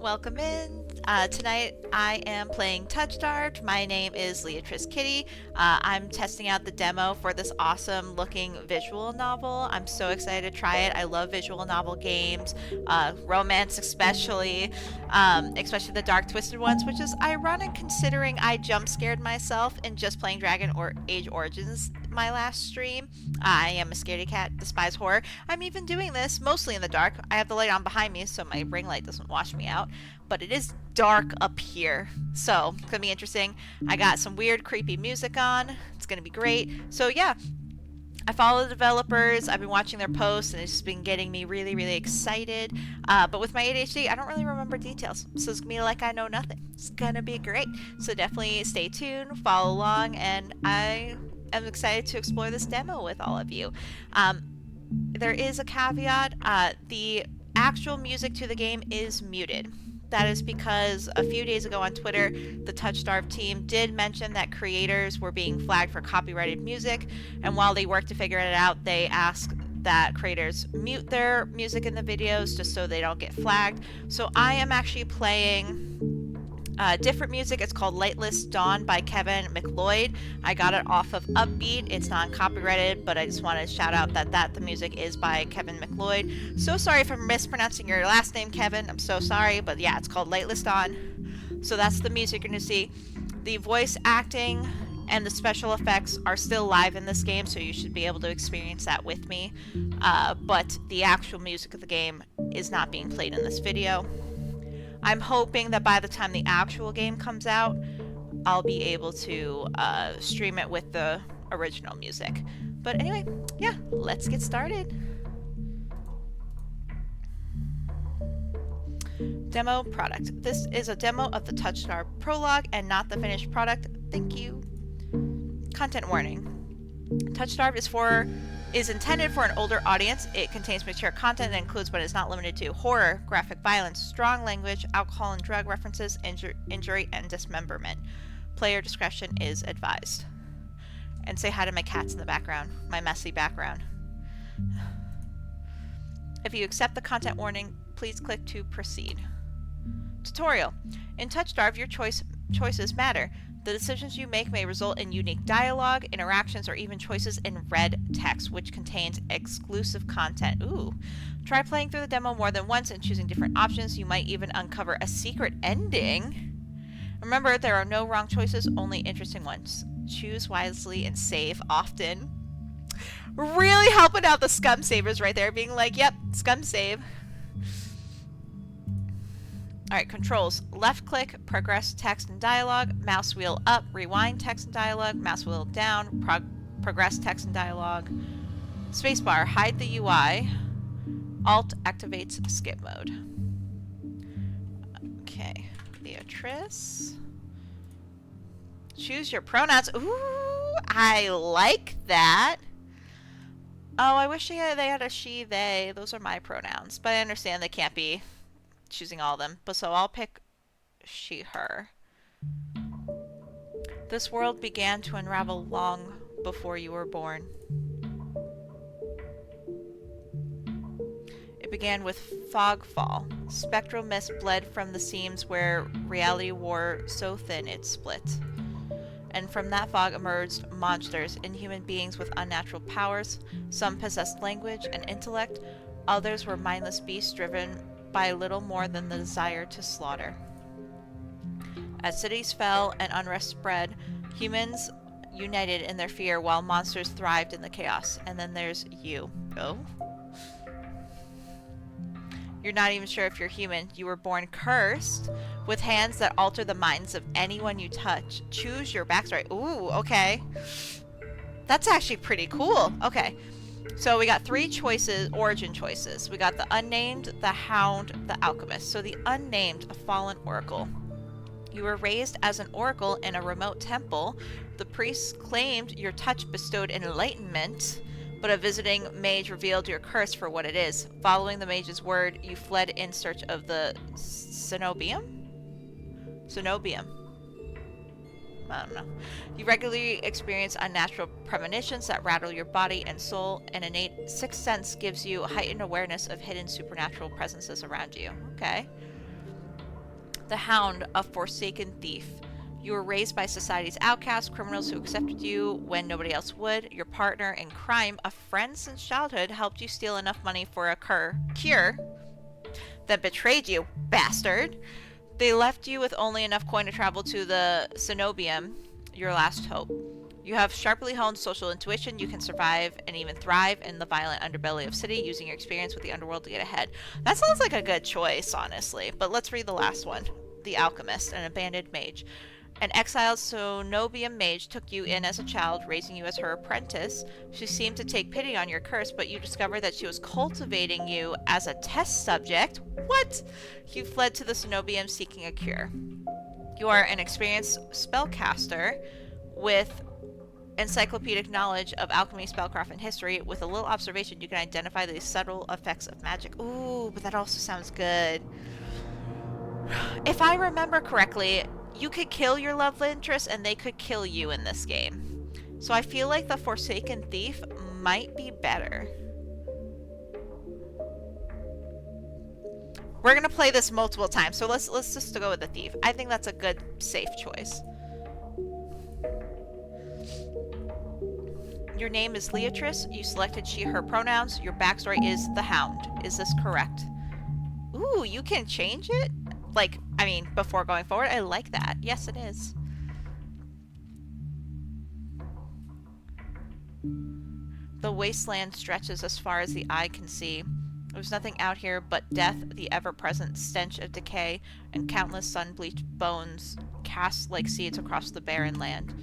welcome in. Tonight I am playing TOUCHSTARVED. My name is Leatrice Kitty. I'm testing out the demo for this awesome looking visual novel. I'm so excited to try it. I love visual novel games, romance especially the dark twisted ones, which is ironic considering I jump scared myself in just playing Dragon or Age Origins my last stream. I am a scaredy cat, despise horror. I'm even doing this mostly in the dark. I have the light on behind me so my ring light doesn't wash me out, but it is dark up here, so it's gonna be interesting. I got some weird creepy music on. It's gonna be great. So yeah, I follow the developers. I've been watching their posts and it's just been getting me really excited. But with my ADHD, I don't really remember details, so it's gonna be like I know nothing. It's gonna be great. So definitely stay tuned, follow along, and I am excited to explore this demo with all of you. There is a caveat. The actual music to the game is muted. That is because a few days ago on Twitter, the TOUCHSTARVED team did mention that creators were being flagged for copyrighted music, and while they work to figure it out, they ask that creators mute their music in the videos just so they don't get flagged. So I am actually playing different music. It's called Lightless Dawn by Kevin MacLeod. I got it off of Upbeat. It's non-copyrighted, but I just want to shout out that the music is by Kevin MacLeod. So sorry if I'm mispronouncing your last name, Kevin. I'm so sorry, but yeah, it's called Lightless Dawn. So that's the music you're going to see. The voice acting and the special effects are still live in this game, so you should be able to experience that with me. But the actual music of the game is not being played in this video. I'm hoping that by the time the actual game comes out, I'll be able to stream it with the original music. But anyway, yeah, let's get started. Demo product. This is a demo of the TOUCHSTARVED prologue and not the finished product. Thank you. Content warning. TOUCHSTARVED is intended for an older audience. It contains mature content that includes but is not limited to horror, graphic violence, strong language, alcohol and drug references, injury, and dismemberment. Player discretion is advised. And say hi to my cats in the background, my messy background. If you accept the content warning, please click to proceed. Tutorial. In TOUCHSTARVED, your choices matter. The decisions you make may result in unique dialogue, interactions, or even choices in red text, which contains exclusive content. Ooh. Try playing through the demo more than once and choosing different options. You might even uncover a secret ending. Remember, there are no wrong choices, only interesting ones. Choose wisely and save often. Really helping out the scum savers right there, being like, yep, scum save. Alright, controls. Left click, progress text and dialogue. Mouse wheel up, rewind text and dialogue. Mouse wheel down, progress text and dialogue. Spacebar, hide the UI. Alt activates skip mode. Okay, Beatrice. Choose your pronouns. Ooh, I like that. Oh, I wish they had a she, they. Those are my pronouns, but I understand they can't be choosing all of them, but so I'll pick she, her. This world began to unravel long before you were born. It began with fogfall. Spectral mist bled from the seams where reality wore so thin it split. And from that fog emerged monsters, inhuman beings with unnatural powers. Some possessed language and intellect, others were mindless beasts driven by little more than the desire to slaughter. As cities fell and unrest spread, humans united in their fear while monsters thrived in the chaos. And then there's you. Oh? You're not even sure if you're human. You were born cursed, with hands that alter the minds of anyone you touch. Choose your backstory. Ooh, okay. That's actually pretty cool. Okay. So we got three choices, origin choices. We got the unnamed, the hound, the alchemist. So the unnamed, a fallen oracle. You were raised as an oracle in a remote temple. The priests claimed your touch bestowed enlightenment, but a visiting mage revealed your curse for what it is. Following the mage's word, you fled in search of the cenobium? Cenobium. I don't know. You regularly experience unnatural premonitions that rattle your body and soul. An innate sixth sense gives you a heightened awareness of hidden supernatural presences around you. Okay. The Hound, a forsaken thief. You were raised by society's outcasts, criminals who accepted you when nobody else would. Your partner in crime, a friend since childhood, helped you steal enough money for a cure, then betrayed you, bastard. They left you with only enough coin to travel to the Cenobium, your last hope. You have sharply honed social intuition. You can survive and even thrive in the violent underbelly of city, using your experience with the underworld to get ahead. That sounds like a good choice, honestly. But let's read the last one. The Alchemist, an abandoned mage. An exiled Cenobium mage took you in as a child, raising you as her apprentice. She seemed to take pity on your curse, but you discovered that she was cultivating you as a test subject. What? You fled to the Cenobium seeking a cure. You are an experienced spellcaster with encyclopedic knowledge of alchemy, spellcraft, and history. With a little observation, you can identify the subtle effects of magic. Ooh, but that also sounds good. If I remember correctly, you could kill your love interest and they could kill you in this game. So I feel like the Forsaken Thief might be better. We're gonna play this multiple times, so let's just go with the Thief. I think that's a good, safe choice. Your name is Leatrice. You selected she, her pronouns. Your backstory is the Hound. Is this correct? Ooh, you can change it? Like, I mean, before going forward, I like that. Yes, it is. The wasteland stretches as far as the eye can see. There's nothing out here but death, the ever-present stench of decay, and countless sun-bleached bones cast like seeds across the barren land.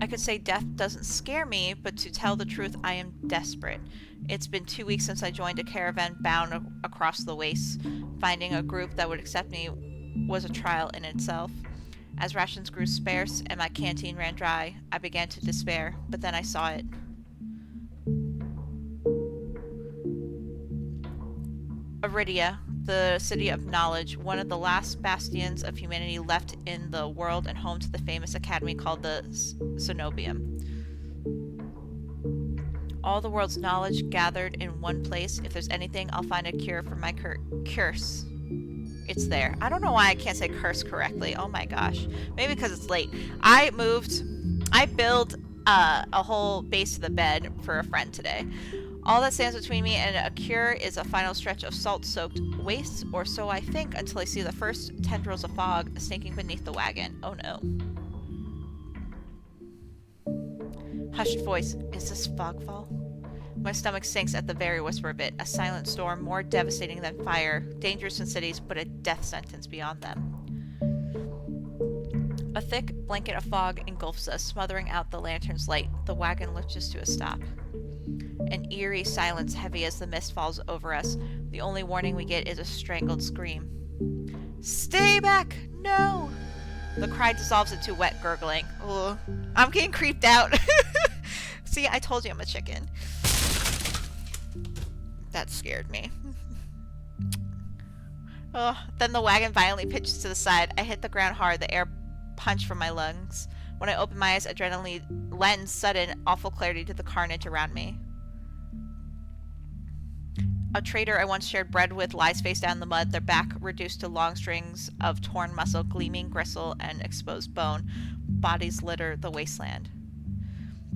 I could say death doesn't scare me, but to tell the truth, I am desperate. It's been 2 weeks since I joined a caravan bound across the wastes. Finding a group that would accept me was a trial in itself. As rations grew sparse and my canteen ran dry, I began to despair, but then I saw it. Aridia, the city of knowledge, one of the last bastions of humanity left in the world and home to the famous academy called the Cenobium. All the world's knowledge gathered in one place. If there's anything, I'll find a cure for my curse. It's there. I don't know why I can't say curse correctly. Oh my gosh. Maybe because it's late. I built a whole base of the bed for a friend today. All that stands between me and a cure is a final stretch of salt-soaked wastes, or so I think, until I see the first tendrils of fog snaking beneath the wagon. Oh no. Hushed voice. Is this fogfall? My stomach sinks at the very whisper of it. A silent storm, more devastating than fire, dangerous in cities, but a death sentence beyond them. A thick blanket of fog engulfs us, smothering out the lantern's light. The wagon lurches to a stop. An eerie silence heavy as the mist falls over us. The only warning we get is a strangled scream. Stay back! No! The cry dissolves into wet gurgling. Ugh. I'm getting creeped out. See, I told you I'm a chicken. That scared me. Oh, then the wagon violently pitches to the side. I hit the ground hard, the air punched from my lungs. When I open my eyes, adrenaline lends sudden, awful clarity to the carnage around me. A trader I once shared bread with lies face down in the mud, their back reduced to long strings of torn muscle, gleaming gristle, and exposed bone. Bodies litter the wasteland.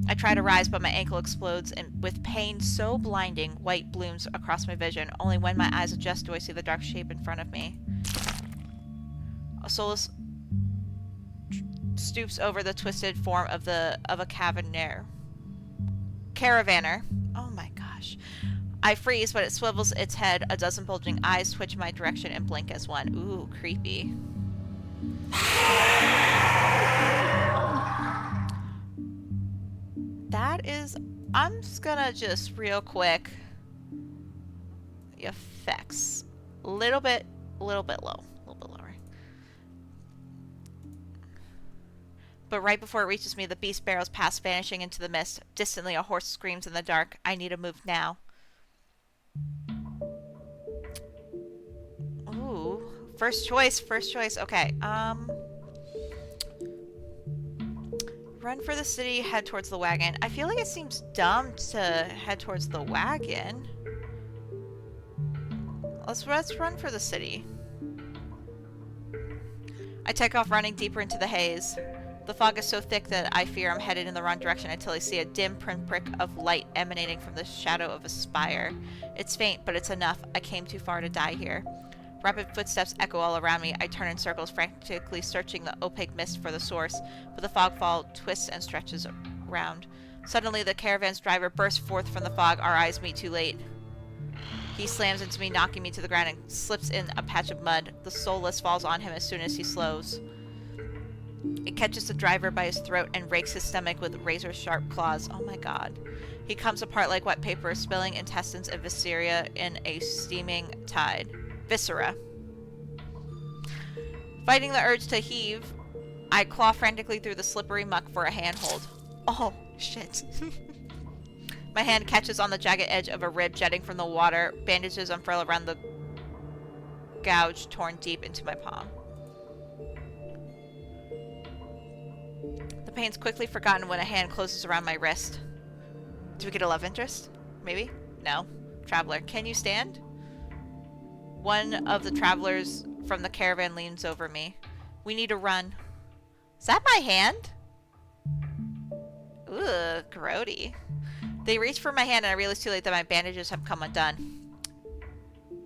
I try to rise, but my ankle explodes, and with pain so blinding, white blooms across my vision. Only when my eyes adjust do I see the dark shape in front of me. A soulless stoops over the twisted form of a caravaner. Oh my gosh. I freeze, but it swivels its head. A dozen bulging eyes twitch in my direction and blink as one. Ooh, creepy. That is... I'm just gonna just real quick... The effects. A little bit low. A little bit lower. But right before it reaches me, the beast barrels past, vanishing into the mist. Distantly, a horse screams in the dark. I need a move now. Ooh. First choice. Okay. Run for the city, head towards the wagon. I feel like it seems dumb to head towards the wagon. Let's run for the city. I take off running deeper into the haze. The fog is so thick that I fear I'm headed in the wrong direction until I see a dim pinprick of light emanating from the shadow of a spire. It's faint, but it's enough. I came too far to die here. Rapid footsteps echo all around me. I turn in circles, frantically searching the opaque mist for the source, but the fog fall twists and stretches around. Suddenly, the caravan's driver bursts forth from the fog. Our eyes meet too late. He slams into me, knocking me to the ground, and slips in a patch of mud. The soulless falls on him as soon as he slows. It catches the driver by his throat and rakes his stomach with razor-sharp claws. Oh my god. He comes apart like wet paper, spilling intestines and viscera in a steaming tide. Viscera. Fighting the urge to heave, I claw frantically through the slippery muck for a handhold. Oh, shit. My hand catches on the jagged edge of a rib jutting from the water. Bandages unfurl around the gouge torn deep into my palm. The pain's quickly forgotten when a hand closes around my wrist. Do we get a love interest? Maybe? No. Traveler, can you stand? One of the travelers from the caravan leans over me. We need to run. Is that my hand? Ugh, grody. They reach for my hand and I realize too late that my bandages have come undone.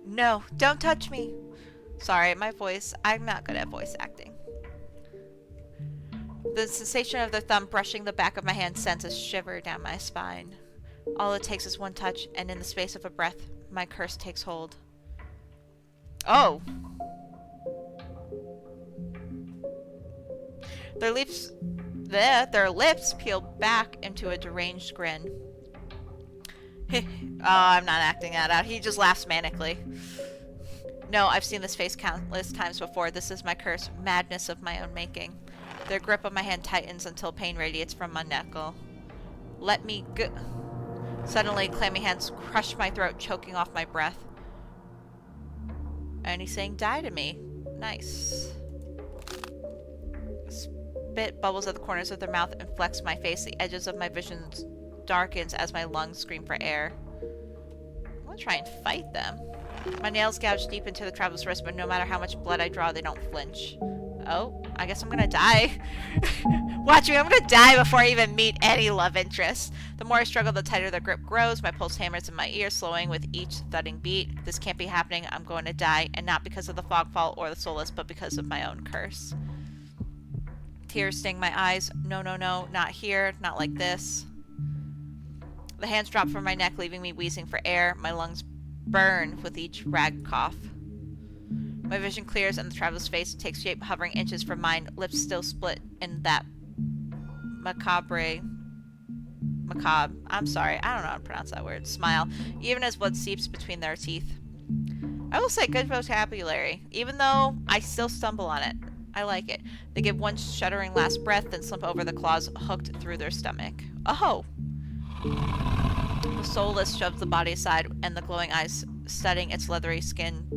No, don't touch me. Sorry, my voice. I'm not good at voice acting. The sensation of their thumb brushing the back of my hand sends a shiver down my spine. All it takes is one touch, and in the space of a breath, my curse takes hold. Oh! Their lips peel back into a deranged grin. Oh, I'm not acting that out. He just laughs manically. No, I've seen this face countless times before. This is my curse, madness of my own making. Their grip of my hand tightens until pain radiates from my knuckle. Let me go. Suddenly, clammy hands crush my throat, choking off my breath. And he's saying, die to me. Nice. Spit bubbles at the corners of their mouth and flecks my face. The edges of my vision darkens as my lungs scream for air. I'm gonna try and fight them. My nails gouge deep into the traveler's wrist, but no matter how much blood I draw, they don't flinch. Oh, I guess I'm gonna die. Watch me, I'm gonna die before I even meet any love interest. The more I struggle, the tighter their grip grows. My pulse hammers in my ear, slowing with each thudding beat. This can't be happening. I'm going to die, and not because of the fogfall or the soulless, but because of my own curse. Tears sting my eyes. No, no, no, not here, not like this. The hands drop from my neck, leaving me wheezing for air. My lungs burn with each ragged cough. My vision clears and the traveler's face takes shape, hovering inches from mine, lips still split in that macabre, I'm sorry, I don't know how to pronounce that word, smile, even as blood seeps between their teeth. I will say good vocabulary, even though I still stumble on it. I like it. They give one shuddering last breath, then slip over the claws hooked through their stomach. Oh! The soulless shoves the body aside, and the glowing eyes studying its leathery skin,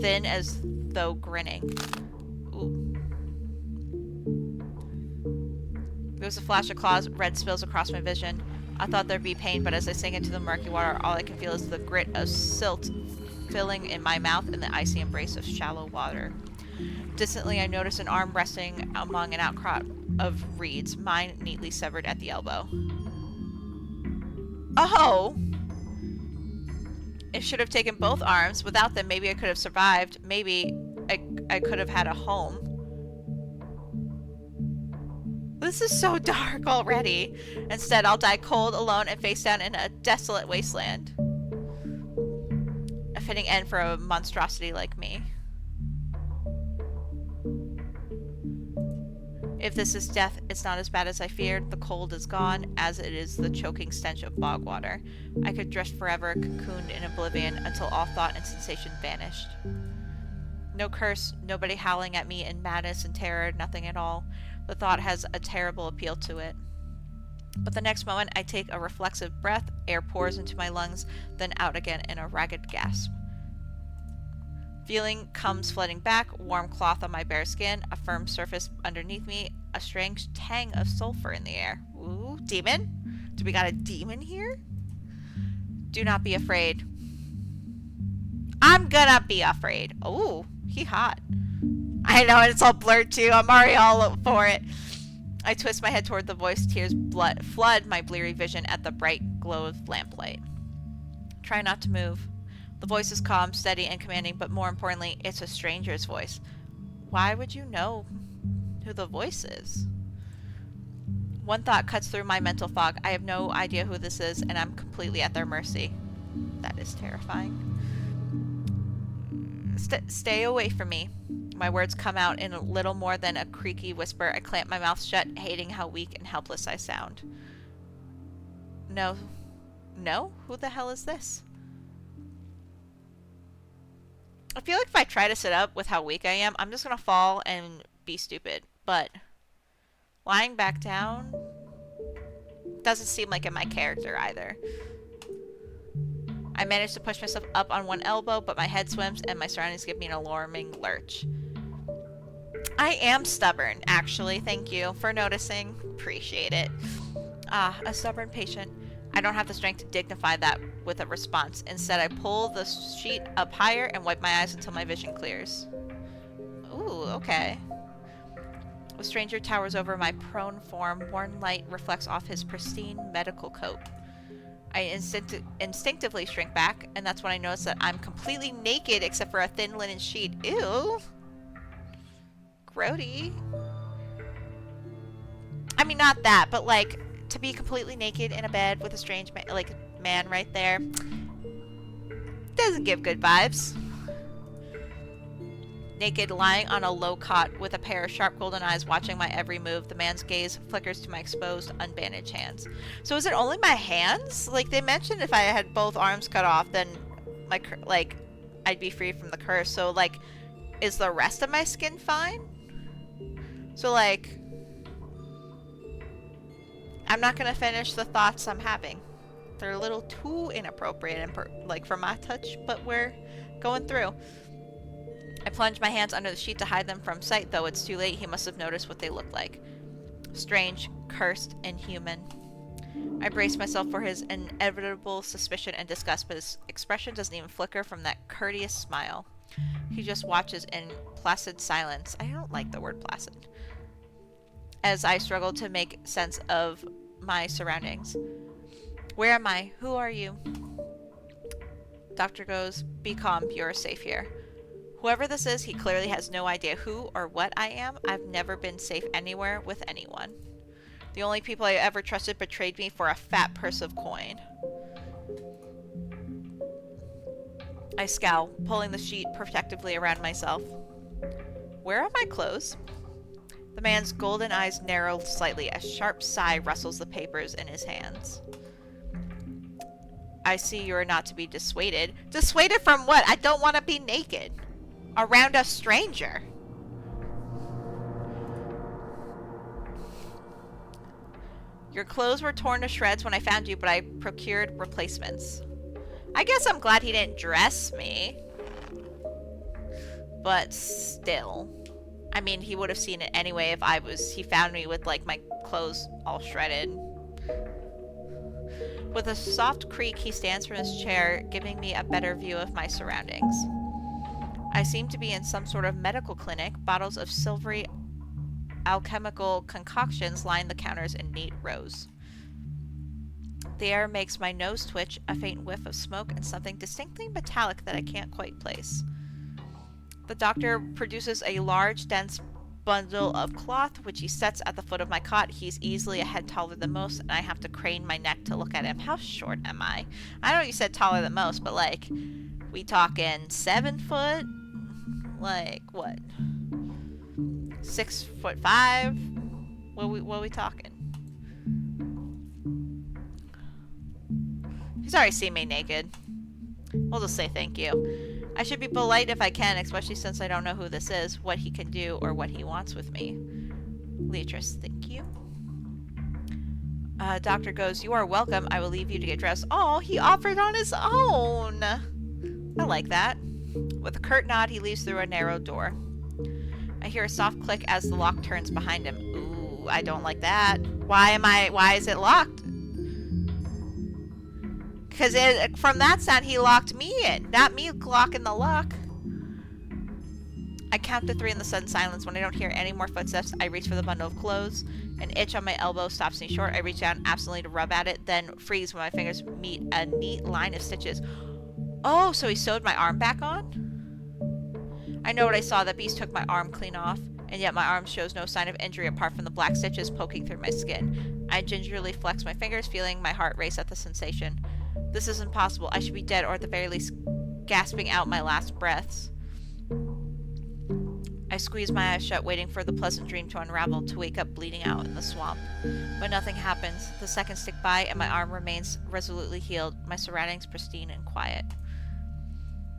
thin as though grinning. Ooh. There's a flash of claws, red spills across my vision. I thought there'd be pain, but as I sink into the murky water, all I can feel is the grit of silt filling in my mouth and the icy embrace of shallow water. Distantly, I notice an arm resting among an outcrop of reeds, mine neatly severed at the elbow. Oh! It should have taken both arms. Without them, maybe I could have survived. Maybe I could have had a home. This is so dark already. Instead, I'll die cold, alone, and face down in a desolate wasteland. A fitting end for a monstrosity like me. If this is death, it's not as bad as I feared. The cold is gone, as it is the choking stench of bog water. I could drift forever, cocooned in oblivion, until all thought and sensation vanished. No curse, nobody howling at me in madness and terror, nothing at all. The thought has a terrible appeal to it. But the next moment, I take a reflexive breath, air pours into my lungs, then out again in a ragged gasp. Feeling comes flooding back, warm cloth on my bare skin, a firm surface underneath me, a strange tang of sulfur in the air. Ooh, demon? Do we got a demon here? Do not be afraid. I'm gonna be afraid. Ooh, he hot. I know, and it's all blurred too. I'm already all for it. I twist my head toward the voice. Tears flood my bleary vision at the bright glow of lamplight. Try not to move. The voice is calm, steady, and commanding, but more importantly, it's a stranger's voice. Why would you know who the voice is? One thought cuts through my mental fog. I have no idea who this is, and I'm completely at their mercy. That is terrifying. Stay away from me. My words come out in a little more than a creaky whisper. I clamp my mouth shut, hating how weak and helpless I sound. No. No? Who the hell is this? I feel like if I try to sit up with how weak I am, I'm just gonna fall and be stupid. But lying back down doesn't seem like in my character either. I manage to push myself up on one elbow, but my head swims and my surroundings give me an alarming lurch. I am stubborn, actually. Thank you for noticing. Appreciate it. Ah, a stubborn patient. I don't have the strength to dignify that with a response. Instead, I pull the sheet up higher and wipe my eyes until my vision clears. Ooh, okay. A stranger towers over my prone form. Warm light reflects off his pristine medical coat. I instinctively shrink back, and that's when I notice that I'm completely naked except for a thin linen sheet. Ew. Grody. I mean, not that, but like, to be completely naked in a bed with a strange man right there doesn't give good vibes. Naked, lying on a low cot with a pair of sharp golden eyes watching my every move, the man's gaze flickers to my exposed, unbandaged hands. So is it only my hands? Like, they mentioned if I had both arms cut off, then my I'd be free from the curse. So, like, is the rest of my skin fine? So, like, I'm not gonna finish the thoughts I'm having. They're a little too inappropriate and like for my touch, but we're going through. I plunge my hands under the sheet to hide them from sight, though it's too late. He must have noticed what they look like. Strange, cursed, inhuman. I brace myself for his inevitable suspicion and disgust, but his expression doesn't even flicker from that courteous smile. He just watches in placid silence. I don't like the word placid. As I struggle to make sense of my surroundings. Where am I? Who are you? Doctor goes, be calm, you're safe here. Whoever this is, he clearly has no idea who or what I am. I've never been safe anywhere with anyone. The only people I ever trusted betrayed me for a fat purse of coin. I scowl, pulling the sheet protectively around myself. Where are my clothes? The man's golden eyes narrow slightly. A sharp sigh rustles the papers in his hands. I see you are not to be dissuaded. Dissuaded from what? I don't want to be naked. Around a stranger. Your clothes were torn to shreds when I found you, but I procured replacements. I guess I'm glad he didn't dress me. But still. I mean, he would have seen it anyway if he found me with, like, my clothes all shredded. With a soft creak, he stands from his chair, giving me a better view of my surroundings. I seem to be in some sort of medical clinic. Bottles of silvery alchemical concoctions line the counters in neat rows. The air makes my nose twitch, a faint whiff of smoke, and something distinctly metallic that I can't quite place. The doctor produces a large, dense bundle of cloth, which he sets at the foot of my cot. He's easily a head taller than most, and I have to crane my neck to look at him. How short am I? I know you said taller than most, but, like, we talking 7 foot? Like, what? 6'5"? What are we talking? He's already seen me naked. We'll just say thank you. I should be polite if I can, especially since I don't know who this is, what he can do, or what he wants with me. Leatrice, thank you. Doctor goes, you are welcome. I will leave you to get dressed. Oh, he offered on his own. I like that. With a curt nod, he leaves through a narrow door. I hear a soft click as the lock turns behind him. Ooh, I don't like that. Why is it locked? Because from that sound, he locked me in. Not me locking the lock. I count to 3 in the sudden silence. When I don't hear any more footsteps, I reach for the bundle of clothes. An itch on my elbow stops me short. I reach down absently to rub at it, then freeze when my fingers meet a neat line of stitches. Oh, so he sewed my arm back on? I know what I saw. That beast took my arm clean off, and yet my arm shows no sign of injury apart from the black stitches poking through my skin. I gingerly flex my fingers, feeling my heart race at the sensation. This isn't possible. I should be dead, or at the very least gasping out my last breaths. I squeeze my eyes shut, waiting for the pleasant dream to unravel, to wake up bleeding out in the swamp. But nothing happens. The seconds tick by, and my arm remains resolutely healed, my surroundings pristine and quiet.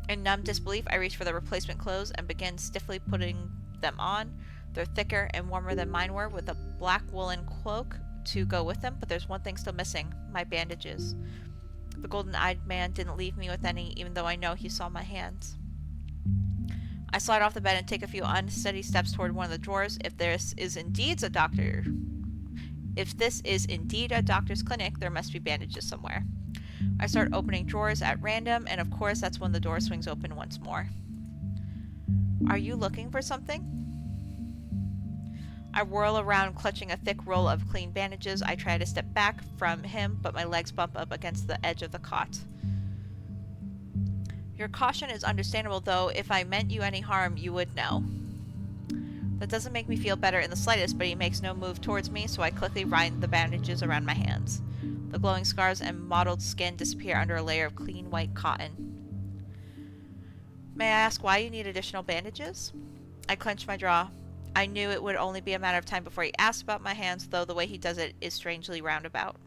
In numb disbelief, I reach for the replacement clothes and begin stiffly putting them on. They're thicker and warmer than mine were, with a black woolen cloak to go with them, but there's one thing still missing: my bandages. The golden-eyed man didn't leave me with any, even though I know he saw my hands. I slide off the bed and take a few unsteady steps toward one of the drawers. If this is indeed a doctor's clinic, there must be bandages somewhere. I start opening drawers at random, and of course that's when the door swings open once more. Are you looking for something? I whirl around, clutching a thick roll of clean bandages. I try to step back from him, but my legs bump up against the edge of the cot. Your caution is understandable, though. If I meant you any harm, you would know. That doesn't make me feel better in the slightest, but he makes no move towards me, so I quickly wind the bandages around my hands. The glowing scars and mottled skin disappear under a layer of clean white cotton. May I ask why you need additional bandages? I clench my jaw. I knew it would only be a matter of time before he asked about my hands, though the way he does it is strangely roundabout.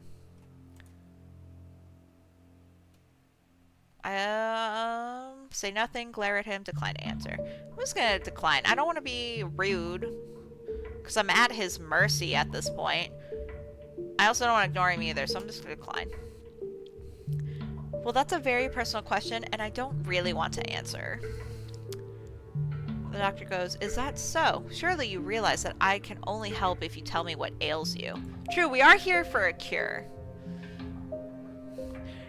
Say nothing, glare at him, decline to answer. I'm just gonna decline. I don't want to be rude, because I'm at his mercy at this point. I also don't want to ignore him either, so I'm just gonna decline. Well, that's a very personal question, and I don't really want to answer. The doctor goes, is that so? Surely you realize that I can only help if you tell me what ails you. True, we are here for a cure.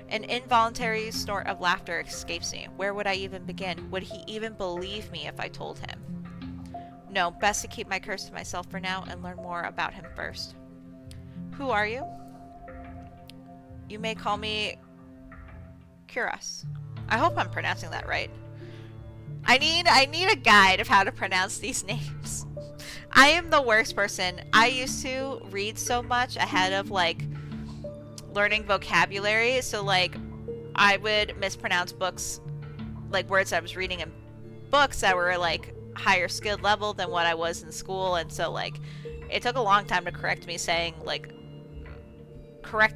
An involuntary snort of laughter escapes me. Where would I even begin? Would he even believe me if I told him? No, best to keep my curse to myself for now and learn more about him first. Who are you? You may call me Curas. I hope I'm pronouncing that right. I need a guide of how to pronounce these names. I am the worst person. I used to read so much ahead of learning vocabulary, so I would mispronounce books, words I was reading in books that were higher skilled level than what I was in school, and so it took a long time to correct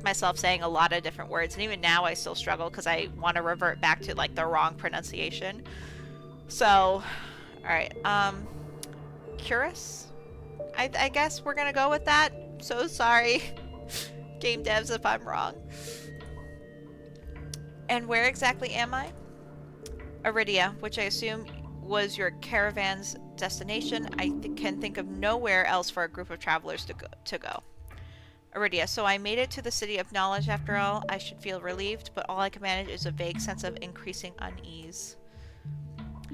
myself saying a lot of different words, and even now I still struggle because I want to revert back to the wrong pronunciation. So, alright, Curious? I guess we're gonna go with that. So sorry, game devs, if I'm wrong. And where exactly am I? Iridia, which I assume was your caravan's destination. I can think of nowhere else for a group of travelers to go. Iridia, so I made it to the City of Knowledge after all. I should feel relieved, but all I can manage is a vague sense of increasing unease.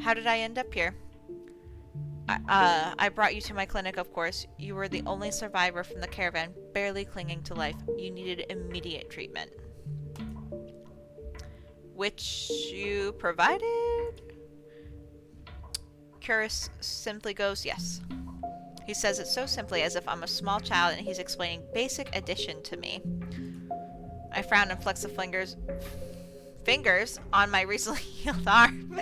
How did I end up here? I brought you to my clinic, of course. You were the only survivor from the caravan, barely clinging to life. You needed immediate treatment. Which you provided? Curis simply goes, yes. He says it so simply, as if I'm a small child and he's explaining basic addition to me. I frown and flex the fingers on my recently healed arm.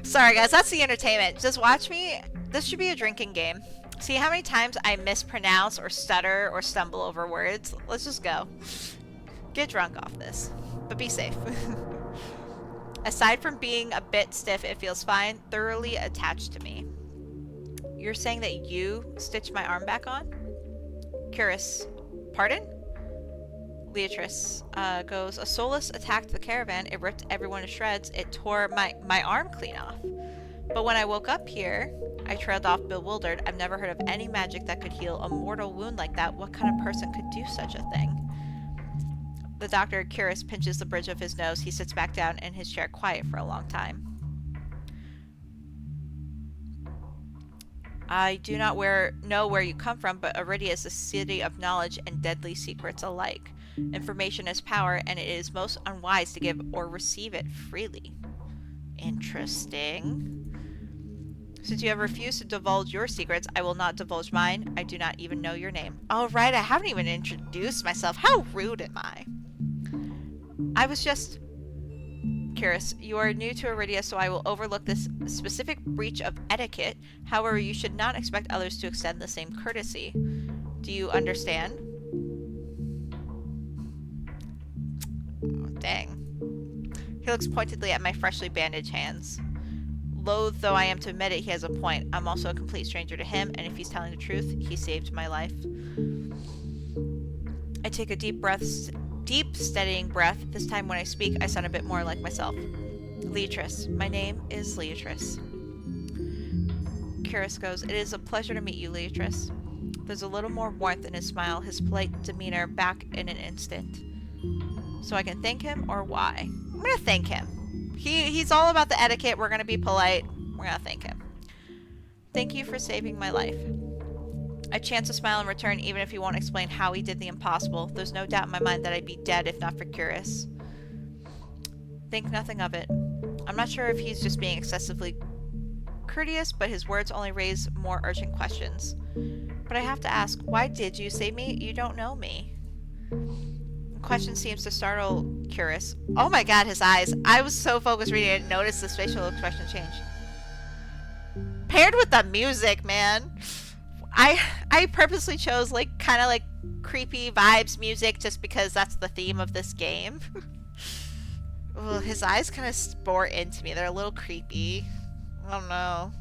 Sorry guys, that's the entertainment. Just watch me. This should be a drinking game. See how many times I mispronounce or stutter or stumble over words? Let's just go. Get drunk off this. But be safe. Aside from being a bit stiff, it feels fine. Thoroughly attached to me. You're saying that you stitched my arm back on? Curis. Pardon? Leatrice goes, a Solus attacked the caravan. It ripped everyone to shreds. It tore my arm clean off. But when I woke up here, I trailed off bewildered. I've never heard of any magic that could heal a mortal wound like that. What kind of person could do such a thing? The doctor, Curis, pinches the bridge of his nose. He sits back down in his chair, quiet for a long time. I do not know where you come from, but Aridia is a city of knowledge and deadly secrets alike. Information is power, and it is most unwise to give or receive it freely. Interesting. Since you have refused to divulge your secrets, I will not divulge mine. I do not even know your name. Oh, right, I haven't even introduced myself. How rude am I? I was just... Curious, you are new to Aridia, so I will overlook this specific breach of etiquette. However, you should not expect others to extend the same courtesy. Do you understand? Oh, dang. He looks pointedly at my freshly bandaged hands. Loath though I am to admit it, he has a point. I'm also a complete stranger to him, and if he's telling the truth, he saved my life. I take a deep, steadying breath. This time when I speak, I sound a bit more like myself. Leatrice. My name is Leatrice. Curious goes, it is a pleasure to meet you, Leatrice. There's a little more warmth in his smile, his polite demeanor back in an instant. So I can thank him, or why? I'm gonna thank him. He's all about the etiquette. We're gonna be polite. We're gonna thank him. Thank you for saving my life. I chance a smile in return, even if he won't explain how he did the impossible. There's no doubt in my mind that I'd be dead if not for Curious. Think nothing of it. I'm not sure if he's just being excessively courteous, but his words only raise more urgent questions. But I have to ask, why did you save me? You don't know me. The question seems to startle Curious. Oh my god, his eyes. I was so focused reading, I didn't notice this facial expression change. Paired with the music, man. I purposely chose like kind of like creepy vibes music just because that's the theme of this game. Ugh, his eyes kind of bore into me. They're a little creepy. I don't know.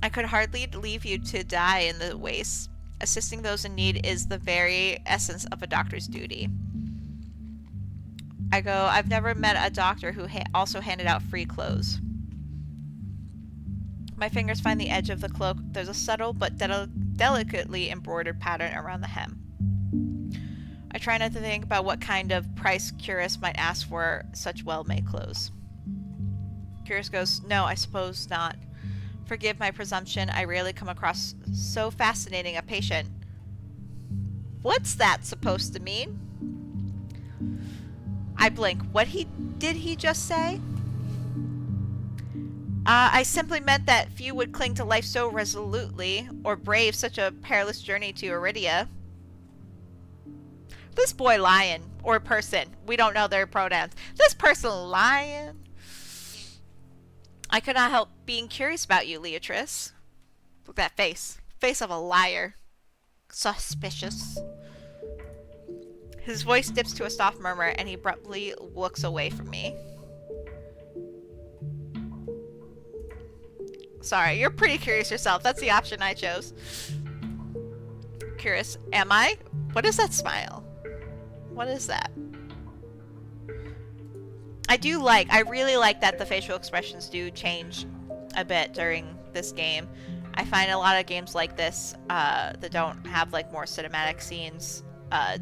I could hardly leave you to die in the waste. Assisting those in need is the very essence of a doctor's duty. I go, I've never met a doctor who also handed out free clothes. My fingers find the edge of the cloak. There's a subtle but delicately embroidered pattern around the hem. I try not to think about what kind of price Curious might ask for such well-made clothes. Curious goes, no, I suppose not. Forgive my presumption. I rarely come across so fascinating a patient. What's that supposed to mean? I blink. Did he just say? I simply meant that few would cling to life so resolutely, or brave such a perilous journey to Aridia. This boy lying, or person, we don't know their pronouns. This person lying. I could not help being curious about you, Leatrice. Look at that face. Face of a liar. Suspicious. His voice dips to a soft murmur, and he abruptly looks away from me. Sorry, you're pretty curious yourself. That's the option I chose. Curious. Am I? What is that smile? What is that? I really like that the facial expressions do change a bit during this game. I find a lot of games like this that don't have like more cinematic scenes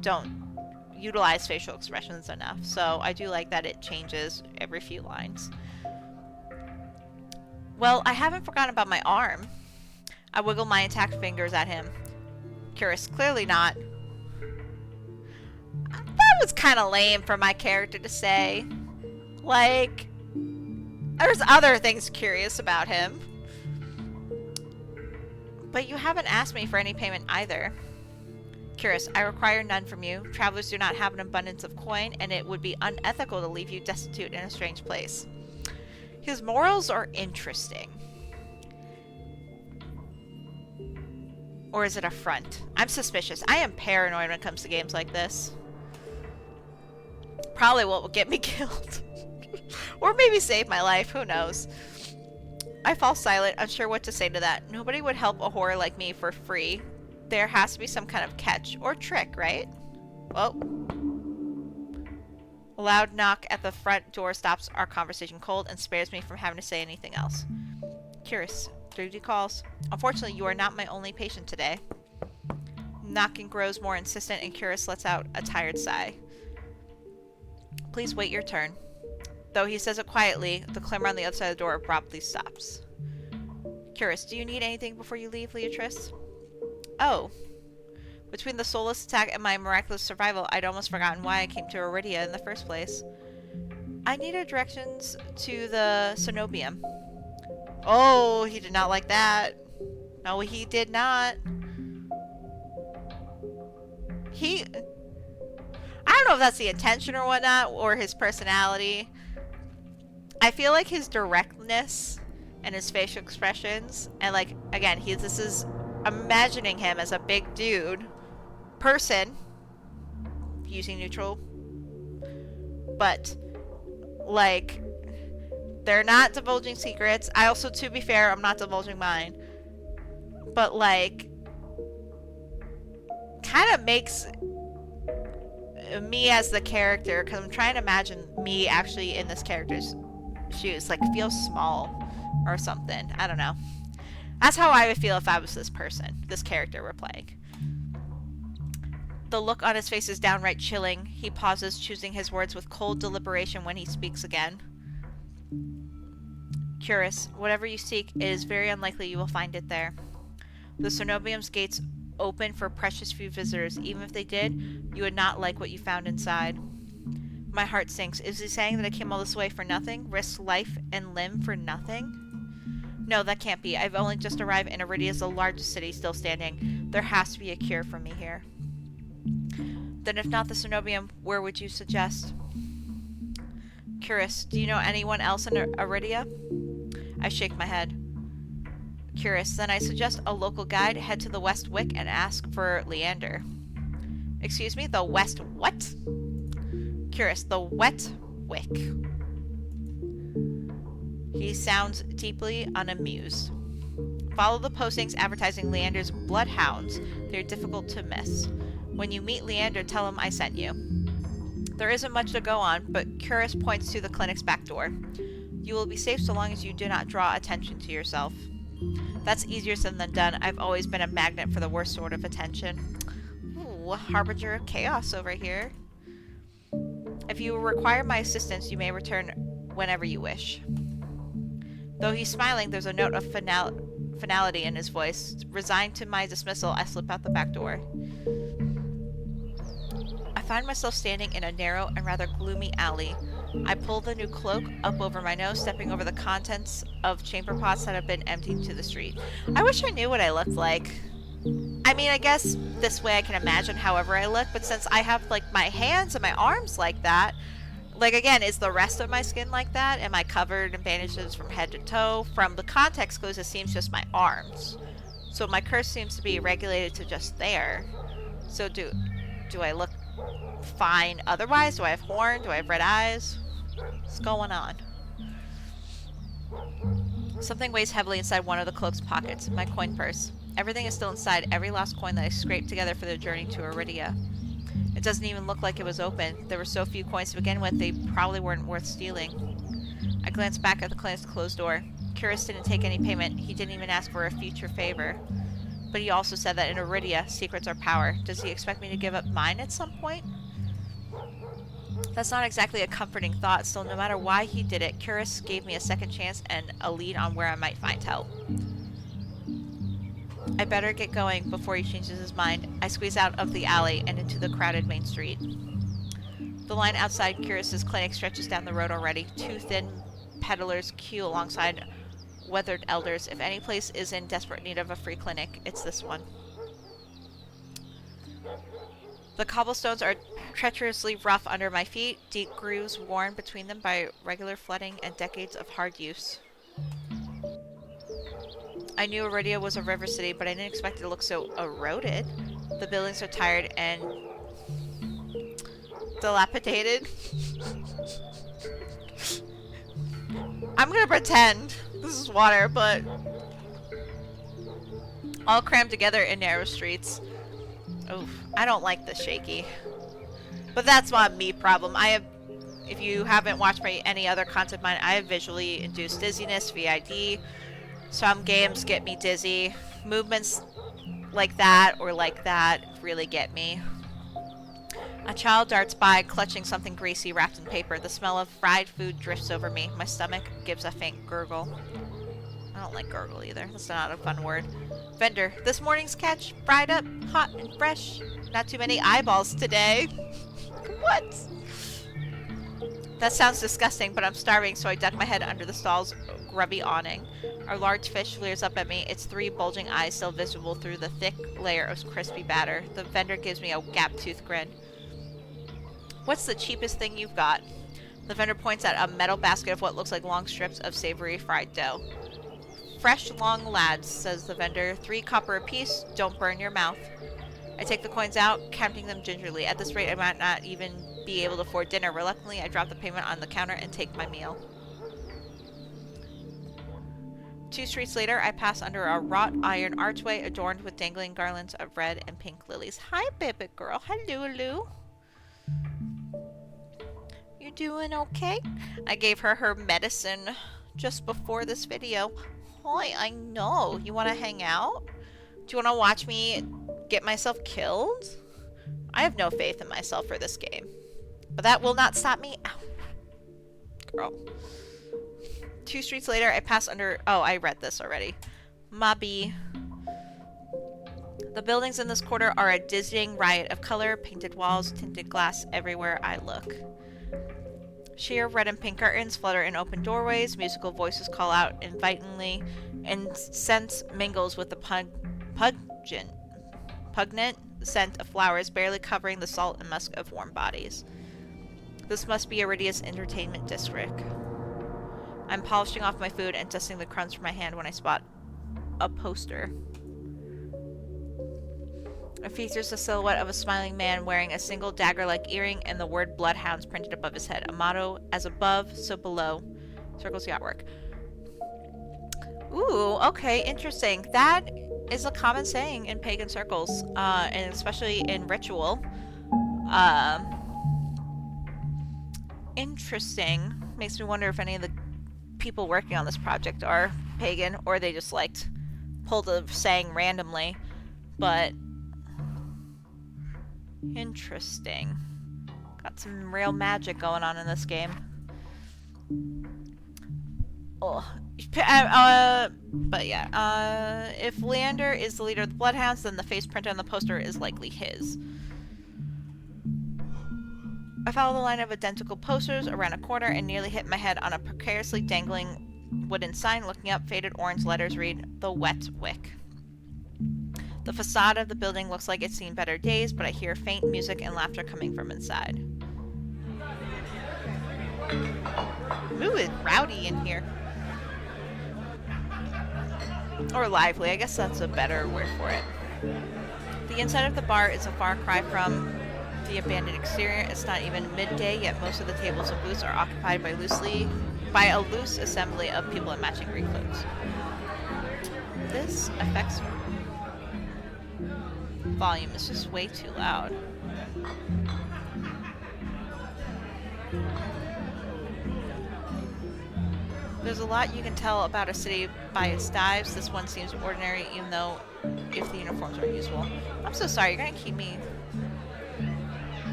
don't utilize facial expressions enough. So I do like that it changes every few lines. Well, I haven't forgotten about my arm. I wiggle my intact fingers at him. Curious, clearly not. That was kind of lame for my character to say. Like, there's other things curious about him. But you haven't asked me for any payment either. Curious, I require none from you. Travelers do not have an abundance of coin, and it would be unethical to leave you destitute in a strange place. His morals are interesting. Or is it a front? I'm suspicious. I am paranoid when it comes to games like this. Probably what will get me killed. Or maybe save my life. Who knows? I fall silent, unsure what to say to that. Nobody would help a whore like me for free. There has to be some kind of catch or trick, right? Well... A loud knock at the front door stops our conversation cold and spares me from having to say anything else. Curious. Duty calls. Unfortunately, you are not my only patient today. Knocking grows more insistent and Curious lets out a tired sigh. Please wait your turn. Though he says it quietly, the clamor on the other side of the door abruptly stops. Curious, do you need anything before you leave, Leatrice? Oh. Between the soulless attack and my miraculous survival, I'd almost forgotten why I came to Iridia in the first place. I needed directions to the Cenobium. Oh, he did not like that. No, he did not. I don't know if that's the intention or whatnot, or his personality. I feel like his directness and his facial expressions, and like, again, this is imagining him as a big dude, person, using neutral, but, like, they're not divulging secrets. I also, to be fair, I'm not divulging mine, but, like, kind of makes me as the character, because I'm trying to imagine me actually in this character's shoes, like, feel small or something. I don't know. That's how I would feel if I was this person, this character we're playing. The look on his face is downright chilling. He pauses, choosing his words with cold deliberation when he speaks again. Curious, whatever you seek, it is very unlikely you will find it there. The Cenobium's gates open for precious few visitors. Even if they did, you would not like what you found inside. My heart sinks. Is he saying that I came all this way for nothing? Risked life and limb for nothing? No, that can't be. I've only just arrived and Iridia is the largest city still standing. There has to be a cure for me here. Then if not the Cenobium, where would you suggest? Curious, do you know anyone else in Iridia? I shake my head. Curious, then I suggest a local guide head to the West Wick and ask for Leander. Excuse me, the West what? Curious, the Wet Wick. He sounds deeply unamused. Follow the postings advertising Leander's bloodhounds. They're difficult to miss. When you meet Leander, tell him I sent you. There isn't much to go on, but Curious points to the clinic's back door. You will be safe so long as you do not draw attention to yourself. That's easier said than done. I've always been a magnet for the worst sort of attention. Ooh, harbinger of chaos over here. If you require my assistance, you may return whenever you wish. Though he's smiling, there's a note of finality in his voice. Resigned to my dismissal, I slip out the back door. I find myself standing in a narrow and rather gloomy alley. I pull the new cloak up over my nose, stepping over the contents of chamber pots that have been emptied to the street. I wish I knew what I looked like. I mean, I guess this way I can imagine however I look, but since I have, like, my hands and my arms like that, like, again, is the rest of my skin like that? Am I covered in bandages from head to toe? From the context clues, it seems just my arms. So my curse seems to be regulated to just there. So do I look fine otherwise? Do I have horn? Do I have red eyes? What's going on? Something weighs heavily inside one of the cloak's pockets. My coin purse. Everything is still inside, every last coin that I scraped together for the journey to Iridia. It doesn't even look like it was open. There were so few coins to begin with, they probably weren't worth stealing. I glanced back at the clinic's closed door. Curious didn't take any payment. He didn't even ask for a future favor. But he also said that in Iridia, secrets are power. Does he expect me to give up mine at some point? That's not exactly a comforting thought, still no matter why he did it, Curious gave me a second chance and a lead on where I might find help. I better get going before he changes his mind. I squeeze out of the alley and into the crowded main street. The line outside Curious's clinic stretches down the road already. Two thin peddlers queue alongside weathered elders. If any place is in desperate need of a free clinic, it's this one. The cobblestones are treacherously rough under my feet, deep grooves worn between them by regular flooding and decades of hard use. I knew Iridia was a river city, but I didn't expect it to look so eroded. The buildings are tired and dilapidated. I'm gonna pretend this is water, but all crammed together in narrow streets. Oof, I don't like this shaky. But that's not me problem. If you haven't watched any other content of mine, I have visually induced dizziness, VID. Some games get me dizzy. Movements like that or like that really get me. A child darts by, clutching something greasy wrapped in paper. The smell of fried food drifts over me. My stomach gives a faint gurgle. I don't like gurgle either. That's not a fun word. Vendor, this morning's catch, fried up, hot and fresh. Not too many eyeballs today. What? That sounds disgusting, but I'm starving, so I duck my head under the stall's grubby awning. Our large fish leers up at me, its 3 bulging eyes still visible through the thick layer of crispy batter. The vendor gives me a gap-toothed grin. What's the cheapest thing you've got? The vendor points at a metal basket of what looks like long strips of savory fried dough. Fresh long lads, says the vendor. 3 copper apiece, don't burn your mouth. I take the coins out, counting them gingerly. At this rate, I might not even be able to afford dinner. Reluctantly, I drop the payment on the counter and take my meal. 2 streets later, I pass under a wrought iron archway adorned with dangling garlands of red and pink lilies. Hi, baby girl. Hello, Lou. You doing okay? I gave her her medicine just before this video. Hi, I know. You want to hang out? Do you want to watch me get myself killed? I have no faith in myself for this game. But that will not stop me. Ow. Girl. 2 streets later, I pass under... Oh, I read this already. Mobby. The buildings in this quarter are a dizzying riot of color, painted walls, tinted glass everywhere I look. Sheer red and pink curtains flutter in open doorways, musical voices call out invitingly, and scent mingles with the pungent scent of flowers barely covering the salt and musk of warm bodies. This must be Iridia's entertainment district. I'm polishing off my food and dusting the crumbs from my hand when I spot a poster. It features the silhouette of a smiling man wearing a single dagger-like earring and the word Bloodhounds printed above his head. A motto, as above, so below. Circles the artwork. Ooh, okay, interesting. That is a common saying in pagan circles, and especially in ritual. Interesting. Makes me wonder if any of the people working on this project are pagan, or they just pulled a saying randomly. But interesting. Got some real magic going on in this game. Oh. But yeah, if Leander is the leader of the Bloodhounds, then the face printed on the poster is likely his. I follow the line of identical posters around a corner and nearly hit my head on a precariously dangling wooden sign. Looking up, faded orange letters read, "The Wet Wick." The facade of the building looks like it's seen better days, but I hear faint music and laughter coming from inside. Ooh, it's rowdy in here. Or lively, I guess that's a better word for it. The inside of the bar is a far cry from the abandoned exterior. It's not even midday, yet most of the tables and booths are occupied by a loose assembly of people in matching green clothes. This affects volume. It's just way too loud. There's a lot you can tell about a city by its dives. This one seems ordinary, even though if the uniforms are usual. I'm so sorry, you're gonna keep me...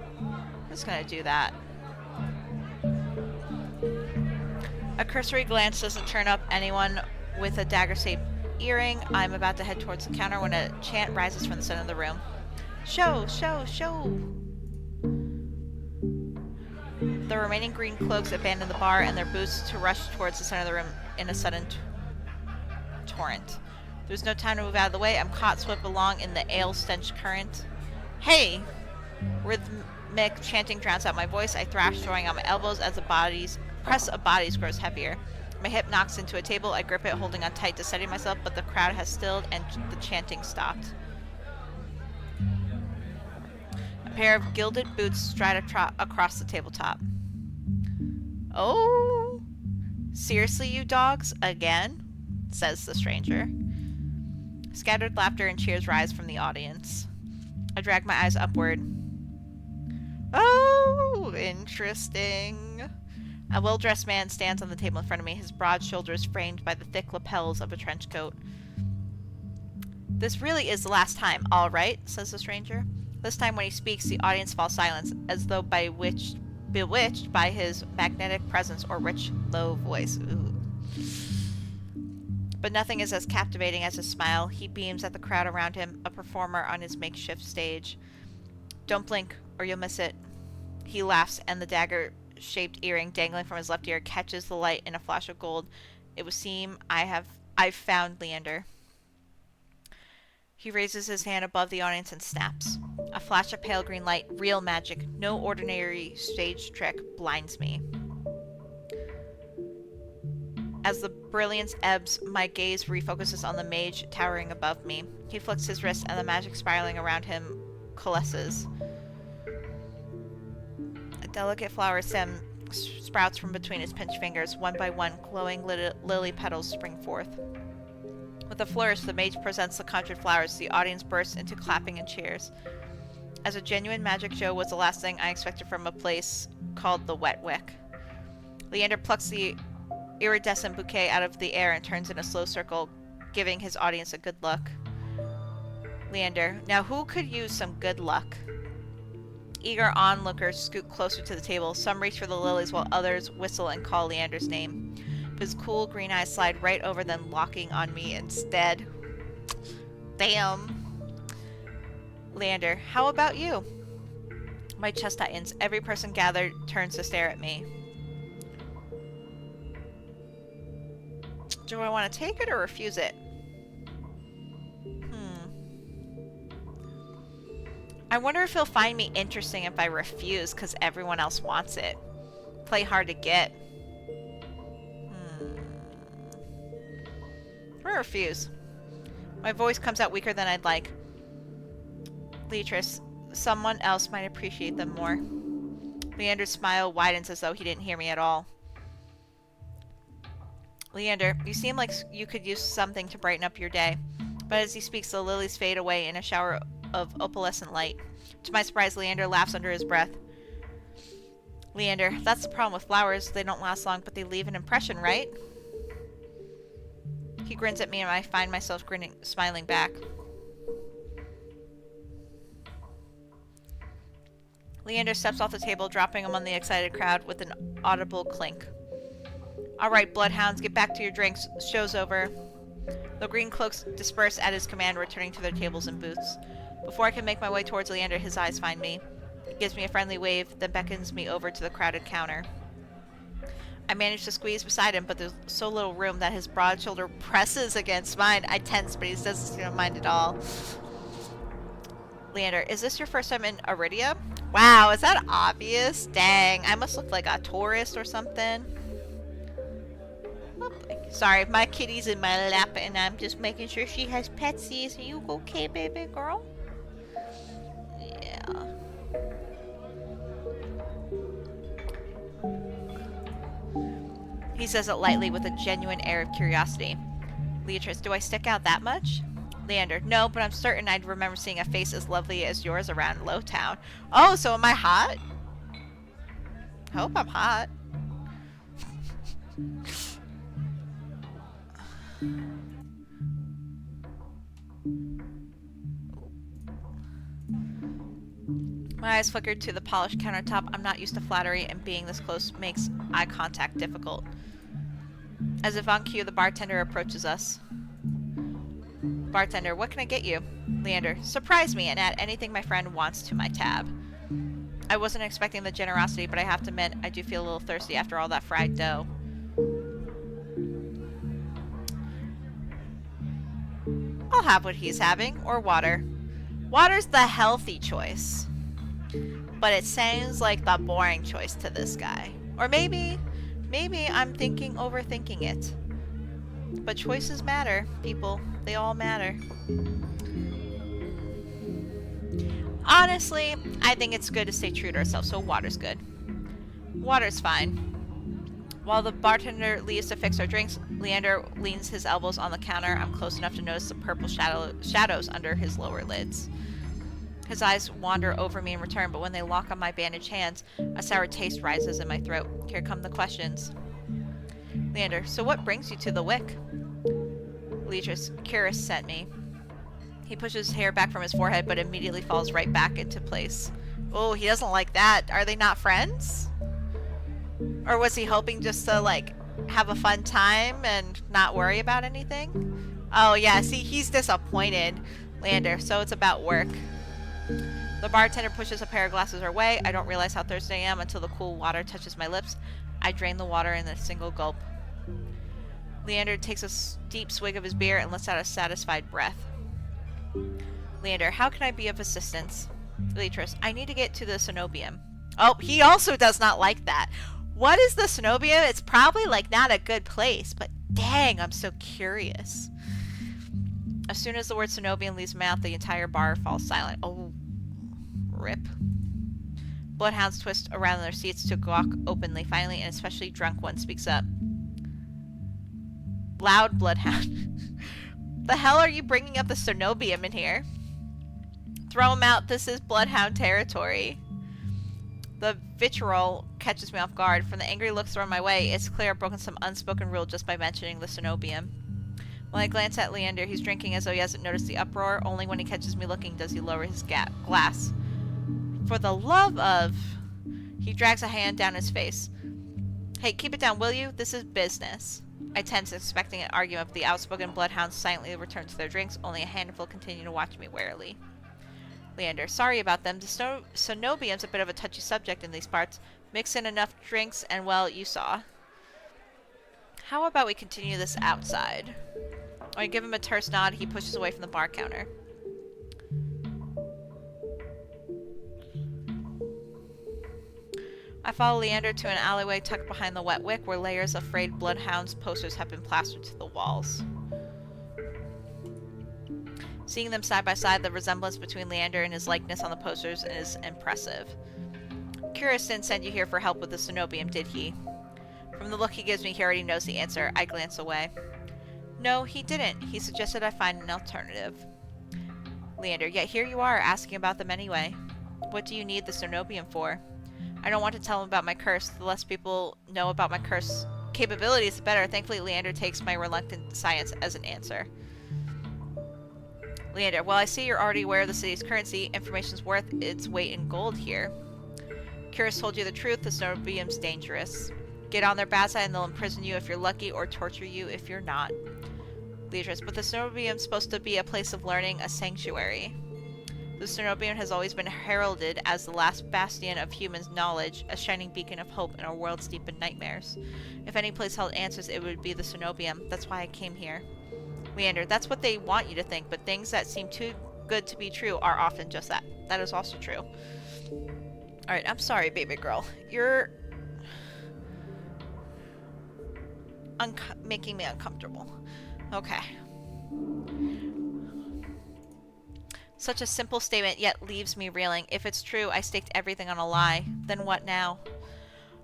I'm just gonna do that. A cursory glance doesn't turn up anyone with a dagger-shaped earring. I'm about to head towards the counter when a chant rises from the center of the room. Show! Show! Show! The remaining green cloaks abandon the bar and their booths to rush towards the center of the room in a sudden torrent. There's no time to move out of the way. I'm caught swept along in the ale-stench current. Hey! Rhythmic chanting drowns out my voice. I thrash, throwing out my elbows as the press of bodies grows heavier. My hip knocks into a table. I grip it, holding on tight to steady myself, but the crowd has stilled and the chanting stopped. A pair of gilded boots stride across the tabletop. Oh, seriously, you dogs? Again? Says the stranger. Scattered laughter and cheers rise from the audience. I drag my eyes upward. Oh, interesting. A well-dressed man stands on the table in front of me, his broad shoulders framed by the thick lapels of a trench coat. This really is the last time, all right, says the stranger. This time when he speaks, the audience falls silent, as though by bewitched by his magnetic presence or rich, low voice. Ooh. But nothing is as captivating as his smile. He beams at the crowd around him, a performer on his makeshift stage. Don't blink, or you'll miss it. He laughs, and the dagger-shaped earring dangling from his left ear catches the light in a flash of gold. It would seem I've found Leander. He raises his hand above the audience and snaps. A flash of pale green light, real magic, no ordinary stage trick, blinds me. As the brilliance ebbs, my gaze refocuses on the mage towering above me. He flicks his wrist, and the magic spiraling around him coalesces. A delicate flower stem sprouts from between his pinched fingers. One by one, glowing lily petals spring forth. With a flourish, the mage presents the conjured flowers. The audience bursts into clapping and cheers. As a genuine magic show was the last thing I expected from a place called the Wet Wick. Leander plucks the iridescent bouquet out of the air and turns in a slow circle, giving his audience a good look. Leander, now who could use some good luck? Eager onlookers scoot closer to the table. Some reach for the lilies while others whistle and call Leander's name. His cool green eyes slide right over them, locking on me instead. Damn. Leander, how about you? My chest tightens. Every person gathered turns to stare at me. Do I want to take it or refuse it? I wonder if he'll find me interesting if I refuse because everyone else wants it. Play hard to get. I refuse. My voice comes out weaker than I'd like. Leatrice, someone else might appreciate them more. Leander's smile widens as though he didn't hear me at all. Leander, you seem like you could use something to brighten up your day. But as he speaks, the lilies fade away in a shower of opalescent light. To my surprise, Leander laughs under his breath. Leander, that's the problem with flowers. They don't last long, but they leave an impression, right? He grins at me, and I find myself smiling back. Leander steps off the table, dropping among the excited crowd with an audible clink. All right, bloodhounds, get back to your drinks. Show's over. The green cloaks disperse at his command, returning to their tables and booths. Before I can make my way towards Leander, his eyes find me. He gives me a friendly wave, then beckons me over to the crowded counter. I manage to squeeze beside him, but there's so little room that his broad shoulder presses against mine. I tense, but he doesn't seem to mind at all. Leander, is this your first time in Aridia? Wow, is that obvious? Dang, I must look like a tourist or something. Sorry, my kitty's in my lap and I'm just making sure she has petsies. Are you okay, baby girl? Yeah. He says it lightly with a genuine air of curiosity. Leatrice, do I stick out that much? Leander, no, but I'm certain I'd remember seeing a face as lovely as yours around Lowtown. Oh, so am I hot? Hope I'm hot. My eyes flickered to the polished countertop. I'm not used to flattery, and being this close makes eye contact difficult. As if on cue, the bartender approaches us. Bartender, what can I get you? Leander, surprise me and add anything my friend wants to my tab. I wasn't expecting the generosity, but I have to admit, I do feel a little thirsty after all that fried dough. I'll have what he's having, or water. Water's the healthy choice. But it sounds like the boring choice to this guy. Or maybe I'm overthinking it. But choices matter, people. They all matter. Honestly, I think it's good to stay true to ourselves, so water's good. Water's fine. While the bartender leaves to fix our drinks, Leander leans his elbows on the counter. I'm close enough to notice the purple shadows under his lower lids. His eyes wander over me in return, but when they lock on my bandaged hands, a sour taste rises in my throat. Here come the questions. Leander, so what brings you to the Wick? Leatrice, Curious sent me. He pushes his hair back from his forehead, but immediately falls right back into place. Oh, he doesn't like that. Are they not friends? Or was he hoping just to, like, have a fun time and not worry about anything? Oh, yeah, see, he's disappointed, Leander, so it's about work. The bartender pushes a pair of glasses our way. I don't realize how thirsty I am until the cool water touches my lips. I drain the water in a single gulp. Leander takes a deep swig of his beer and lets out a satisfied breath. Leander, how can I be of assistance? Beatrice, I need to get to the cenobium. Oh, he also does not like that. What is the cenobium? It's probably, like, not a good place, but dang, I'm so curious. As soon as the word cenobium leaves my mouth, the entire bar falls silent. Oh, rip. Bloodhounds twist around their seats to gawk openly. Finally, an especially drunk one speaks up. Loud bloodhound. The hell are you bringing up the cenobium in here? Throw him out. This is bloodhound territory. The vitriol catches me off guard. From the angry looks thrown my way, it's clear I've broken some unspoken rule just by mentioning the cenobium. When I glance at Leander, he's drinking as though he hasn't noticed the uproar. Only when he catches me looking does he lower his glass. For the love of... He drags a hand down his face. Hey, keep it down, will you? This is business. I tense, expecting an argument, but the outspoken bloodhounds silently return to their drinks. Only a handful continue to watch me warily. Leander, sorry about them. The cenobium's a bit of a touchy subject in these parts. Mix in enough drinks and, well, you saw. How about we continue this outside? I give him a terse nod. He pushes away from the bar counter. I follow Leander to an alleyway tucked behind the wet wick where layers of frayed bloodhounds posters have been plastered to the walls. Seeing them side by side, the resemblance between Leander and his likeness on the posters is impressive. Curious didn't send you here for help with the cenobium, did he? From the look he gives me, he already knows the answer. I glance away. No, he didn't. He suggested I find an alternative. Leander, yet here you are, asking about them anyway. What do you need the cenobium for? I don't want to tell him about my curse. The less people know about my curse capabilities, the better. Thankfully, Leander takes my reluctant science as an answer. Leander, well, I see you're already aware of the city's currency. Information's worth its weight in gold here. Curious told you the truth. The cenobium's dangerous. Get on their bad side and they'll imprison you if you're lucky, or torture you if you're not. Beatrice, but the cenobium's supposed to be a place of learning, a sanctuary. The cenobium has always been heralded as the last bastion of human knowledge, a shining beacon of hope in a world steeped in nightmares. If any place held answers, it would be the cenobium. That's why I came here. Leander, that's what they want you to think, but things that seem too good to be true are often just that. That is also true. Alright, I'm sorry, baby girl. You're... making me uncomfortable. Okay. Such a simple statement, yet leaves me reeling. If it's true, I staked everything on a lie. Then what now?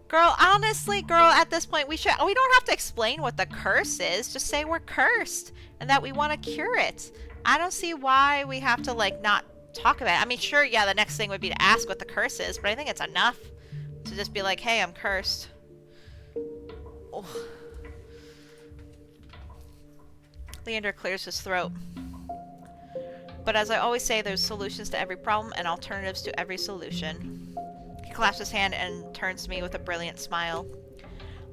Girl, honestly, girl, at this point, we don't have to explain what the curse is. Just say we're cursed and that we want to cure it. I don't see why we have to, like, not talk about it. I mean, sure, yeah, the next thing would be to ask what the curse is, but I think it's enough to just be like, hey, I'm cursed. Oh. Leander clears his throat. But as I always say, there's solutions to every problem and alternatives to every solution. He clasps his hand and turns to me with a brilliant smile.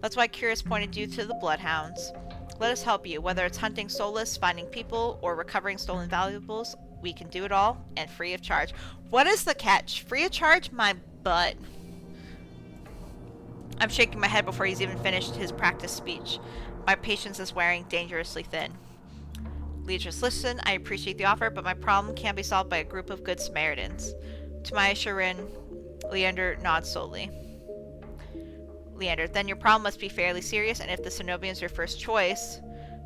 That's why Curious pointed you to the Bloodhounds. Let us help you, whether it's hunting soulless, finding people, or recovering stolen valuables. We can do it all, and free of charge. What is the catch? Free of charge? My butt. I'm shaking my head before he's even finished his practice speech. My patience is wearing dangerously thin. Leatress, listen, I appreciate the offer, but my problem can't be solved by a group of good Samaritans. To my chagrin, Leander nods slowly. Leander, then your problem must be fairly serious, and if the cenobium is your first choice,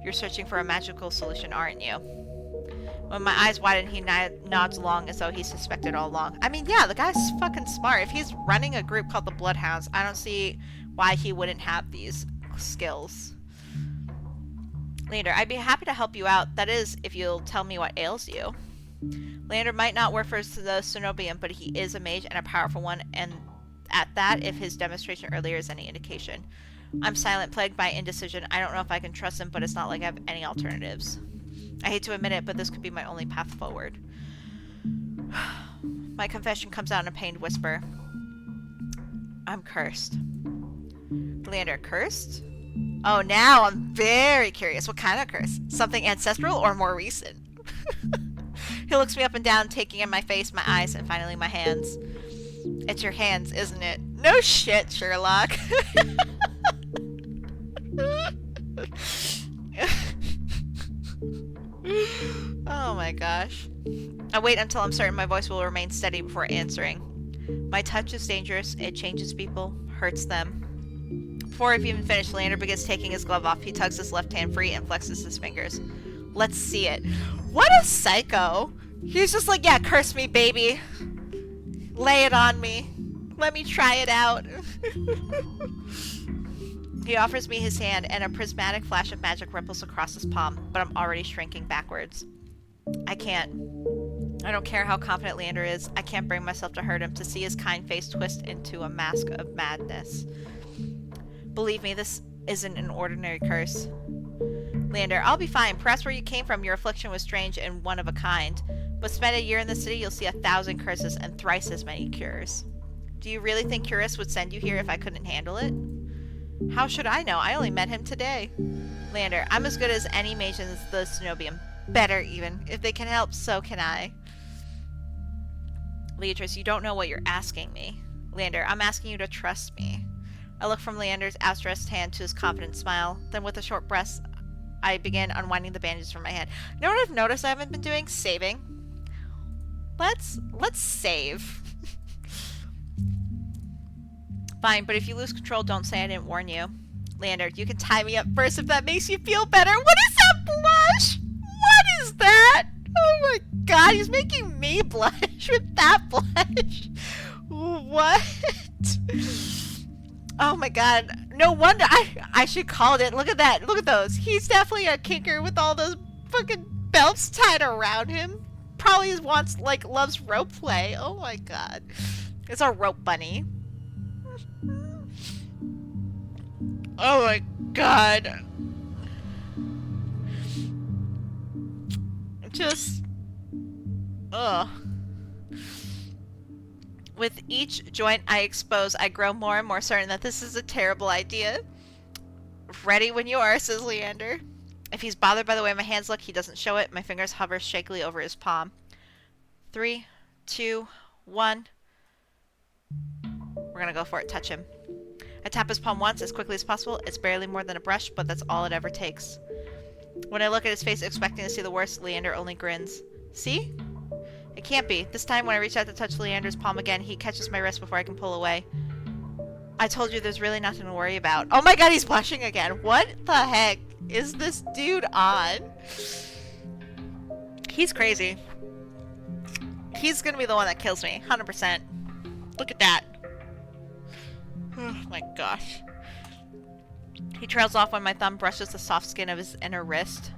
you're searching for a magical solution, aren't you? When my eyes widen, he nods along as though he suspected all along. I mean, yeah, the guy's fucking smart. If he's running a group called the Bloodhounds, I don't see why he wouldn't have these skills. Leander, I'd be happy to help you out. That is, if you'll tell me what ails you. Leander might not work for the cenobium, but he is a mage and a powerful one, and at that, if his demonstration earlier is any indication. I'm silent, plagued by indecision. I don't know if I can trust him, but it's not like I have any alternatives. I hate to admit it, but this could be my only path forward. My confession comes out in a pained whisper. I'm cursed. Leander, cursed? Oh, now I'm very curious. What kind of curse? Something ancestral or more recent? He looks me up and down, taking in my face, my eyes, and finally my hands. It's your hands, isn't it? No shit, Sherlock. Oh my gosh. I wait until I'm certain my voice will remain steady before answering. My touch is dangerous. It changes people, hurts them. Before I've even finished, Leander begins taking his glove off. He tugs his left hand free and flexes his fingers. Let's see it. What a psycho. He's just like, yeah, curse me, baby. Lay it on me. Let me try it out. He offers me his hand, and a prismatic flash of magic ripples across his palm, but I'm already shrinking backwards. I can't. I don't care how confident Leander is. I can't bring myself to hurt him, to see his kind face twist into a mask of madness. Believe me, this isn't an ordinary curse. Leander, I'll be fine. Perhaps where you came from, your affliction was strange and one of a kind. But spend a year in the city, you'll see 1,000 curses and thrice as many cures. Do you really think Curus would send you here if I couldn't handle it? How should I know? I only met him today. Leander, I'm as good as any mage in the Cenobium. Better, even. If they can help, so can I. Leatrice, you don't know what you're asking me. Leander, I'm asking you to trust me. I look from Leander's outstretched hand to his confident smile. Then with a short breath, I begin unwinding the bandages from my hand. You know what I've noticed I haven't been doing? Saving. Let's save. Fine, but if you lose control, don't say I didn't warn you. Leander, you can tie me up first if that makes you feel better. What is that blush? What is that? Oh my god, he's making me blush with that blush. What? Oh my god. No wonder I should call it. Look at that. Look at those. He's definitely a kinker with all those fucking belts tied around him. Probably loves rope play. Oh my god. It's a rope bunny. Oh my god. Just... ugh. With each joint I expose, I grow more and more certain that this is a terrible idea. Ready when you are, says Leander. If he's bothered by the way my hands look, he doesn't show it. My fingers hover shakily over his palm. 3, 2, 1. We're gonna go for it. Touch him. I tap his palm once, as quickly as possible. It's barely more than a brush, but that's all it ever takes. When I look at his face, expecting to see the worst, Leander only grins. See? It can't be. This time, when I reach out to touch Leander's palm again, he catches my wrist before I can pull away. I told you there's really nothing to worry about. Oh my god, he's blushing again. What the heck is this dude on? He's crazy. He's gonna be the one that kills me. 100%. Look at that. Oh my gosh. He trails off when my thumb brushes the soft skin of his inner wrist.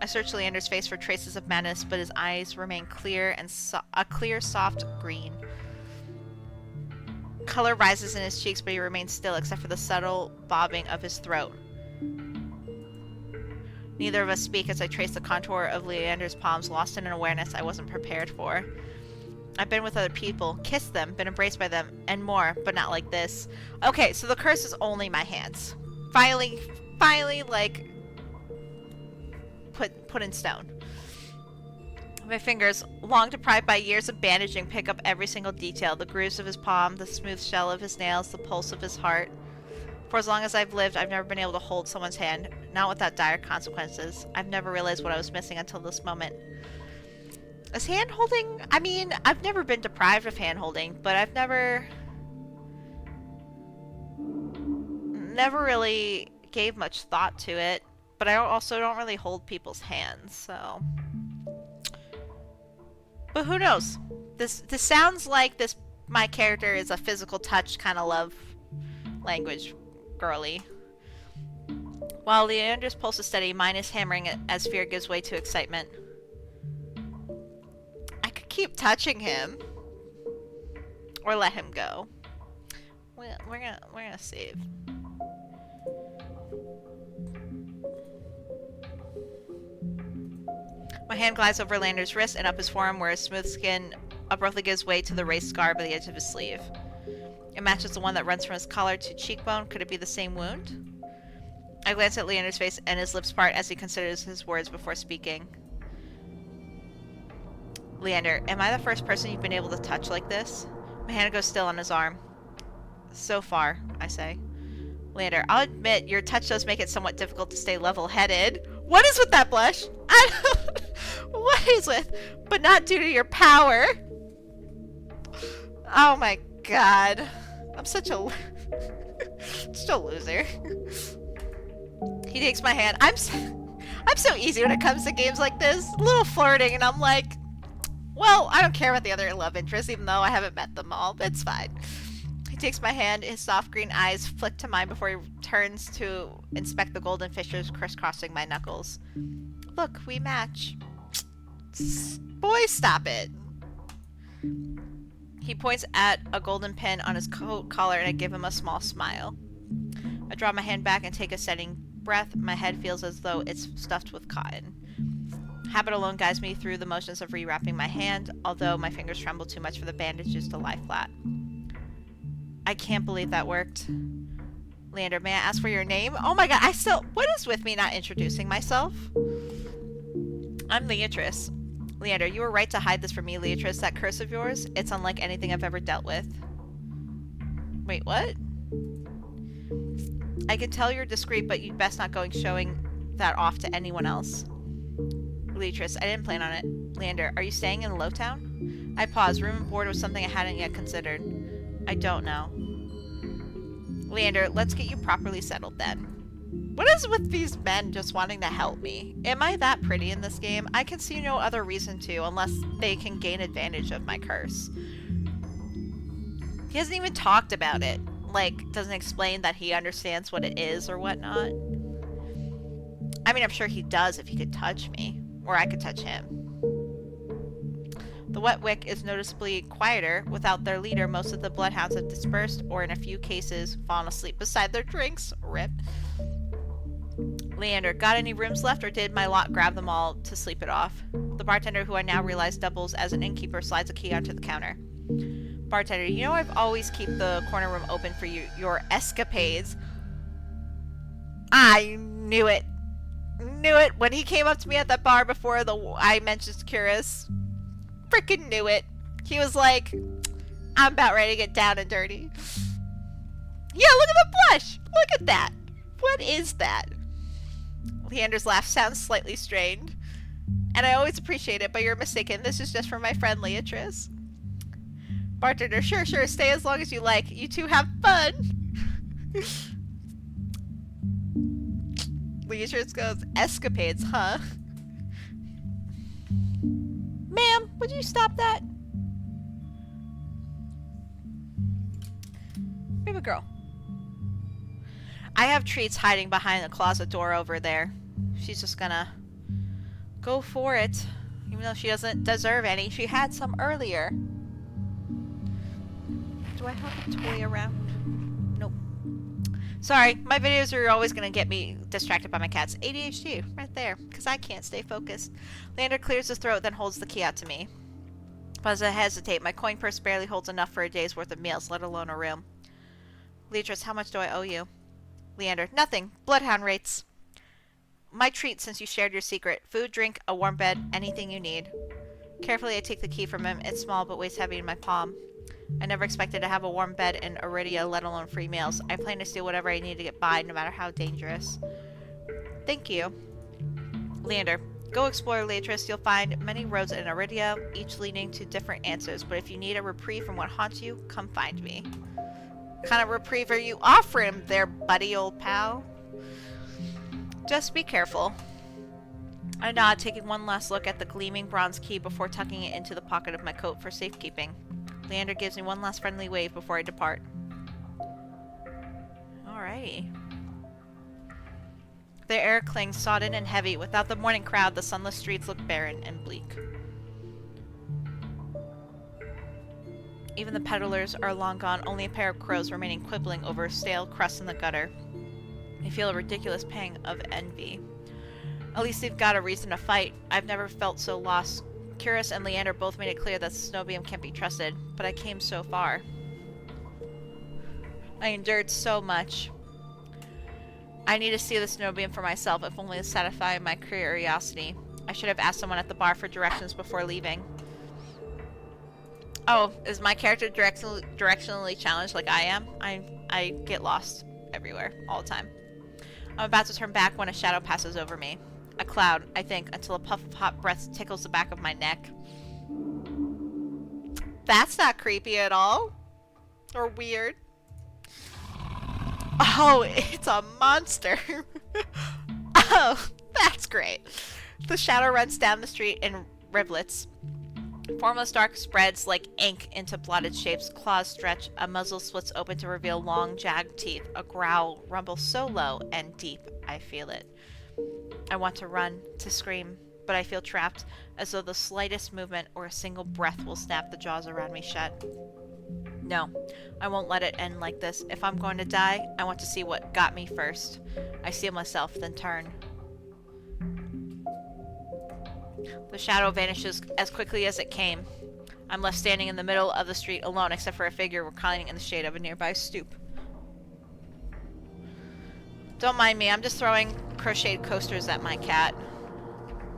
I search Leander's face for traces of madness, but his eyes remain clear and a clear, soft green. Color rises in his cheeks, but he remains still except for the subtle bobbing of his throat. Neither of us speak as I trace the contour of Leander's palms, lost in an awareness I wasn't prepared for. I've been with other people, kissed them, been embraced by them, and more, but not like this. Okay, so the curse is only my hands. Finally, like, put in stone. My fingers, long deprived by years of bandaging, pick up every single detail. The grooves of his palm, the smooth shell of his nails, the pulse of his heart. For as long as I've lived, I've never been able to hold someone's hand, not without dire consequences. I've never realized what I was missing until this moment. Is hand-holding... I mean, I've never been deprived of hand-holding, but I've never really gave much thought to it. But I also don't really hold people's hands, so... But who knows? This sounds like my character is a physical touch kind of love language girly. While Leander's pulse is steady, mine is hammering as fear gives way to excitement. I could keep touching him. Or let him go. We're gonna save. My hand glides over Leander's wrist and up his forearm where his smooth skin abruptly gives way to the raised scar by the edge of his sleeve. It matches the one that runs from his collar to cheekbone. Could it be the same wound? I glance at Leander's face and his lips part as he considers his words before speaking. Leander, am I the first person you've been able to touch like this? My hand goes still on his arm. So far, I say. Leander, I'll admit your touch does make it somewhat difficult to stay level-headed. What is with that blush? What is with? But not due to your power. Oh my god. I'm such a loser. He takes my hand. I'm so easy when it comes to games like this. A little flirting, and I'm like, well, I don't care about the other love interests, even though I haven't met them all. It's fine. He takes my hand, his soft green eyes flick to mine before he turns to inspect the golden fissures crisscrossing my knuckles. Look, we match. Boy, stop it. He points at a golden pin on his coat collar, and I give him a small smile. I draw my hand back and take a setting breath. My head feels as though it's stuffed with cotton. Habit alone guides me through the motions of rewrapping my hand, although my fingers tremble too much for the bandages to lie flat. I can't believe that worked. Leander, may I ask for your name? Oh my god, what is with me not introducing myself? I'm Leatrice. Leander, you were right to hide this from me, Leatrice. That curse of yours, it's unlike anything I've ever dealt with. Wait, what? I can tell you're discreet, but you'd best not go showing that off to anyone else. Leatrice, I didn't plan on it. Leander, are you staying in Lowtown? I pause. Room and board was something I hadn't yet considered. I don't know. Leander, let's get you properly settled then. What is with these men just wanting to help me? Am I that pretty in this game? I can see no other reason to, unless they can gain advantage of my curse. He hasn't even talked about it. Like, doesn't explain that he understands what it is or whatnot. I mean, I'm sure he does if he could touch me. Or I could touch him. The wet wick is noticeably quieter. Without their leader, most of the bloodhounds have dispersed, or in a few cases, fallen asleep beside their drinks. Rip. Leander, got any rooms left, or did my lot grab them all to sleep it off? The bartender, who I now realize doubles as an innkeeper, slides a key onto the counter. Bartender, you know I've always keep the corner room open for your escapades. I knew it. Knew it. When he came up to me at that bar before I mentioned Curious. Freaking knew it. He was like, I'm about ready to get down and dirty. Yeah, look at the blush. Look at that. What is that? Leander's laugh sounds slightly strained. And I always appreciate it, but you're mistaken. This is just for my friend Leatrice. Bartender, sure, stay as long as you like. You two have fun. Leatrice goes, escapades, huh? Ma'am, would you stop that? Baby girl. I have treats hiding behind the closet door over there. She's just gonna go for it. Even though she doesn't deserve any. She had some earlier. Do I have a toy around? Nope. Sorry, my videos are always going to get me distracted by my cats. ADHD, right there, because I can't stay focused. Leander clears his throat, then holds the key out to me. But as I hesitate, my coin purse barely holds enough for a day's worth of meals, let alone a room. Leatrice, how much do I owe you? Leander, nothing. Bloodhound rates. My treat since you shared your secret. Food, drink, a warm bed, anything you need. Carefully, I take the key from him. It's small, but weighs heavy in my palm. I never expected to have a warm bed in Iridia, let alone free meals. I plan to steal whatever I need to get by, no matter how dangerous. Thank you. Leander, go explore, Leatrice. You'll find many roads in Iridia, each leading to different answers. But if you need a reprieve from what haunts you, come find me. What kind of reprieve are you offering there, buddy old pal? Just be careful. I nod, taking one last look at the gleaming bronze key before tucking it into the pocket of my coat for safekeeping. Leander gives me one last friendly wave before I depart. Alrighty. The air clings sodden and heavy. Without the morning crowd, the sunless streets look barren and bleak. Even the peddlers are long gone, only a pair of crows remaining quibbling over a stale crust in the gutter. I feel a ridiculous pang of envy. At least they've got a reason to fight. I've never felt so lost. Curious and Leander both made it clear that Cenobium can't be trusted, but I came so far. I endured so much. I need to see the snowbeam for myself, if only to satisfy my curiosity. I should have asked someone at the bar for directions before leaving. Oh, is my character directionally challenged like I am? I get lost everywhere, all the time. I'm about to turn back when a shadow passes over me. A cloud, I think, until a puff of hot breath tickles the back of my neck. That's not creepy at all. Or weird. Oh, it's a monster. Oh, that's great. The shadow runs down the street in rivulets. Formless dark spreads like ink into blotted shapes. Claws stretch. A muzzle splits open to reveal long, jagged teeth. A growl rumbles so low and deep, I feel it. I want to run, to scream, but I feel trapped, as though the slightest movement or a single breath will snap the jaws around me shut. No, I won't let it end like this. If I'm going to die, I want to see what got me first. I seal myself, then turn. The shadow vanishes as quickly as it came. I'm left standing in the middle of the street alone, except for a figure reclining in the shade of a nearby stoop. Don't mind me, I'm just throwing crocheted coasters at my cat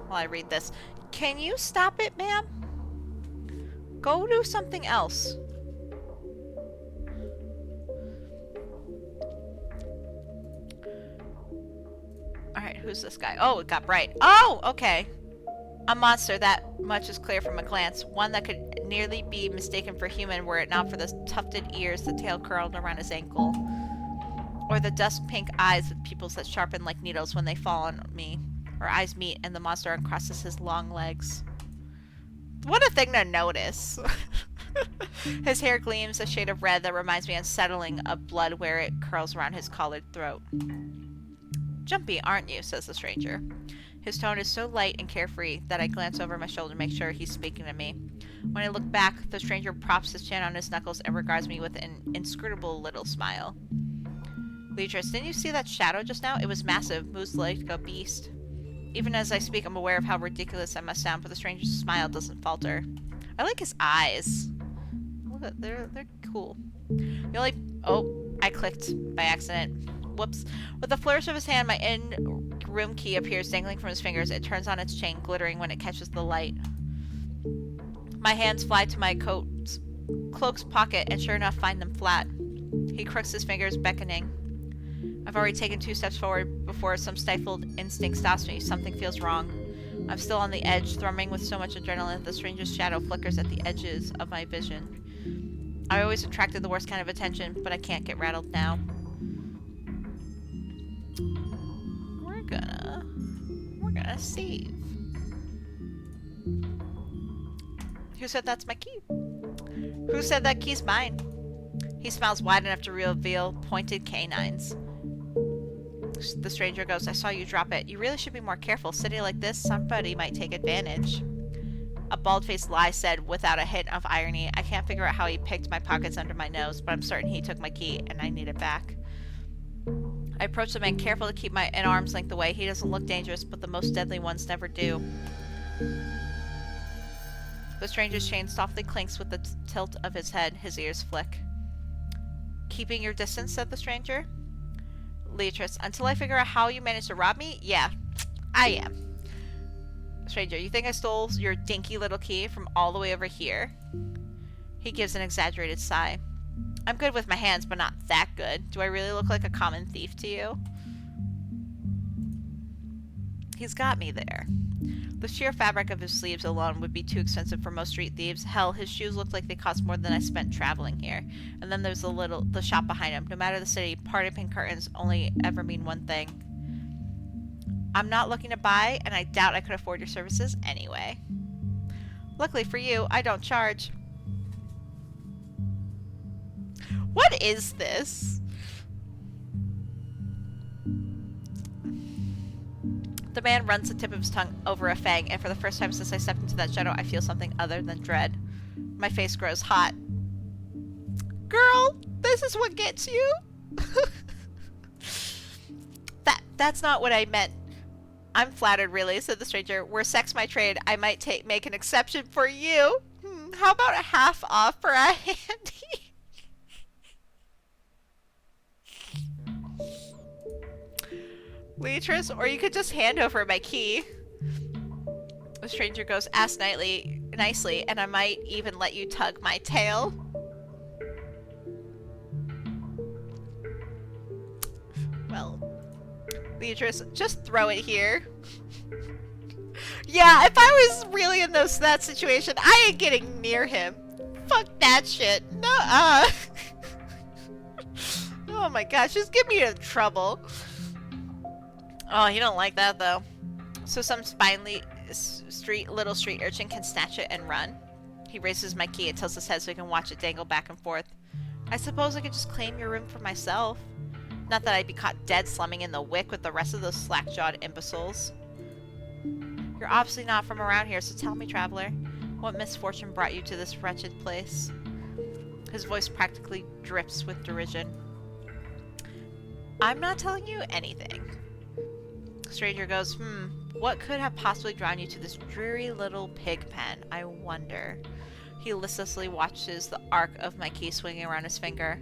while I read this. Can you stop it, ma'am? Go do something else. Alright, who's this guy? Oh, it got bright. Oh, okay. A monster, that much is clear from a glance. One that could nearly be mistaken for human were it not for the tufted ears, the tail curled around his ankle. Or the dust pink eyes with pupils that sharpen like needles when they fall on me. Our eyes meet and the monster uncrosses his long legs. What a thing to notice. His hair gleams a shade of red that reminds me unsettling of blood where it curls around his collared throat. Jumpy, aren't you? Says the stranger. His tone is so light and carefree that I glance over my shoulder to make sure he's speaking to me. When I look back, the stranger props his chin on his knuckles and regards me with an inscrutable little smile. Beatrice, didn't you see that shadow just now? It was massive, moves like a beast. Even as I speak, I'm aware of how ridiculous I must sound, but the stranger's smile doesn't falter. I like his eyes. Look at they're cool. Oh, I clicked by accident. Whoops. With a flourish of his hand, my in-room key appears dangling from his fingers. It turns on its chain, glittering when it catches the light. My hands fly to my cloak's pocket, and sure enough, find them flat. He crooks his fingers, beckoning. I've already taken 2 steps forward before some stifled instinct stops me. Something feels wrong. I'm still on the edge, thrumming with so much adrenaline that the stranger's shadow flickers at the edges of my vision. I always attracted the worst kind of attention, but I can't get rattled now. We're gonna save. Who said that's my key? Who said that key's mine? He smiles wide enough to reveal pointed canines. The stranger goes, I saw you drop it. You really should be more careful. Sitting like this, somebody might take advantage. A bald-faced lie said without a hint of irony. I can't figure out how he picked my pockets under my nose, but I'm certain he took my key and I need it back. I approach the man, careful to keep my an arm's length away. He doesn't look dangerous, but the most deadly ones never do. The stranger's chain softly clinks with the tilt of his head. His ears flick. Keeping your distance, said the stranger. Beatrice, until I figure out how you managed to rob me? Yeah, I am. Stranger, you think I stole your dinky little key from all the way over here? He gives an exaggerated sigh. I'm good with my hands, but not that good. Do I really look like a common thief to you? He's got me there. The sheer fabric of his sleeves alone would be too expensive for most street thieves. Hell, his shoes looked like they cost more than I spent traveling here. And then there's the shop behind him. No matter the city, party pin curtains only ever mean one thing. I'm not looking to buy, and I doubt I could afford your services anyway. Luckily for you, I don't charge. What is this? The man runs the tip of his tongue over a fang, and for the first time since I stepped into that shadow, I feel something other than dread. My face grows hot. Girl, this is what gets you? That's not what I meant. I'm flattered, really, said the stranger. Were sex my trade, I might make an exception for you. How about a half off for a handy? Beatrice, or you could just hand over my key. The stranger goes, ask nicely, and I might even let you tug my tail. Well, Beatrice, just throw it here. Yeah, if I was really in that situation, I ain't getting near him. Fuck that shit. Nuh-uh. Oh my gosh, just get me in trouble. Oh, you don't like that though. So some spineless little street urchin can snatch it and run. He raises my key and tilts his head so he can watch it dangle back and forth. I suppose I could just claim your room for myself. Not that I'd be caught dead slumming in the wick with the rest of those slack-jawed imbeciles. You're obviously not from around here, so tell me, traveler, what misfortune brought you to this wretched place? His voice practically drips with derision. I'm not telling you anything. The stranger goes, what could have possibly drawn you to this dreary little pig pen, I wonder? He listlessly watches the arc of my key swinging around his finger.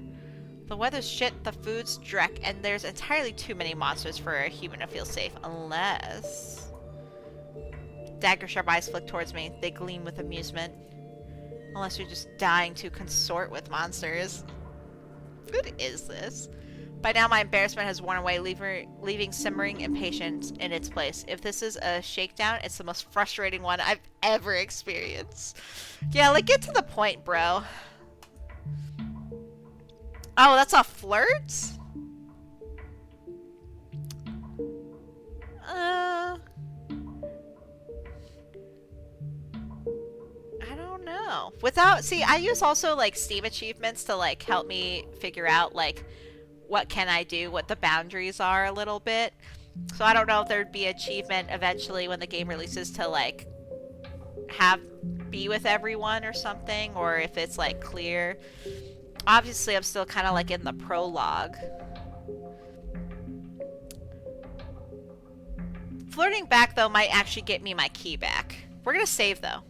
The weather's shit, the food's dreck, and there's entirely too many monsters for a human to feel safe, unless... Dagger-sharp eyes flick towards me. They gleam with amusement. Unless you're just dying to consort with monsters. What is this? By now my embarrassment has worn away, leaving simmering impatience in its place. If this is a shakedown, it's the most frustrating one I've ever experienced. Yeah, like, get to the point, bro. Oh, that's a flirt? I don't know. See, I use also, like, Steam achievements to, like, help me figure out, like, what can I do, what the boundaries are a little bit. So I don't know if there'd be achievement eventually when the game releases to, like, be with everyone or something, or if it's, like, clear. Obviously, I'm still kind of, like, in the prologue. Flirting back, though, might actually get me my key back. We're gonna save, though.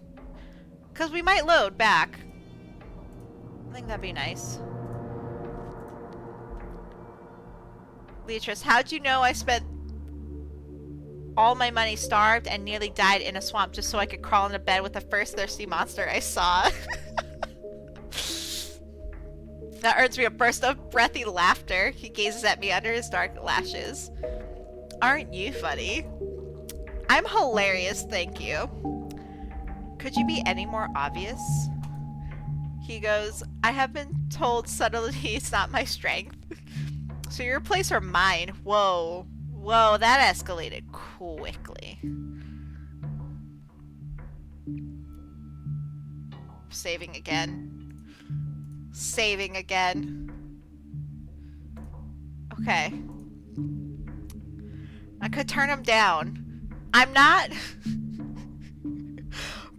Because we might load back. I think that'd be nice. Beatrice, how'd you know I spent all my money starved and nearly died in a swamp just so I could crawl into bed with the first thirsty monster I saw? That earns me a burst of breathy laughter. He gazes at me under his dark lashes. Aren't you funny? I'm hilarious, thank you. Could you be any more obvious? He goes, I have been told subtlety is not my strength. So your place or mine? Whoa. Whoa, that escalated quickly. Saving again. Saving again. Okay. I could turn him down. I'm not...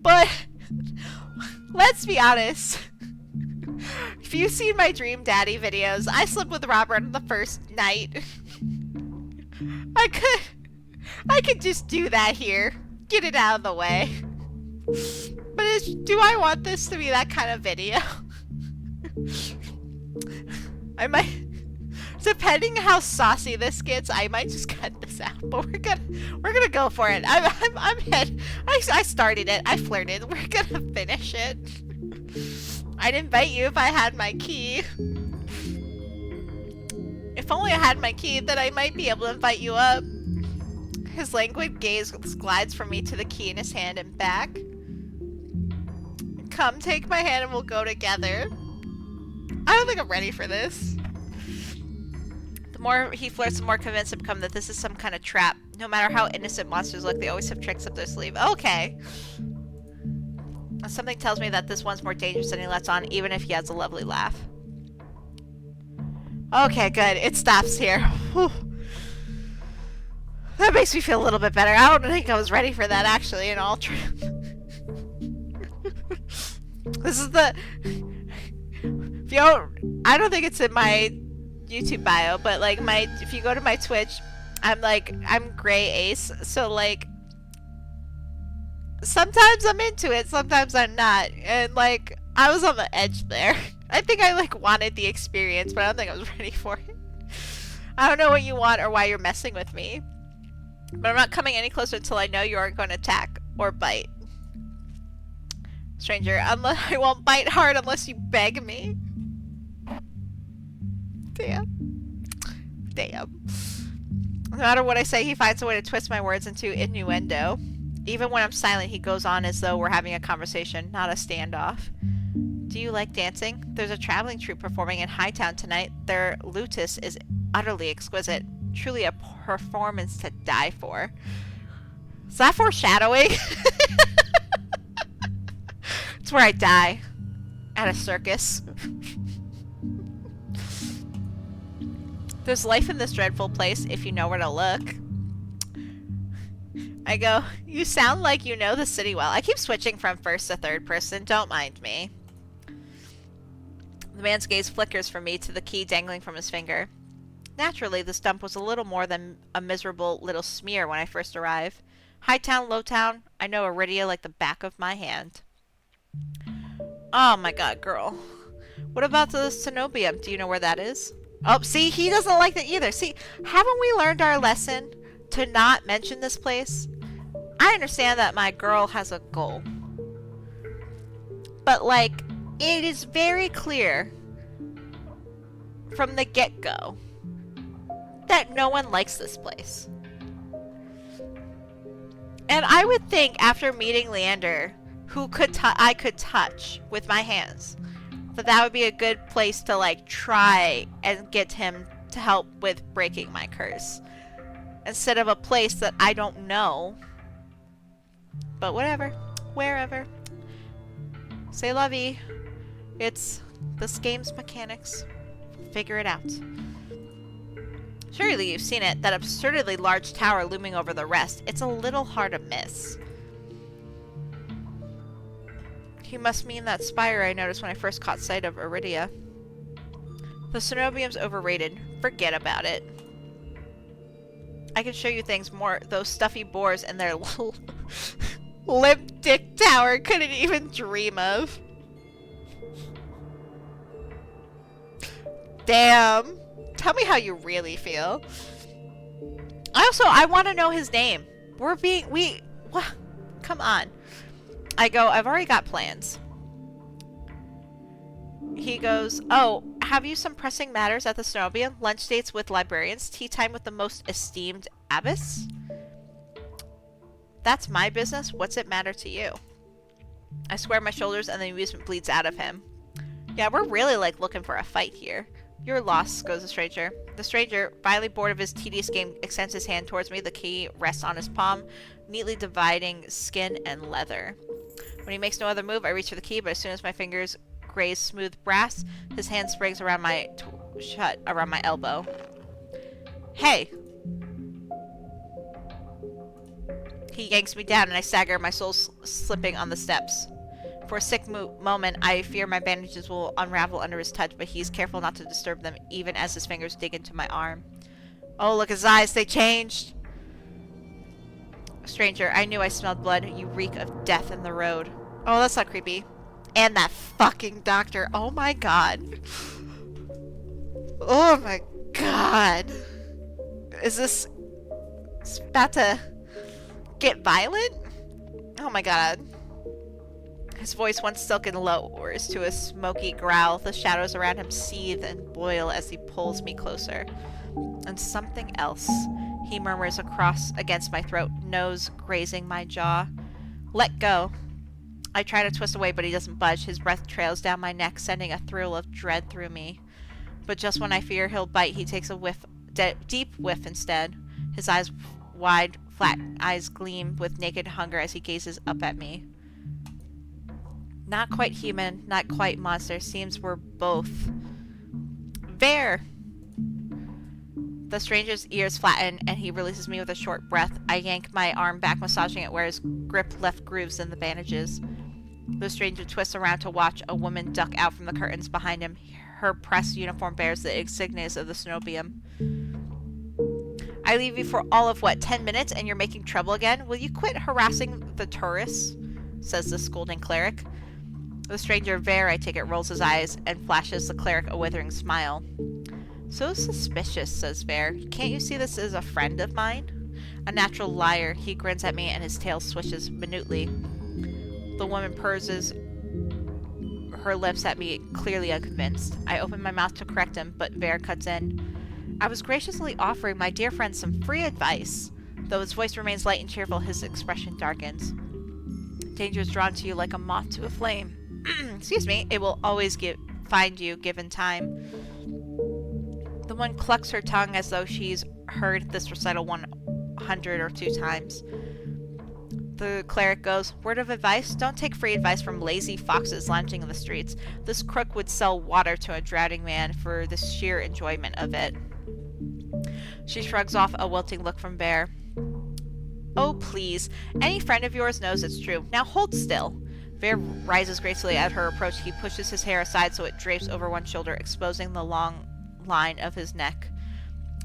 But... Let's be honest. If you've seen my Dream Daddy videos, I slept with Robert on the first night. I could just do that here. Get it out of the way. But do I want this to be that kind of video? I might, depending how saucy this gets, I might just cut this out. But we're gonna go for it. I started it. I flirted. We're gonna finish it. I'd invite you if I had my key. If only I had my key, then I might be able to invite you up. His languid gaze glides from me to the key in his hand and back. Come, take my hand and we'll go together. I don't think I'm ready for this. The more he flirts, the more convinced I become that this is some kind of trap. No matter how innocent monsters look, they always have tricks up their sleeve. Okay. Something tells me that this one's more dangerous than he lets on, even if he has a lovely laugh. Okay, good. It stops here. Whew. That makes me feel a little bit better. I don't think I was ready for that, actually, in all truth. This is the... If you don't... I don't think it's in my YouTube bio, but, like, if you go to my Twitch, I'm Gray Ace, so, like... Sometimes I'm into it, sometimes I'm not. And, like, I was on the edge there. I think I, like, wanted the experience, but I don't think I was ready for it. I don't know what you want or why you're messing with me. But I'm not coming any closer until I know you aren't going to attack or bite. Stranger, I won't bite hard unless you beg me. Damn. Damn. No matter what I say, he finds a way to twist my words into innuendo. Even when I'm silent, he goes on as though we're having a conversation, not a standoff. Do you like dancing? There's a traveling troupe performing in Hightown tonight. Their luteus is utterly exquisite. Truly a performance to die for. Is that foreshadowing? It's where I die. At a circus. There's life in this dreadful place if you know where to look. I go, you sound like you know the city well. I keep switching from first to third person. Don't mind me. The man's gaze flickers from me to the key dangling from his finger. Naturally, the stump was a little more than a miserable little smear when I first arrived. Hightown, Lowtown, I know Iridia like the back of my hand. Oh my god, girl. What about the cenobium? Do you know where that is? Oh, see, he doesn't like that either. See, haven't we learned our lesson to not mention this place? I understand that my girl has a goal. But, like, it is very clear from the get-go that no one likes this place. And I would think after meeting Leander, who I could touch with my hands, that would be a good place to like try and get him to help with breaking my curse, instead of a place that I don't know. But whatever, wherever. Say lovey. It's this game's mechanics. Figure it out. Surely you've seen it, that absurdly large tower looming over the rest. It's a little hard to miss. He must mean that spire I noticed when I first caught sight of Iridia. The cenobium's overrated. Forget about it. I can show you things more those stuffy boars and their little limp dick tower couldn't even dream of. Damn. Tell me how you really feel. I want to know his name. Come on. I go, I've already got plans. He goes, oh, have you some pressing matters at the cenobium? Lunch dates with librarians? Tea time with the most esteemed abbess? That's my business. What's it matter to you? I square my shoulders and the amusement bleeds out of him. Yeah, we're really like looking for a fight here. You're lost, goes the stranger. The stranger, finally bored of his tedious game, extends his hand towards me. The key rests on his palm, neatly dividing skin and leather. When he makes no other move, I reach for the key, but as soon as my fingers graze smooth brass, his hand springs around around my elbow. Hey! He yanks me down and I stagger, my soul slipping on the steps. For a sick moment, I fear my bandages will unravel under his touch, but he's careful not to disturb them, even as his fingers dig into my arm. Oh, look at his eyes, they changed! Stranger, I knew I smelled blood. You reek of death in the road. Oh, that's not creepy. And that fucking doctor. Oh my god. Oh my god. Is this about to get violent? Oh my god. His voice, once silken, lowers to a smoky growl. The shadows around him seethe and boil as he pulls me closer. And something else. He murmurs across against my throat, nose grazing my jaw. Let go. I try to twist away, but he doesn't budge. His breath trails down my neck, sending a thrill of dread through me. But just when I fear he'll bite, he takes a whiff, deep whiff instead. His eyes wide, flat eyes gleam with naked hunger as he gazes up at me. Not quite human, not quite monster. Seems we're both. There! The stranger's ears flatten, and he releases me with a short breath. I yank my arm back, massaging it where his grip left grooves in the bandages. The stranger twists around to watch a woman duck out from the curtains behind him. Her pressed uniform bears the insignias of the cenobium. I leave you for all of, 10 minutes, and you're making trouble again? Will you quit harassing the tourists? Says the scolding cleric. The stranger, Ver, I take it, rolls his eyes and flashes the cleric a withering smile. So suspicious, says Ver. Can't you see this is a friend of mine? A natural liar, he grins at me and his tail swishes minutely. The woman purses her lips at me, clearly unconvinced. I open my mouth to correct him, but Vare cuts in. I was graciously offering my dear friend some free advice. Though his voice remains light and cheerful, his expression darkens. Danger is drawn to you like a moth to a flame. Excuse me. It will always find you, given time. The one clucks her tongue as though she's heard this recital 102 times. The cleric goes, word of advice? Don't take free advice from lazy foxes lounging in the streets. This crook would sell water to a drowning man for the sheer enjoyment of it. She shrugs off a wilting look from Bear. Oh, please. Any friend of yours knows it's true. Now hold still. Bear rises gracefully at her approach. He pushes his hair aside so it drapes over one shoulder, exposing the long line of his neck.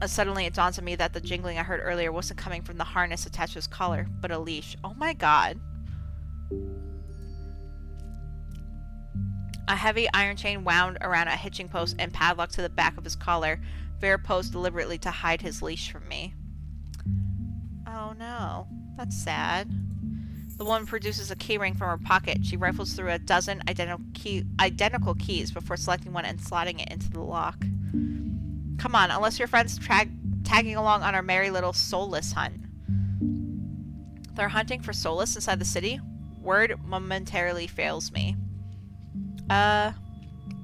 Suddenly it dawns on me that the jingling I heard earlier wasn't coming from the harness attached to his collar, but a leash. Oh my god. A heavy iron chain wound around a hitching post and padlocked to the back of his collar. Bear posed deliberately to hide his leash from me. Oh no. That's sad. The woman produces a keyring from her pocket. She rifles through a dozen identical keys before selecting one and slotting it into the lock. Come on, unless your friend's tagging along on our merry little soulless hunt. They're hunting for soulless inside the city? Word momentarily fails me. The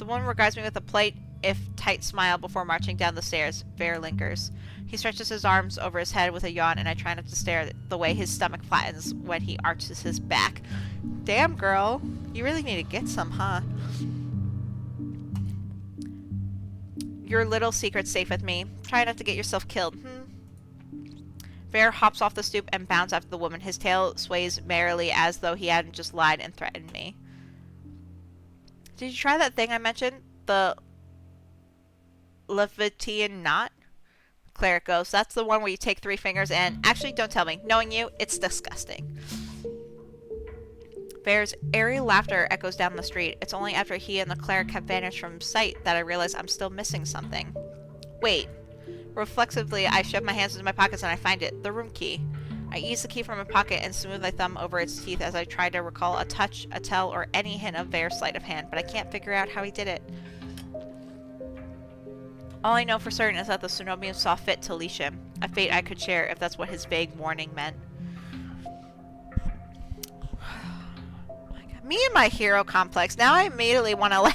woman regards me with a polite, if tight smile before marching down the stairs. Bear lingers. He stretches his arms over his head with a yawn, and I try not to stare the way his stomach flattens when he arches his back. Damn, girl. You really need to get some, huh? Your little secret's safe with me. Try not to get yourself killed, Bear hops off the stoop and bounds after the woman. His tail sways merrily as though he hadn't just lied and threatened me. Did you try that thing I mentioned? The Levitian knot? Cleric goes, that's the one where you take 3 fingers and... Actually, don't tell me. Knowing you, it's disgusting. Bear's airy laughter echoes down the street. It's only after he and the cleric have vanished from sight that I realize I'm still missing something. Wait. Reflexively, I shove my hands into my pockets and I find it. The room key. I ease the key from my pocket and smooth my thumb over its teeth as I try to recall a touch, a tell, or any hint of Bear's sleight of hand, but I can't figure out how he did it. All I know for certain is that the Cenobian saw fit to leash him. A fate I could share if that's what his vague warning meant. Me and my hero complex. Now I immediately want to,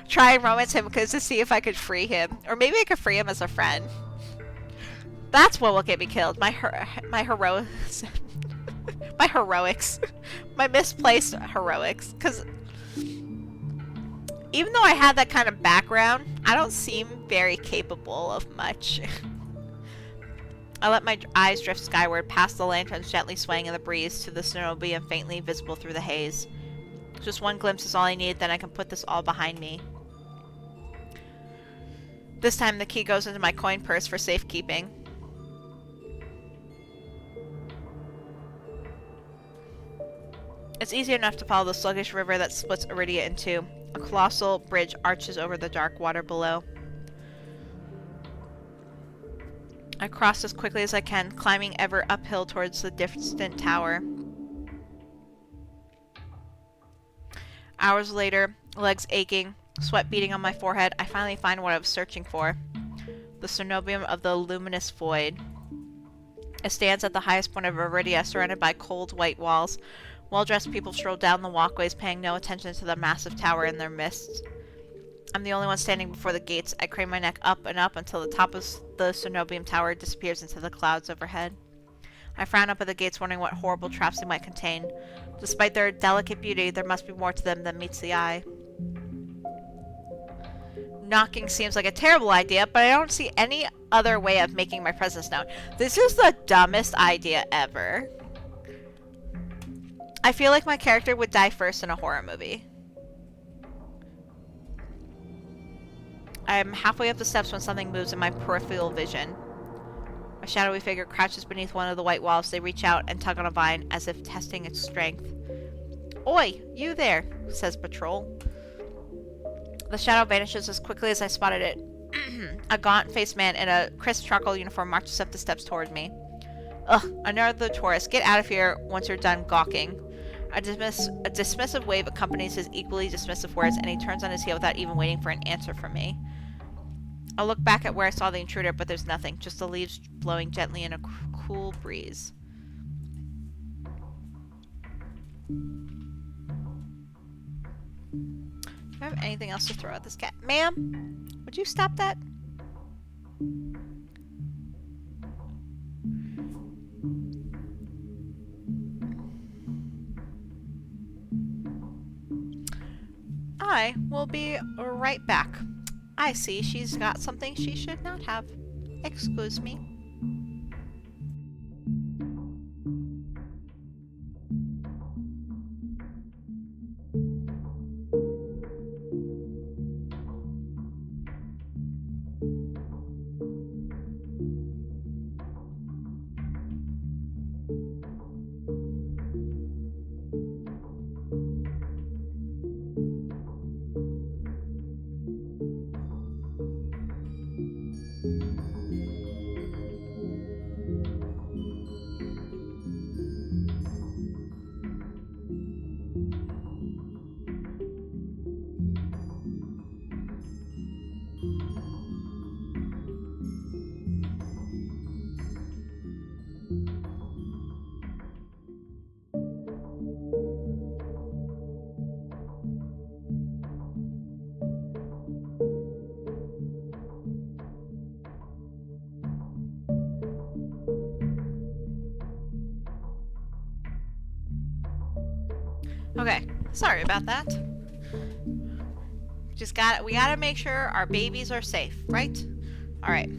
try and romance him to see if I could free him. Or maybe I could free him as a friend. That's what will get me killed. My heroics. My heroics. My misplaced heroics. Because even though I had that kind of background, I don't seem very capable of much. I let my eyes drift skyward, past the lanterns gently swaying in the breeze to the Cenobian faintly visible through the haze. Just one glimpse is all I need, then I can put this all behind me. This time the key goes into my coin purse for safekeeping. It's easy enough to follow the sluggish river that splits Iridia in two. A colossal bridge arches over the dark water below. I cross as quickly as I can, climbing ever uphill towards the distant tower. Hours later, legs aching, sweat beading on my forehead, I finally find what I was searching for. The Cenobium of the Luminous Void. It stands at the highest point of Iridia, surrounded by cold white walls. Well-dressed people stroll down the walkways, paying no attention to the massive tower in their midst. I'm the only one standing before the gates. I crane my neck up and up until the top of the Cenobium tower disappears into the clouds overhead. I frown up at the gates, wondering what horrible traps they might contain. Despite their delicate beauty, there must be more to them than meets the eye. Knocking seems like a terrible idea, but I don't see any other way of making my presence known. This is the dumbest idea ever. I feel like my character would die first in a horror movie. I'm halfway up the steps when something moves in my peripheral vision. A shadowy figure crouches beneath one of the white walls. They reach out and tug on a vine as if testing its strength. Oi, you there, says Patrol. The shadow vanishes as quickly as I spotted it. A gaunt-faced man in a crisp charcoal uniform marches up the steps toward me. Ugh, another tourist. Get out of here once you're done gawking. A dismissive wave accompanies his equally dismissive words, and he turns on his heel without even waiting for an answer from me. I look back at where I saw the intruder, but there's nothing, just the leaves blowing gently in a cool breeze. Do I have anything else to throw at this cat? Ma'am, would you stop that? I will be right back. I see she's got something she should not have. Excuse me. Okay, sorry about that. We gotta make sure our babies are safe, right? Alright.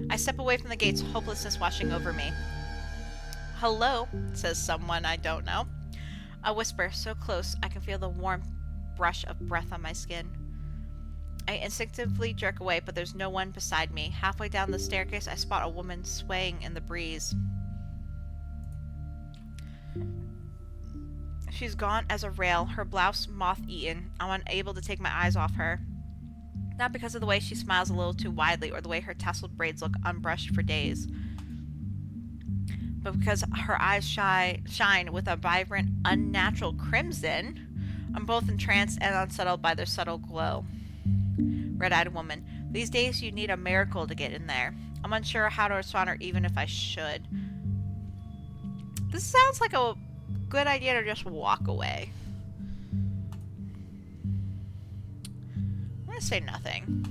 I step away from the gates, hopelessness washing over me. Hello, says someone I don't know. A whisper, so close I can feel the warm brush of breath on my skin. I instinctively jerk away, but there's no one beside me. Halfway down the staircase, I spot a woman swaying in the breeze. She's gaunt as a rail, her blouse moth-eaten. I'm unable to take my eyes off her. Not because of the way she smiles a little too widely or the way her tasseled braids look unbrushed for days, but because her eyes shine with a vibrant, unnatural crimson. I'm both entranced and unsettled by their subtle glow. Red-eyed woman. These days you need a miracle to get in there. I'm unsure how to respond or even if I should. This sounds like a good idea to just walk away. I'm gonna say nothing.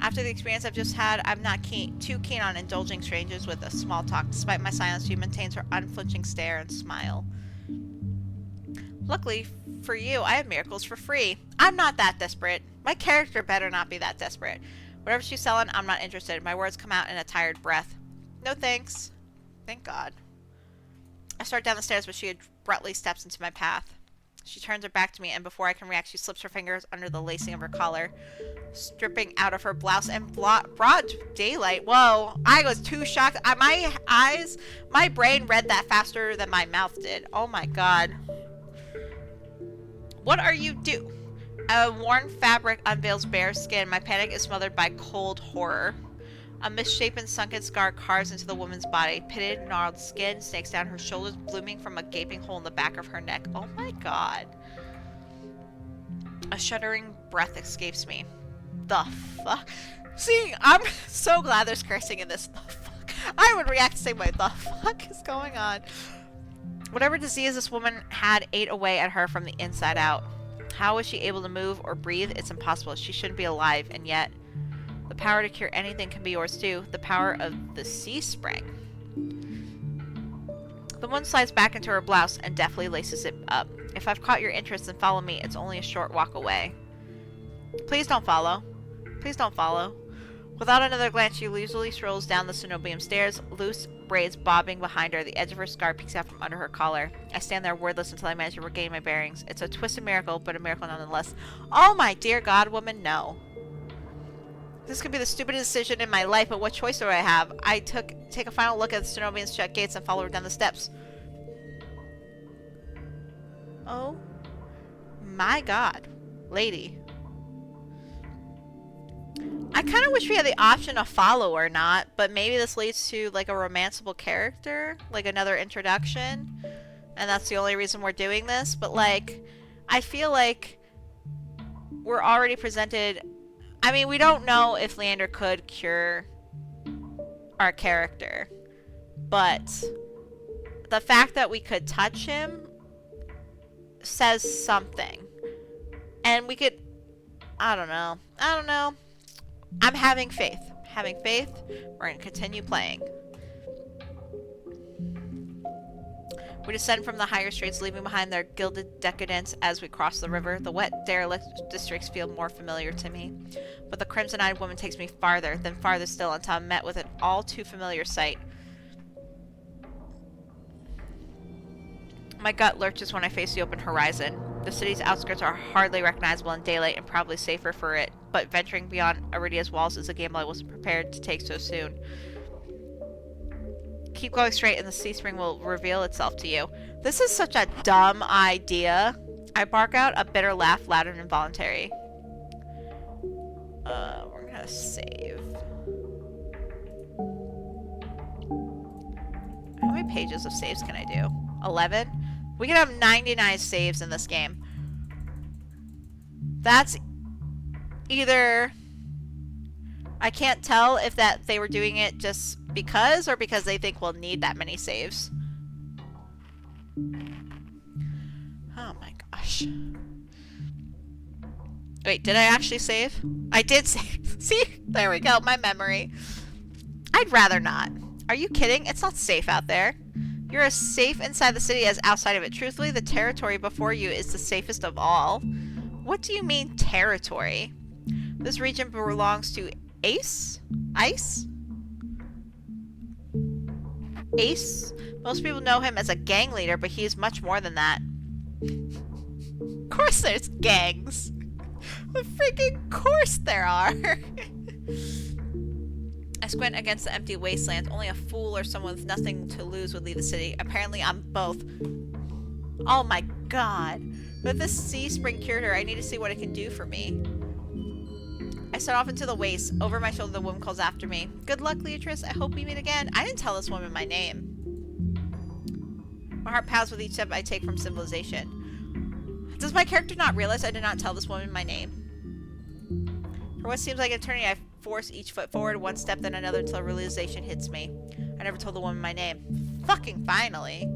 After the experience I've just had, I'm not too keen on indulging strangers with a small talk. Despite my silence, she maintains her unflinching stare and smile. Luckily for you, I have miracles for free. I'm not that desperate. My character better not be that desperate. Whatever she's selling, I'm not interested. My words come out in a tired breath. No thanks. Thank God. I start down the stairs, but she abruptly steps into my path. She turns her back to me, and before I can react, she slips her fingers under the lacing of her collar, stripping out of her blouse in broad daylight. Whoa, I was too shocked. My brain read that faster than my mouth did. Oh my God. What are you do? A worn fabric unveils bare skin. My panic is smothered by cold horror. A misshapen, sunken scar carves into the woman's body. Pitted, gnarled skin snakes down her shoulders, blooming from a gaping hole in the back of her neck. Oh my God. A shuddering breath escapes me. The fuck? See, I'm so glad there's cursing in this. The fuck? I would react the same way. The fuck is going on? Whatever disease this woman had ate away at her from the inside out. How was she able to move or breathe? It's impossible. She shouldn't be alive, and yet the power to cure anything can be yours too. The power of the sea spring. The woman slides back into her blouse and deftly laces it up. If I've caught your interest, then follow me. It's only a short walk away. Please don't follow. Please don't follow. Without another glance, she leisurely strolls down the cenobium stairs, loose braids bobbing behind her. The edge of her scarf peeks out from under her collar. I stand there wordless until I manage to regain my bearings. It's a twisted miracle, but a miracle nonetheless. Oh my dear God, woman, no. This could be the stupidest decision in my life, but what choice do I have? I take a final look at the cenobium's shut gates and follow her down the steps. Oh my God, lady. I kind of wish we had the option to follow or not, but maybe this leads to like a romanceable character, like another introduction, and that's the only reason we're doing this. But like, I feel like we're already presented. I mean, we don't know if Leander could cure our character, but the fact that we could touch him says something. And we could, I don't know. I'm having faith. We're going to continue playing. We descend from the higher streets, leaving behind their gilded decadence as we cross the river. The wet, derelict districts feel more familiar to me. But the crimson-eyed woman takes me farther, then farther still, until I'm met with an all-too-familiar sight. My gut lurches when I face the open horizon. The city's outskirts are hardly recognizable in daylight and probably safer for it, but venturing beyond Iridia's walls is a gamble I wasn't prepared to take so soon. Keep going straight and the sea spring will reveal itself to you. This is such a dumb idea. I bark out, a bitter laugh, loud and involuntary. We're gonna save. How many pages of saves can I do? 11? We can have 99 saves in this game. That's either... I can't tell if that they were doing it just because or because they think we'll need that many saves. Oh my gosh. Wait, did I actually save? I did save. See? There we go, my memory. I'd rather not. Are you kidding? It's not safe out there. You're as safe inside the city as outside of it. Truthfully, the territory before you is the safest of all. What do you mean, territory? This region belongs to Ace? Ice? Ace? Most people know him as a gang leader, but he is much more than that. Of course there's gangs. Of freaking course there are. I squint against the empty wasteland. Only a fool or someone with nothing to lose would leave the city. Apparently I'm both. Oh my god. But if this sea spring cured her, I need to see what it can do for me. I set off into the waste. Over my shoulder, the woman calls after me. Good luck, Leatrice. I hope we meet again. I didn't tell this woman my name. My heart pounds with each step I take from civilization. Does my character not realize I did not tell this woman my name? For what seems like an eternity, I force each foot forward, one step then another, until realization hits me. I never told the woman my name. Fucking finally.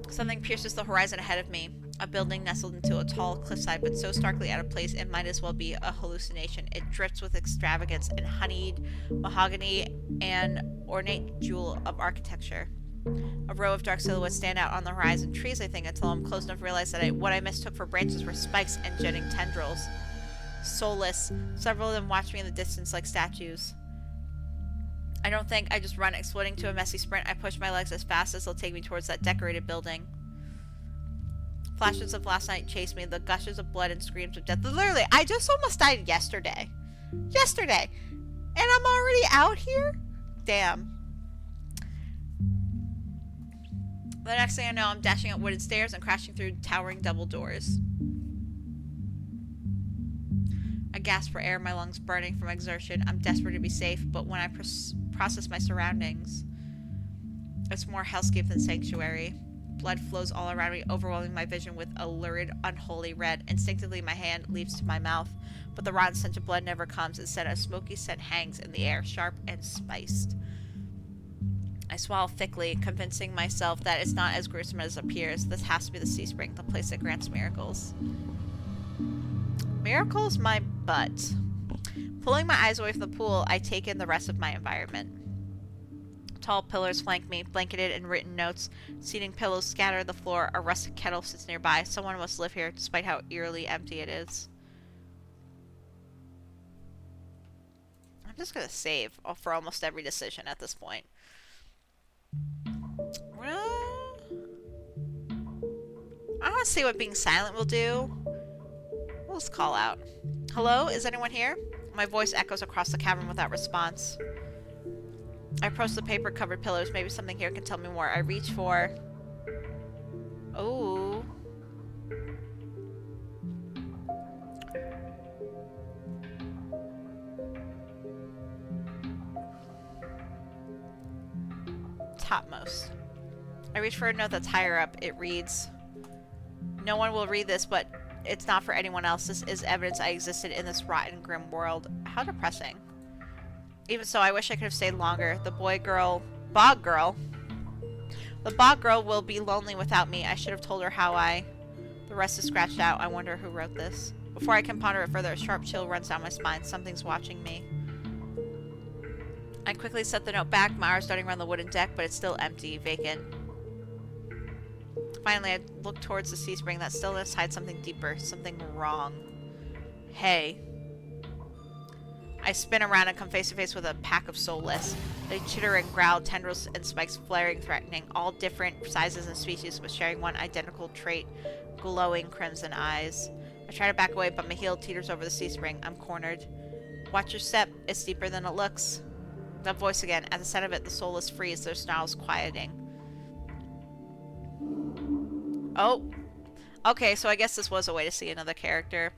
Something pierces the horizon ahead of me. A building nestled into a tall cliffside, but so starkly out of place it might as well be a hallucination. It drips with extravagance and honeyed mahogany and ornate jewel of architecture. A row of dark silhouettes stand out on the horizon. Trees, I think, until I'm close enough to realize that what I mistook for branches were spikes and jutting tendrils. Soulless. Several of them watch me in the distance like statues. I don't think. I just run, exploding to a messy sprint. I push my legs as fast as they'll take me towards that decorated building. Flashes of last night chase me, the gushes of blood and screams of death. Literally, I just almost died yesterday. Yesterday! And I'm already out here? Damn. The next thing I know, I'm dashing up wooden stairs and crashing through towering double doors. I gasp for air, my lungs burning from exertion. I'm desperate to be safe, but when I process my surroundings, it's more hellscape than sanctuary. Blood flows all around me, overwhelming my vision with a lurid, unholy red. Instinctively, my hand leaps to my mouth, but the rotten scent of blood never comes. Instead, a smoky scent hangs in the air, sharp and spiced. I swallow thickly, convincing myself that it's not as gruesome as it appears. This has to be the sea spring, the place that grants miracles. Miracles my butt. Pulling my eyes away from the pool, I take in the rest of my environment. Tall pillars flank me, blanketed in written notes. Seating pillows scatter the floor. A rusted kettle sits nearby. Someone must live here, despite how eerily empty it is. I'm just gonna save for almost every decision at this point. I want to see what being silent will do. We'll just call out. Hello? Is anyone here? My voice echoes across the cavern without response. I approach the paper-covered pillars. Maybe something here can tell me more. I reach for... Oh. topmost. I reach for a note that's higher up. It reads, "No one will read this, but it's not for anyone else. This is evidence I existed in this rotten, grim world." How depressing. Even so, I wish I could have stayed longer. The bog girl will be lonely without me. I should have told her how The rest is scratched out. I wonder who wrote this. Before I can ponder it further, a sharp chill runs down my spine. Something's watching me. I quickly set the note back, my arms darting around the wooden deck, but it's still empty, vacant. Finally, I look towards the sea spring. That stillness hides something deeper, something wrong. Hey. I spin around and come face to face with a pack of soulless. They chitter and growl, tendrils and spikes flaring, threatening, all different sizes and species, but sharing one identical trait, glowing crimson eyes. I try to back away, but my heel teeters over the sea spring. I'm cornered. Watch your step. It's deeper than it looks. That voice again. At the sound of it, the soulless freeze, their snarls quieting. Oh. Okay, so I guess this was a way to see another character.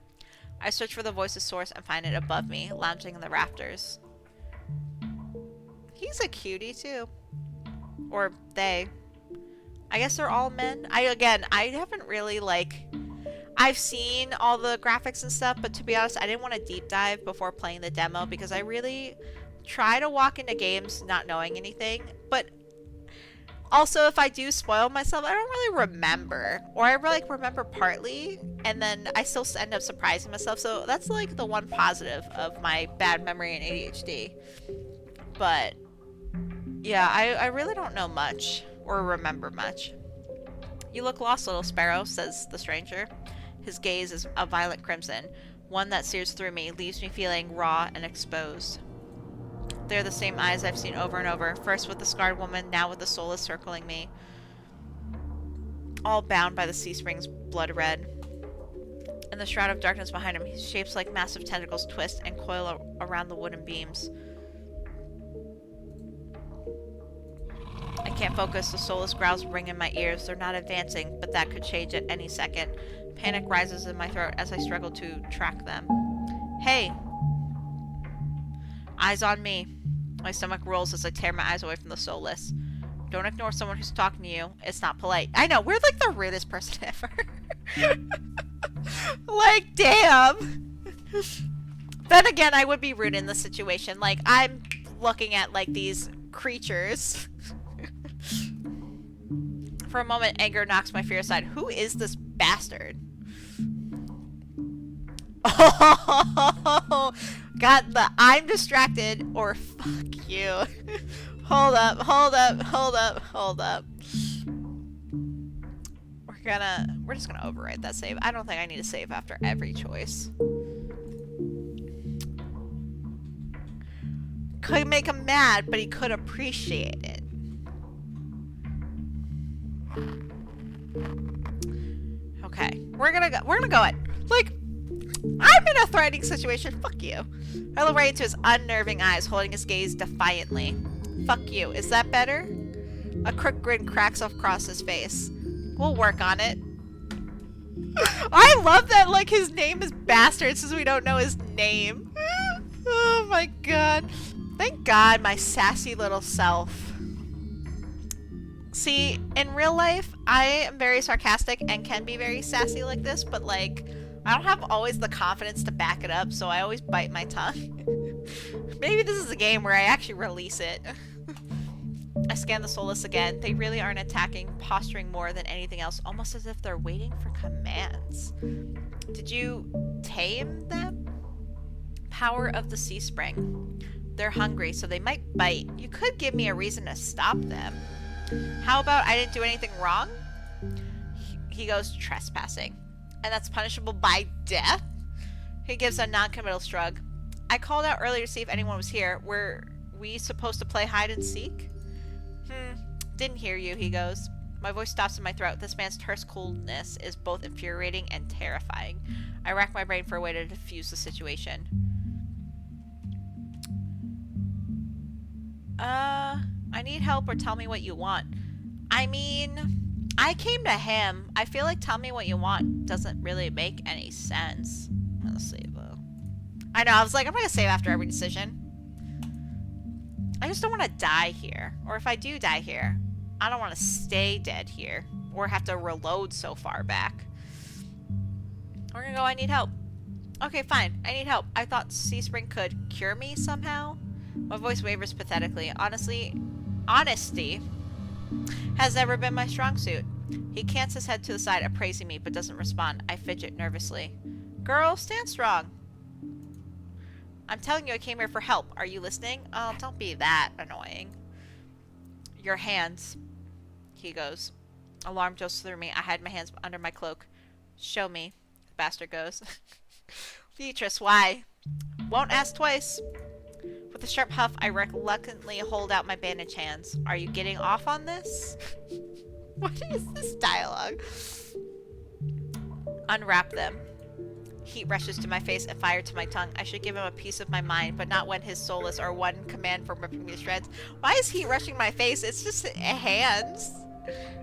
I search for the voice's source and find it above me, lounging in the rafters. He's a cutie, too. Or they. I guess they're all men. I haven't really, I've seen all the graphics and stuff, but to be honest, I didn't want to deep dive before playing the demo because I really try to walk into games not knowing anything. But also, if I do spoil myself, I don't really remember. Or I remember partly, and then I still end up surprising myself. So that's the one positive of my bad memory and ADHD. But yeah, I really don't know much or remember much. "You look lost, little sparrow," says the stranger. His gaze is a violet crimson, one that sears through me, leaves me feeling raw and exposed. They're the same eyes I've seen over and over, first with the scarred woman, now with the soulless circling me. All bound by the sea spring's blood red. In the shroud of darkness behind him, shapes like massive tentacles twist and coil around the wooden beams. I can't focus, the soulless growls ring in my ears. They're not advancing, but that could change at any second. Panic rises in my throat as I struggle to track them. "Hey!" Eyes on me. My stomach rolls as I tear my eyes away from the soulless. "Don't ignore someone who's talking to you. It's not polite." I know, we're the rudest person ever. Damn! Then again, I would be rude in this situation. I'm looking at, these creatures. For a moment, anger knocks my fear aside. Who is this bastard? Oh, got the "I'm distracted" or "fuck you." Hold up. We're just gonna overwrite that save. I don't think I need to save after every choice. Could make him mad, but he could appreciate it. Okay, we're gonna go it. I'm in a threatening situation. Fuck you. I look right into his unnerving eyes, holding his gaze defiantly. "Fuck you. Is that better?" A crooked grin cracks across his face. "We'll work on it." I love that, his name is Bastard since we don't know his name. Oh my god. Thank God, my sassy little self. See, in real life, I am very sarcastic and can be very sassy like this, but I don't have always the confidence to back it up, so I always bite my tongue. Maybe this is a game where I actually release it. I scan the soulless again. They really aren't attacking, posturing more than anything else, almost as if they're waiting for commands. Did you tame them? Power of the sea spring. They're hungry, so they might bite. You could give me a reason to stop them. How about I didn't do anything wrong? He goes, "Trespassing. And that's punishable by death?" He gives a non-committal shrug. "I called out earlier to see if anyone was here. Were we supposed to play hide and seek?" Didn't hear you," he goes. My voice stops in my throat. This man's terse coolness is both infuriating and terrifying. I rack my brain for a way to diffuse the situation. I need help or tell me what you want. I mean, I came to him. I feel like tell me what you want doesn't really make any sense. Let's see, though. I know, I was like, I'm gonna save after every decision. I just don't want to die here. Or if I do die here, I don't want to stay dead here. Or have to reload so far back. We're gonna go, I need help. Okay, fine. I need help. I thought Sea Spring could cure me somehow. My voice wavers pathetically. Honestly, honesty has never been my strong suit. He cants his head to the side, appraising me, but doesn't respond. I fidget nervously. Girl, stand strong. I'm telling you I came here for help. Are you listening? Oh, don't be that annoying. Your hands. He goes. Alarm jolts through me. I hide my hands under my cloak. Show me. The bastard goes. Beatrice, why? Won't ask twice. With a sharp huff, I reluctantly hold out my bandaged hands. Are you getting off on this? What is this dialogue? Unwrap them. Heat rushes to my face and fire to my tongue. I should give him a piece of my mind, but not when his soulless or one command from ripping me to shreds. Why is heat rushing my face? It's just hands.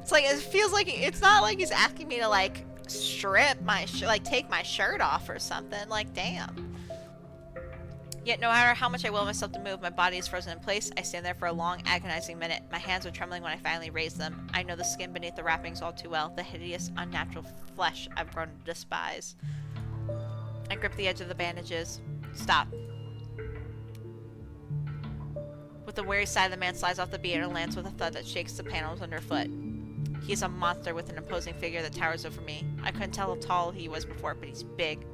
It's like, it feels like, it's not like he's asking me to, like, strip my, like, take my shirt off or something. Like, damn. Yet no matter how much I will myself to move, my body is frozen in place. I stand there for a long, agonizing minute. My hands are trembling when I finally raise them. I know the skin beneath the wrappings all too well, the hideous, unnatural flesh I've grown to despise. I grip the edge of the bandages. Stop. With a wary sigh, the man slides off the beat and lands with a thud that shakes the panels underfoot. He's a monster with an imposing figure that towers over me. I couldn't tell how tall he was before, but he's big.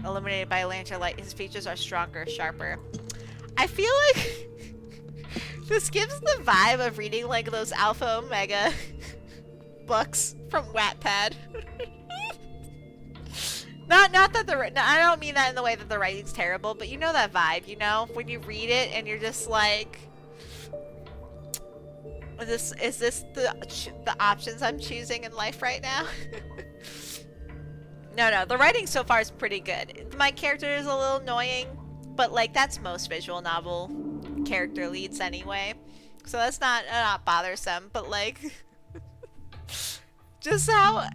Illuminated by a lantern light, his features are stronger, sharper. I feel like this gives the vibe of reading like those Alpha Omega books from Wattpad. Not that I don't mean that in the way that the writing's terrible, but you know that vibe, you know? When you read it and you're just like, is this the options I'm choosing in life right now? No, the writing so far is pretty good. My character is a little annoying, but like that's most visual novel character leads anyway. So that's not bothersome, but like just how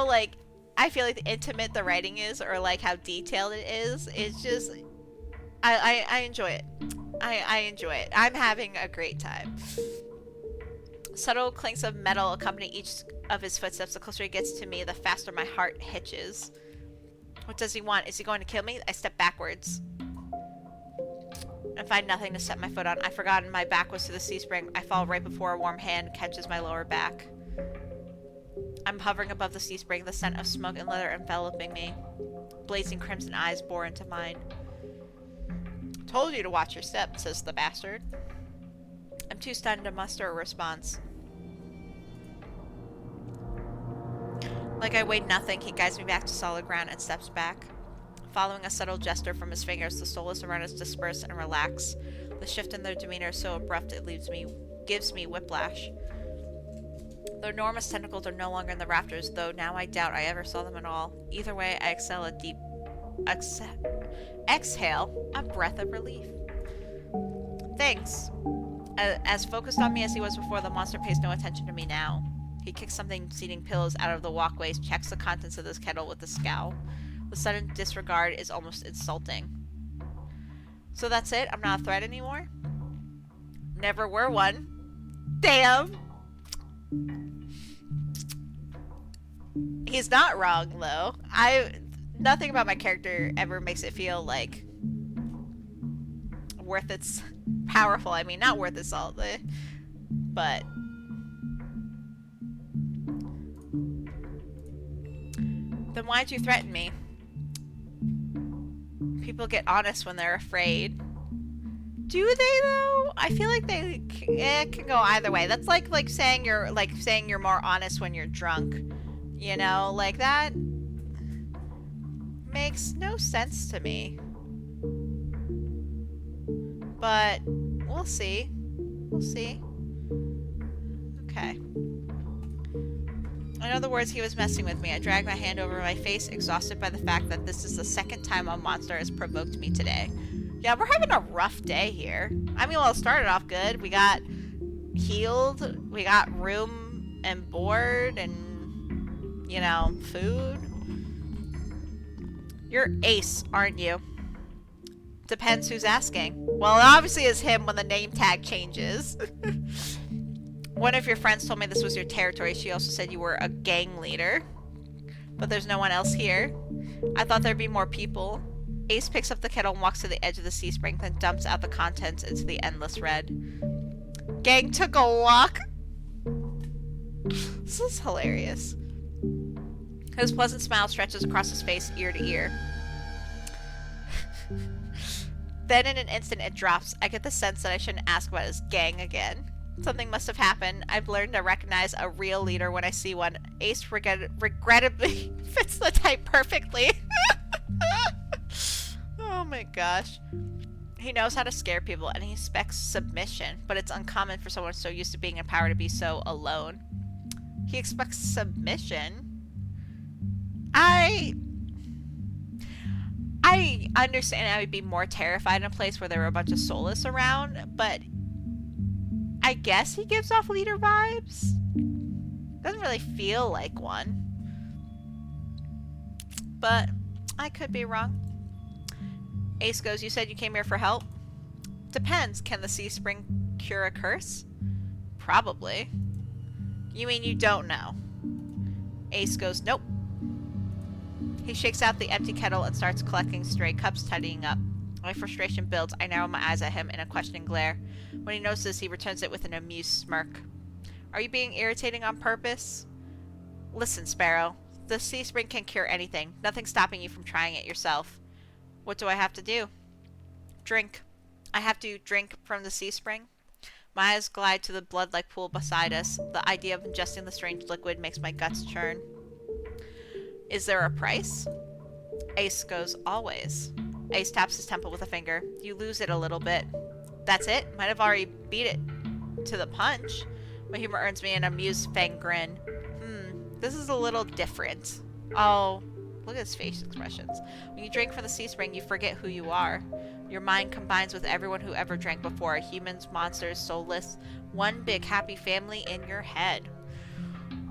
like I feel like intimate the writing is, or like how detailed it is. It's just I enjoy it. I enjoy it. I'm having a great time. Subtle clinks of metal accompany each of his footsteps. The closer he gets to me, the faster my heart hitches. What does he want? Is he going to kill me? I step backwards and find nothing to set my foot on. I've forgotten my back was to the sea spring. I fall right before a warm hand catches my lower back. I'm hovering above the sea spring, the scent of smoke and leather enveloping me. Blazing crimson eyes bore into mine. Told you to watch your step, says the bastard. I'm too stunned to muster a response. Like I weighed nothing, he guides me back to solid ground and steps back. Following a subtle gesture from his fingers, the soulless around us disperse and relax. The shift in their demeanor is so abrupt it gives me whiplash. The enormous tentacles are no longer in the rafters, though now I doubt I ever saw them at all. Either way, I exhale a deep exhale, a breath of relief. Thanks. As focused on me as he was before, the monster pays no attention to me now. He kicks something seating pillows out of the walkways, checks the contents of this kettle with a scowl. The sudden disregard is almost insulting. So that's it? I'm not a threat anymore? Never were one. Damn! He's not wrong, though. Nothing about my character ever makes it feel like worth its powerful. I mean, not worth its salt, but then why'd you threaten me? People get honest when they're afraid. Do they though? I feel like it can go either way. That's like saying you're more honest when you're drunk. You know, like that makes no sense to me. But we'll see. We'll see. Okay. In other words, he was messing with me. I dragged my hand over my face, exhausted by the fact that this is the second time a monster has provoked me today. Yeah, we're having a rough day here. I mean, well, it started off good. We got healed. We got room and board and, you know, food. You're ace, aren't you? Depends who's asking. Well, it obviously is him when the name tag changes. One of your friends told me this was your territory. She also said you were a gang leader. But there's no one else here. I thought there'd be more people. Ace picks up the kettle and walks to the edge of the sea spring, then dumps out the contents into the endless red. Gang took a walk. This is hilarious. His pleasant smile stretches across his face, ear to ear. Then in an instant it drops. I get the sense that I shouldn't ask about his gang again. Something must have happened. I've learned to recognize a real leader when I see one. Ace regrettably fits the type perfectly. Oh my gosh. He knows how to scare people and he expects submission, but it's uncommon for someone so used to being in power to be so alone. He expects submission? I understand I would be more terrified in a place where there were a bunch of soulless around, but I guess he gives off leader vibes. Doesn't really feel like one. But I could be wrong. Ace goes, you said you came here for help? Depends. Can the sea spring cure a curse? Probably. You mean you don't know? Ace goes, nope. He shakes out the empty kettle and starts collecting stray cups, tidying up. My frustration builds. I narrow my eyes at him in a questioning glare. When he notices, he returns it with an amused smirk. Are you being irritating on purpose? Listen, Sparrow. The sea spring can cure anything. Nothing's stopping you from trying it yourself. What do I have to do? Drink. I have to drink from the sea spring? My eyes glide to the blood-like pool beside us. The idea of ingesting the strange liquid makes my guts churn. Is there a price? Ace goes, always. Ace taps his temple with a finger. You lose it a little bit. That's it? Might have already beat it to the punch. My humor earns me an amused fang grin. This is a little different. Oh, look at his face expressions. When you drink from the sea spring, you forget who you are. Your mind combines with everyone who ever drank before. Humans, monsters, soulless. One big happy family in your head.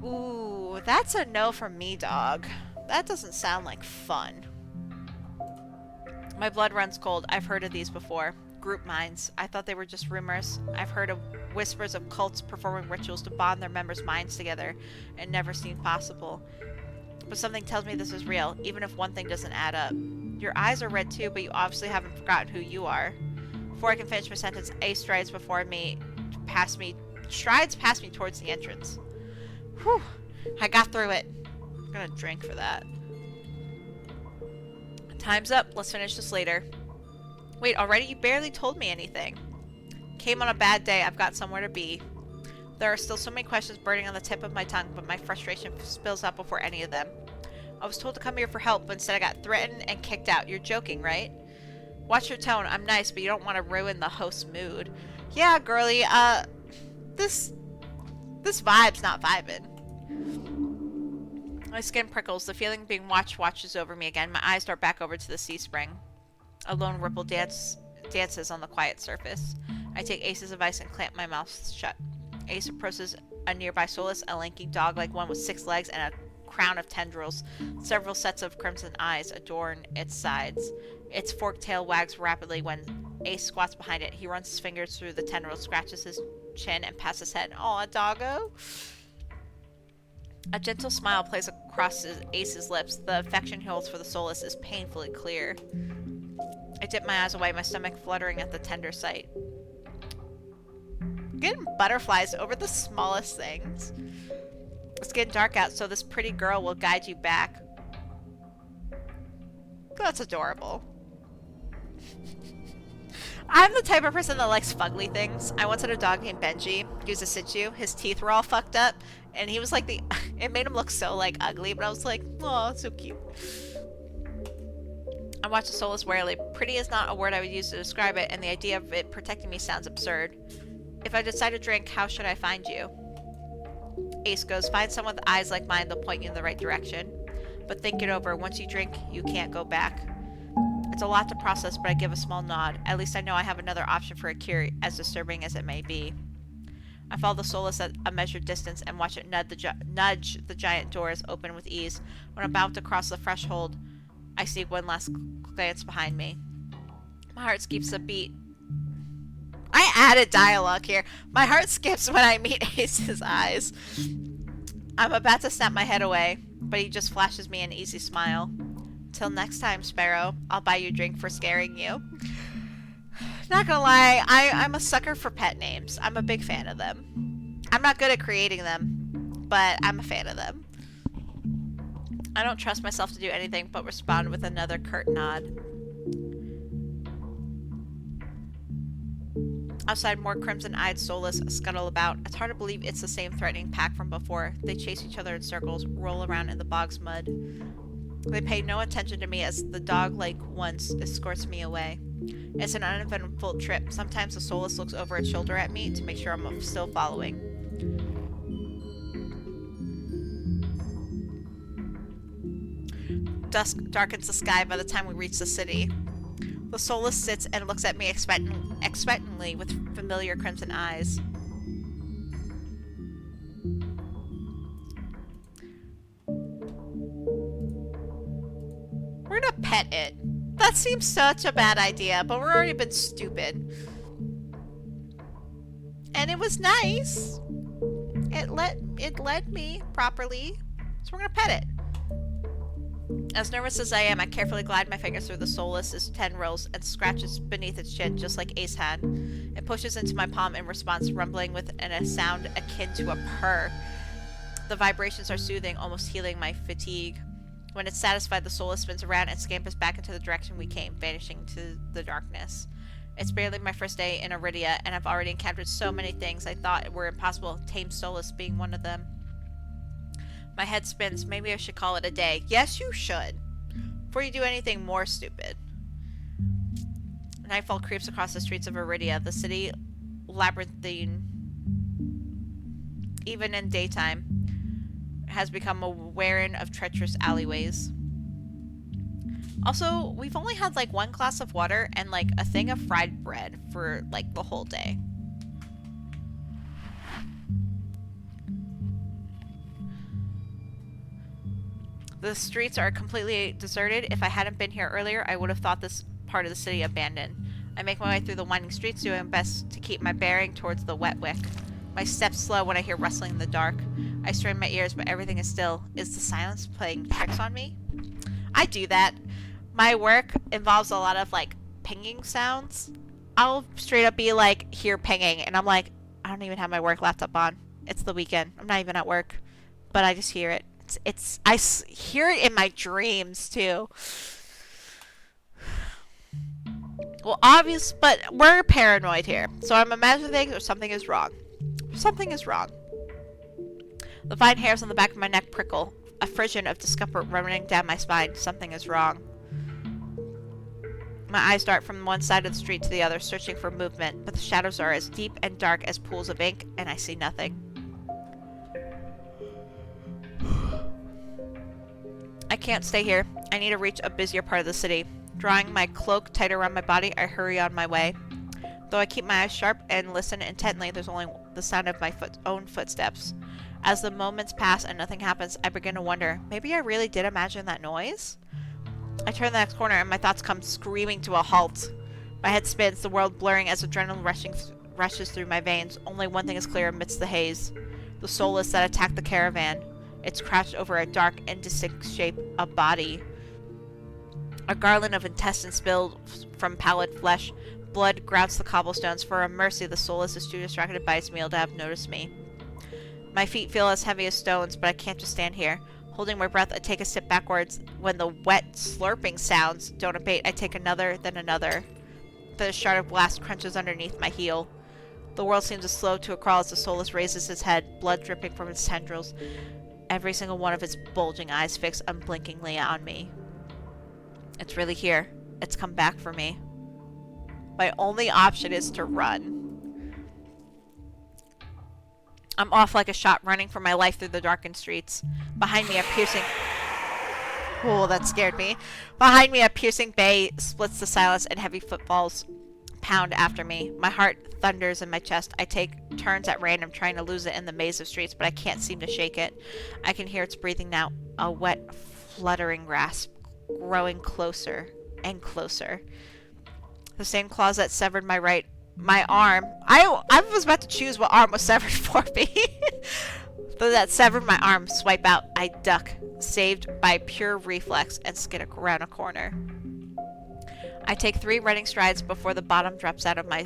Ooh, that's a no from me, dog. That doesn't sound like fun. My blood runs cold. I've heard of these before. Group minds. I thought they were just rumors. I've heard of whispers of cults performing rituals to bond their members' minds together. It never seemed possible. But something tells me this is real, even if one thing doesn't add up. Your eyes are red too, but you obviously haven't forgotten who you are. Before I can finish my sentence, Ace strides past me towards the entrance. Whew, I got through it. I'm gonna drink for that. Time's up. Let's finish this later. Wait, already? You barely told me anything. Came on a bad day. I've got somewhere to be. There are still so many questions burning on the tip of my tongue, but my frustration spills out before any of them. I was told to come here for help, but instead I got threatened and kicked out. You're joking, right? Watch your tone. I'm nice, but you don't want to ruin the host's mood. Yeah, girly, this vibe's not vibing. My skin prickles. The feeling of being watched washes over me again. My eyes dart back over to the sea spring. A lone ripple dances on the quiet surface. I take Ace's advice and clamp my mouth shut. Ace approaches a nearby soulless, a lanky dog like one with 6 legs and a crown of tendrils. Several sets of crimson eyes adorn its sides. Its forked tail wags rapidly when Ace squats behind it. He runs his fingers through the tendrils, scratches his chin, and pats his head. Aw, doggo. A gentle smile plays across Ace's lips. The affection he holds for the soulless is painfully clear. I dip my eyes away, my stomach fluttering at the tender sight. I'm getting butterflies over the smallest things. It's getting dark out, so this pretty girl will guide you back. That's adorable. I'm the type of person that likes fugly things. I once had a dog named Benji. He was a Shih Tzu. His teeth were all fucked up, and he was like it made him look so like ugly, but I was like, oh, so cute. I watch the soulless warily. Pretty is not a word I would use to describe it, and the idea of it protecting me sounds absurd. If I decide to drink, how should I find you? Ace goes, find someone with eyes like mine, they'll point you in the right direction. But think it over. Once you drink, you can't go back. It's a lot to process, but I give a small nod. At least I know I have another option for a cure, as disturbing as it may be. I follow the soulless at a measured distance and watch it nudge the giant doors open with ease. When I'm about to cross the threshold, I see one last glance behind me. My heart skips a beat. I added dialogue here. My heart skips when I meet Ace's eyes. I'm about to snap my head away, but he just flashes me an easy smile. Till next time, Sparrow. I'll buy you a drink for scaring you. Not gonna lie, I'm a sucker for pet names. I'm a big fan of them. I'm not good at creating them, but I'm a fan of them. I don't trust myself to do anything but respond with another curt nod. Outside, more crimson-eyed soulless scuttle about. It's hard to believe it's the same threatening pack from before. They chase each other in circles, roll around in the bog's mud. They pay no attention to me as the dog-like ones escorts me away. It's an uneventful trip. Sometimes the soulless looks over its shoulder at me to make sure I'm still following. Dusk darkens the sky by the time we reach the city. The soulless sits and looks at me expectantly with familiar crimson eyes. We're gonna pet it. That seems such a bad idea, but we're already been stupid. And it was nice. It led me properly, so we're gonna pet it. As nervous as I am, I carefully glide my fingers through the soulless's tendrils and scratches beneath its chin, just like Ace had. It pushes into my palm in response, rumbling with a sound akin to a purr. The vibrations are soothing, almost healing my fatigue. When it's satisfied, the soulless spins around and scampers back into the direction we came, vanishing into the darkness. It's barely my first day in Iridia, and I've already encountered so many things I thought were impossible, tame soulless being one of them. My head spins. Maybe I should call it a day. Yes, you should. Before you do anything more stupid. Nightfall creeps across the streets of Iridia, the city labyrinthine. Even in daytime, has become a warren of treacherous alleyways. Also, we've only had like one glass of water and like a thing of fried bread for like the whole day. The streets are completely deserted. If I hadn't been here earlier, I would have thought this part of the city abandoned. I make my way through the winding streets, doing my best to keep my bearing towards the wet wick. My steps slow when I hear rustling in the dark. I strain my ears, but everything is still. Is the silence playing tricks on me? I do that. My work involves a lot of, like, pinging sounds. I'll straight up be like, here pinging, and I'm like, I don't even have my work laptop on. It's the weekend. I'm not even at work. But I just hear it. I hear it in my dreams, too. Well, obvious, but we're paranoid here. So I'm imagining things or something is wrong. Something is wrong. The fine hairs on the back of my neck prickle. A frisson of discomfort running down my spine. Something is wrong. My eyes dart from one side of the street to the other, searching for movement, but the shadows are as deep and dark as pools of ink, and I see nothing. I can't stay here. I need to reach a busier part of the city. Drawing my cloak tight around my body, I hurry on my way. Though I keep my eyes sharp and listen intently, there's only the sound of my own footsteps. As the moments pass and nothing happens, I begin to wonder, maybe I really did imagine that noise? I turn the next corner and my thoughts come screaming to a halt. My head spins, the world blurring as adrenaline rushes through my veins. Only one thing is clear amidst the haze. The soulless that attacked the caravan. It's crouched over a dark, indistinct shape, a body. A garland of intestines spilled from pallid flesh. Blood grouts the cobblestones. For a mercy, the soulless is too distracted by its meal to have noticed me. My feet feel as heavy as stones, but I can't just stand here. Holding my breath, I take a step backwards. When the wet, slurping sounds don't abate, I take another, then another. The shard of glass crunches underneath my heel. The world seems to slow to a crawl as the soulless raises its head, blood dripping from its tendrils. Every single one of its bulging eyes fixed unblinkingly on me. It's really here. It's come back for me. My only option is to run. I'm off like a shot, running for my life through the darkened streets. Behind me, a piercing... Oh, that scared me. Behind me, a piercing bay splits the silence and heavy footfalls pound after me. My heart thunders in my chest. I take turns at random, trying to lose it in the maze of streets, but I can't seem to shake it. I can hear its breathing now, a wet, fluttering grasp, growing closer and closer. The same claws that severed my arm. I was about to choose what arm was severed for me. Though that severed my arm, swipe out. I duck, saved by pure reflex, and skid around a corner. I take 3 running strides before the bottom drops out of my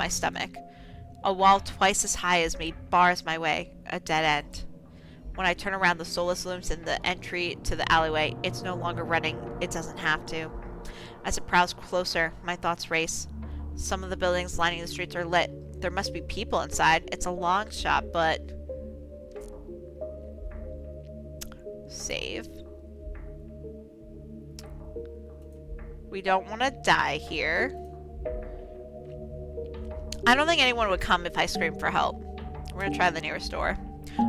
stomach. A wall twice as high as me bars my way, a dead end. When I turn around, the soulless looms in the entry to the alleyway. It's no longer running. It doesn't have to. As it prowls closer, my thoughts race. Some of the buildings lining the streets are lit. There must be people inside. It's a long shot, but... Save. We don't want to die here. I don't think anyone would come if I screamed for help. We're going to try the nearest door.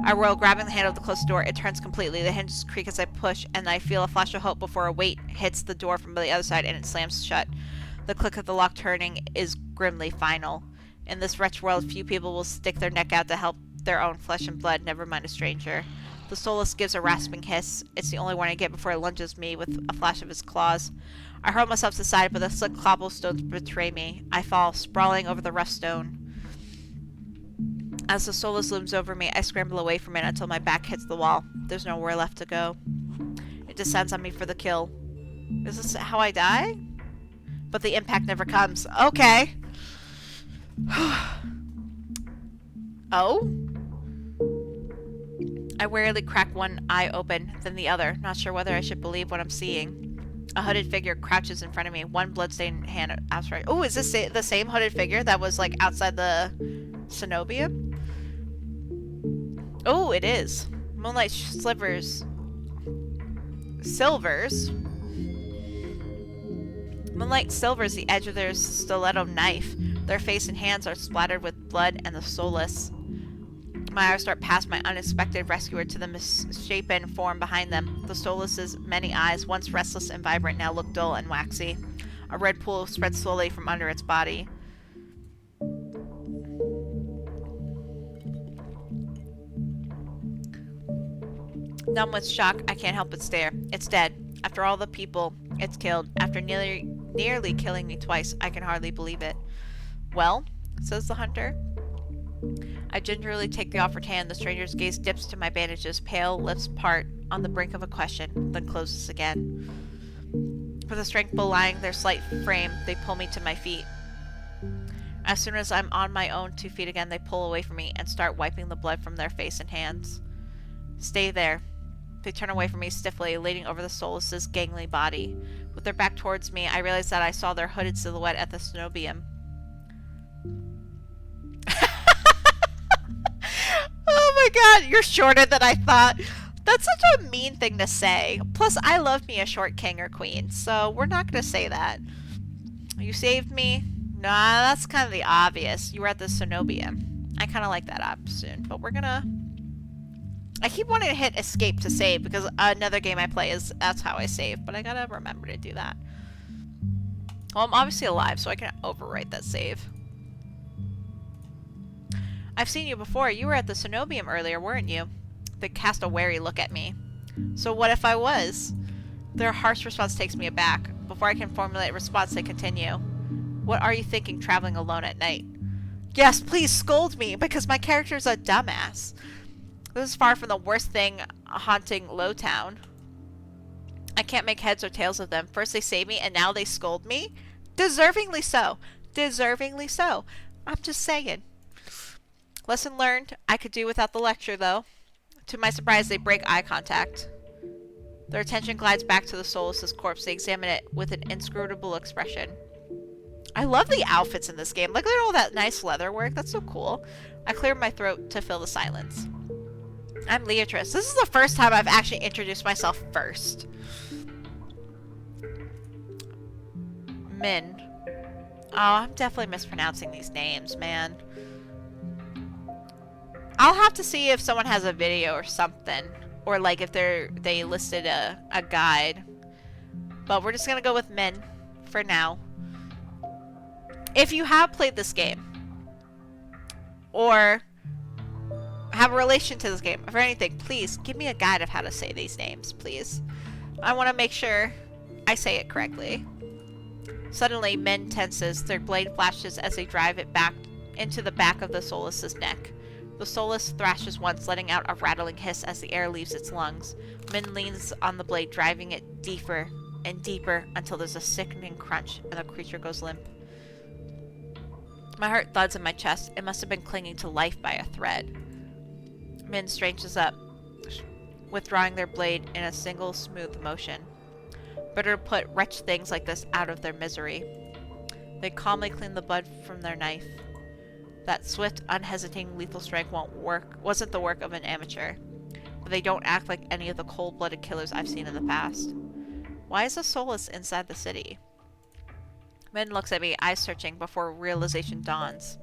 I whirl, grabbing the handle of the closed door. It turns completely. The hinges creak as I push, and I feel a flash of hope before a weight hits the door from the other side, and it slams shut. The click of the lock turning is grimly final. In this wretched world, few people will stick their neck out to help their own flesh and blood, never mind a stranger. The soulless gives a rasping hiss. It's the only one I get before it lunges me with a flash of his claws. I hurl myself to the side, but the slick cobblestones betray me. I fall, sprawling over the rough stone. As the soulless looms over me, I scramble away from it until my back hits the wall. There's nowhere left to go. It descends on me for the kill. Is this how I die? But the impact never comes. Okay. Oh? I warily crack one eye open, then the other, not sure whether I should believe what I'm seeing. A hooded figure crouches in front of me, one bloodstained hand outstretched. Oh, is this the same hooded figure that was, like, outside the cenobium? Oh, it is. Moonlight silvers. Moonlight silvers the edge of their stiletto knife. Their face and hands are splattered with blood and the soulless. My eyes start past my unexpected rescuer to the misshapen form behind them. The soulless's many eyes, once restless and vibrant, now look dull and waxy. A red pool spreads slowly from under its body. Numb with shock, I can't help but stare. It's dead. After all the people it's killed, after nearly killing me twice, I can hardly believe it. Well, says the hunter. I gingerly take the offered hand. The stranger's gaze dips to my bandages, pale lips part, on the brink of a question, then closes again. With the strength belying their slight frame, they pull me to my feet. As soon as I'm on my own 2 feet again, they pull away from me and start wiping the blood from their face and hands. Stay there. They turn away from me stiffly, leaning over the soulless's gangly body. With their back towards me, I realize that I saw their hooded silhouette at the cenobium. Oh my god, you're shorter than I thought. That's such a mean thing to say. Plus, I love me a short king or queen, so we're not going to say that. You saved me? Nah, that's kind of the obvious. You were at the cenobium. I kind of like that option, but we're gonna... I keep wanting to hit escape to save, because another game I play is that's how I save, but I gotta remember to do that. Well, I'm obviously alive, so I can overwrite that save. I've seen you before. You were at the cenobium earlier, weren't you? They cast a wary look at me. So what if I was? Their harsh response takes me aback. Before I can formulate a response, they continue. What are you thinking traveling alone at night? Yes, please scold me, because my character's a dumbass. This is far from the worst thing haunting Lowtown. I can't make heads or tails of them. First they save me, and now they scold me? Deservingly so. Deservingly so. I'm just saying. Lesson learned. I could do without the lecture, though. To my surprise, they break eye contact. Their attention glides back to the soulless' corpse. They examine it with an inscrutable expression. I love the outfits in this game. Look at all that nice leather work. That's so cool. I clear my throat to fill the silence. I'm Leatrice. This is the first time I've actually introduced myself first. Min. Oh, I'm definitely mispronouncing these names, man. I'll have to see if someone has a video or something. Or like if they listed a guide. But we're just gonna go with Min for now. If you have played this game, or have a relation to this game, or anything, please give me a guide of how to say these names, please. I want to make sure I say it correctly. Suddenly, Min tenses. Their blade flashes as they drive it back into the back of the Solus's neck. The Solus thrashes once, letting out a rattling hiss as the air leaves its lungs. Min leans on the blade, driving it deeper and deeper until there's a sickening crunch and the creature goes limp. My heart thuds in my chest. It must have been clinging to life by a thread. Min straightens up, withdrawing their blade in a single smooth motion. Better to put wretched things like this out of their misery. They calmly clean the blood from their knife. That swift, unhesitating, lethal strike wasn't the work of an amateur. But they don't act like any of the cold-blooded killers I've seen in the past. Why is a Solus inside the city? Min looks at me, eyes searching, before realization dawns.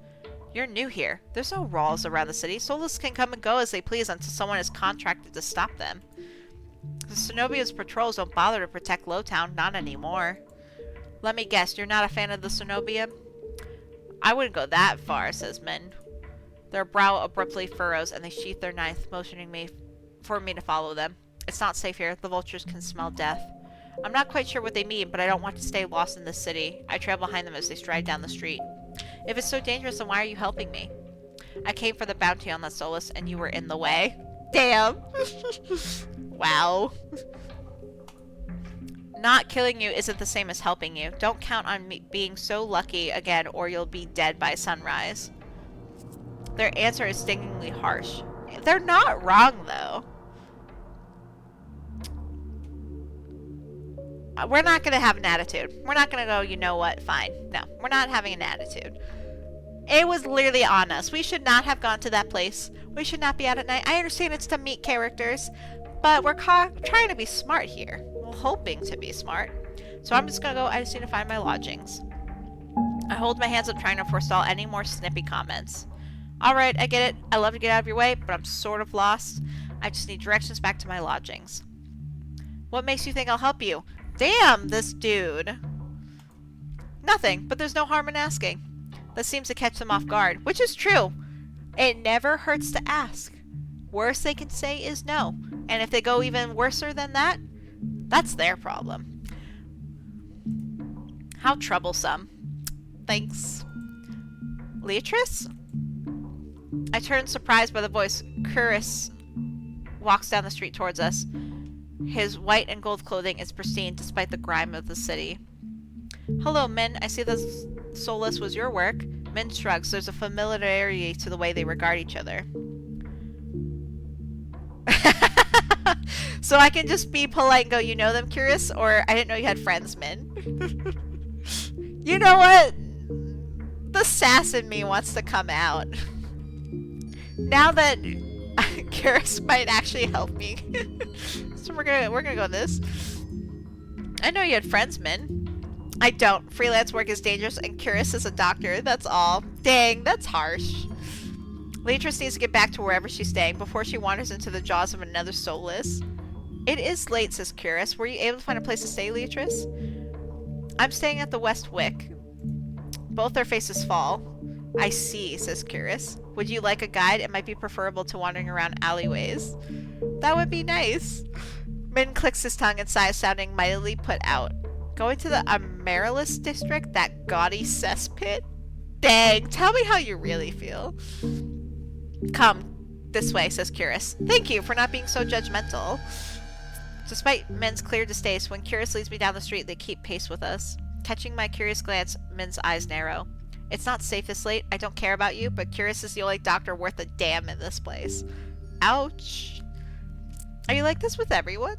You're new here. There's no walls around the city. Solus can come and go as they please until someone is contracted to stop them. The Cenobia's patrols don't bother to protect Lowtown, not anymore. Let me guess, you're not a fan of the Cenobia? I wouldn't go that far, says Min. Their brow abruptly furrows, and they sheath their knife, motioning for me to follow them. It's not safe here. The vultures can smell death. I'm not quite sure what they mean, but I don't want to stay lost in this city. I trail behind them as they stride down the street. If it's so dangerous, then why are you helping me? I came for the bounty on that Solus, and you were in the way. Damn! Wow. Not killing you isn't the same as helping you. Don't count on me being so lucky again, or you'll be dead by sunrise. Their answer is stingingly harsh. They're not wrong, though. We're not going to have an attitude. We're not going to go, you know what, fine. No, we're not having an attitude. It was literally on us. We should not have gone to that place. We should not be out at night. I understand it's to meet characters, but we're trying to be smart here. We're hoping to be smart. So I'm just going to go. I just need to find my lodgings. I hold my hands up, trying to forestall any more snippy comments. Alright, I get it. I love to get out of your way, but I'm sort of lost. I just need directions back to my lodgings. What makes you think I'll help you? Damn, this dude. Nothing, but there's no harm in asking. That seems to catch them off guard, which is true. It never hurts to ask. Worst they can say is no. And if they go even worser than that, that's their problem. How troublesome. Thanks. Leatrice? I turn, surprised by the voice. Curis walks down the street towards us. His white and gold clothing is pristine despite the grime of the city. Hello, Min. I see this Solus was your work. Min shrugs. There's a familiarity to the way they regard each other. So I can just be polite and go, you know them, Curious? Or I didn't know you had friends, Min. You know what? The sass in me wants to come out. Now that Curious might actually help me. So we're gonna go this. I know you had friends, Min. I don't. Freelance work is dangerous and Curious is a doctor, that's all. Dang, that's harsh. Leatrice needs to get back to wherever she's staying before she wanders into the jaws of another Solus. It is late, says Curious. Were you able to find a place to stay, Leatrice? I'm staying at the West Wick. Both their faces fall. I see, says Curious. Would you like a guide? It might be preferable to wandering around alleyways. That would be nice. Min clicks his tongue and sighs, sounding mightily put out. Going to the Amaryllis district? That gaudy cesspit? Dang, tell me how you really feel. Come, this way, says Curious. Thank you for not being so judgmental. Despite Min's clear distaste, when Curious leads me down the street, they keep pace with us. Catching my curious glance, Min's eyes narrow. It's not safe this late. I don't care about you, but Curious is the only doctor worth a damn in this place. Ouch. Are you like this with everyone?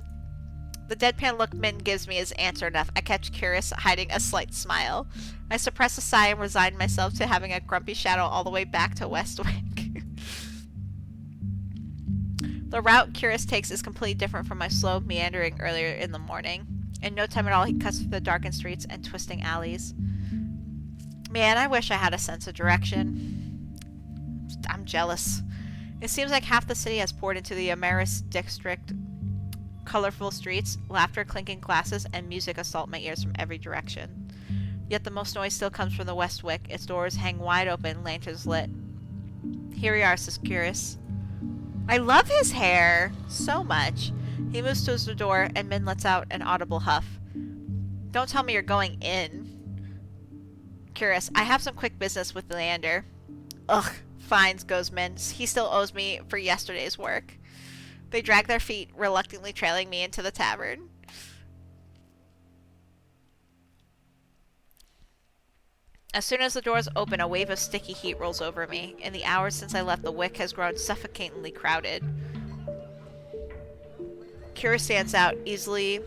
The deadpan look Min gives me is answer enough. I catch Curious hiding a slight smile. I suppress a sigh and resign myself to having a grumpy shadow all the way back to Westwick. The route Curious takes is completely different from my slow meandering earlier in the morning. In no time at all, he cuts through the darkened streets and twisting alleys. Man, I wish I had a sense of direction. I'm jealous. It seems like half the city has poured into the Amaryllis district. Colorful streets, laughter, clinking glasses, and music assault my ears from every direction. Yet the most noise still comes from the West Wick. Its doors hang wide open, lanterns lit. Here we are, says Curious. I love his hair so much. He moves towards the door, and Min lets out an audible huff. Don't tell me you're going in. Curious, I have some quick business with Leander. Ugh, fines, goes Min. He still owes me for yesterday's work. They drag their feet, reluctantly trailing me into the tavern. As soon as the doors open, a wave of sticky heat rolls over me. In the hours since I left, the wick has grown suffocatingly crowded. Kira stands out easily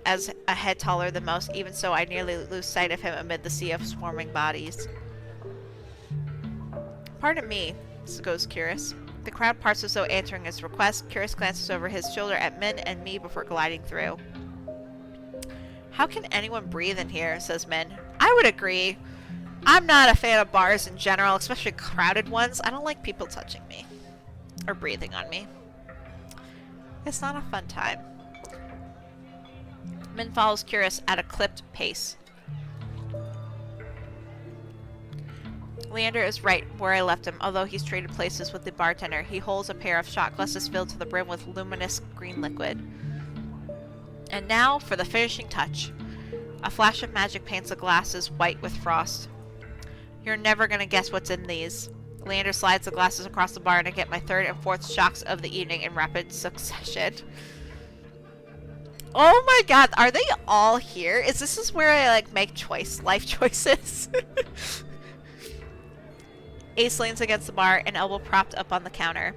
as a head taller than most. Even so, I nearly lose sight of him amid the sea of swarming bodies. Pardon me, goes Curious. The crowd parts as though answering his request. Curious glances over his shoulder at Min and me before gliding through. How can anyone breathe in here, says Min. I would agree. I'm not a fan of bars in general, especially crowded ones. I don't like people touching me. Or breathing on me. It's not a fun time. Min follows Curious at a clipped pace. Leander is right where I left him, although he's traded places with the bartender. He holds a pair of shot glasses filled to the brim with luminous green liquid. And now for the finishing touch. A flash of magic paints the glasses white with frost. You're never gonna guess what's in these. Leander slides the glasses across the bar and I get my third and fourth shocks of the evening in rapid succession. Oh my god, are they all here? Is this where I like make life choices? Ace leans against the bar, an elbow propped up on the counter.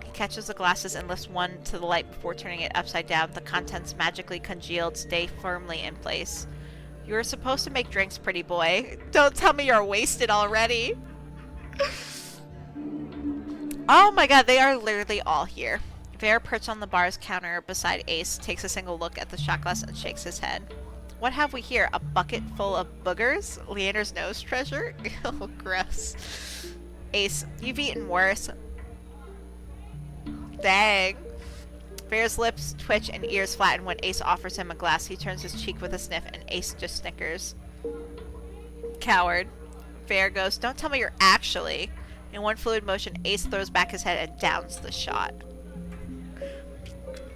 He catches the glasses and lifts one to the light before turning it upside down. The contents magically congealed, stay firmly in place. You were supposed to make drinks, pretty boy. Don't tell me you're wasted already. Oh my god, they are literally all here. Vare, perched on the bar's counter beside Ace, takes a single look at the shot glass and shakes his head. What have we here? A bucket full of boogers? Leander's nose treasure? Oh, gross. Ace, you've eaten worse. Dang. Vare's lips twitch and ears flatten when Ace offers him a glass. He turns his cheek with a sniff and Ace just snickers. Coward. Vare goes, don't tell me you're actually. In one fluid motion, Ace throws back his head and downs the shot.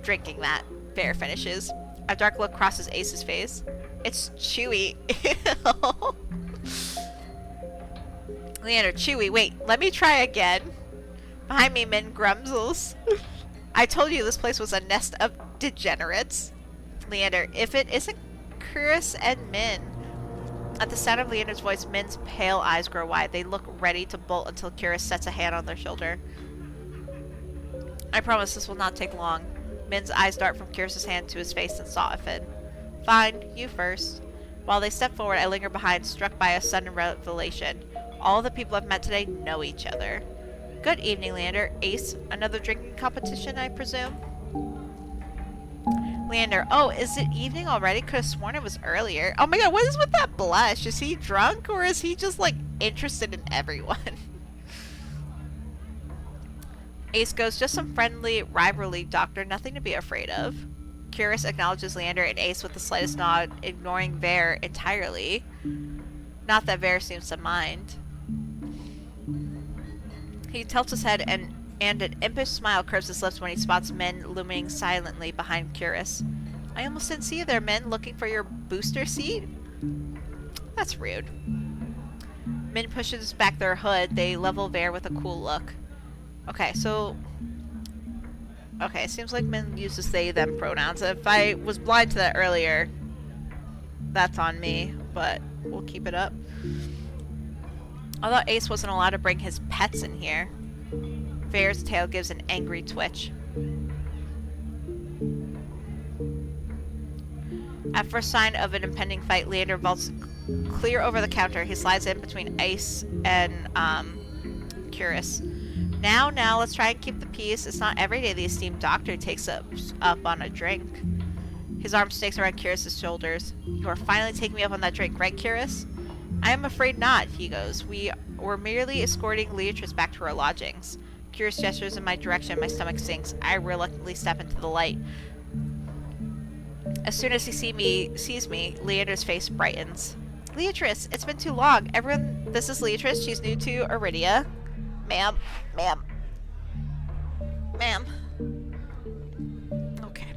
Drinking that. Vare finishes. A dark look crosses Ace's face. It's chewy. Ew. Leander, chewy, wait, let me try again. Behind me, Min grumbles. I told you this place was a nest of degenerates. Leander, if it isn't Curious and Min. At the sound of Leander's voice, Min's pale eyes grow wide. They look ready to bolt until Curious sets a hand on their shoulder. I promise this will not take long. Min's eyes dart from Curious's hand to his face and soften. Fine, you first. While they step forward, I linger behind, struck by a sudden revelation. All the people I've met today know each other. Good evening, Leander. Ace, another drinking competition, I presume? Leander, oh, is it evening already? Could have sworn it was earlier. Oh my god, what is with that blush? Is he drunk or is he just, like, interested in everyone? Ace goes, just some friendly rivalry, Doctor. Nothing to be afraid of. Curious acknowledges Leander and Ace with the slightest nod, ignoring Vare entirely. Not that Vare seems to mind. He tilts his head and an impish smile curves his lips when he spots Min looming silently behind Curious. I almost didn't see you there, Min. Looking for your booster seat? That's rude. Min pushes back their hood. They level Vare with a cool look. Okay, so... Okay, seems like Min uses they, them pronouns. If I was blind to that earlier, that's on me, but we'll keep it up. Although Ace wasn't allowed to bring his pets in here. Vare's tail gives an angry twitch. At first sign of an impending fight, Leander vaults clear over the counter. He slides in between Ace and Curious. Now, let's try and keep the peace. It's not every day the esteemed doctor takes up on a drink. His arm snakes around Curious's shoulders. You are finally taking me up on that drink, right, Curious? I am afraid not, he goes. We were merely escorting Leatrice back to her lodgings. Curious gestures in my direction, my stomach sinks. I reluctantly step into the light. As soon as he sees me, Leander's face brightens. Leatrice, it's been too long. Everyone, this is Leatrice. She's new to Iridia. Ma'am. Okay.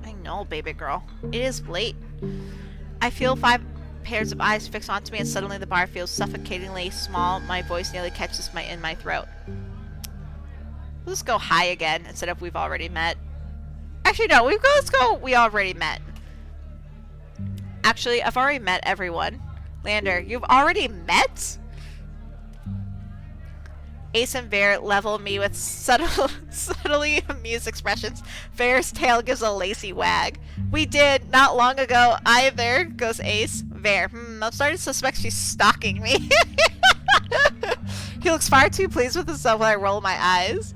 I know, baby girl. It is late. I feel 5 pairs of eyes fix onto me, and suddenly the bar feels suffocatingly small. My voice nearly catches in my throat. Let's go high again instead of we've already met. Actually, no, let's go we already met. Actually, I've already met everyone. Leander, you've already met? Ace and Bear level me with subtly amused expressions. Bear's tail gives a lacy wag. We did, not long ago either, goes Ace. Bear, I'm starting to suspect she's stalking me. He looks far too pleased with himself when I roll my eyes.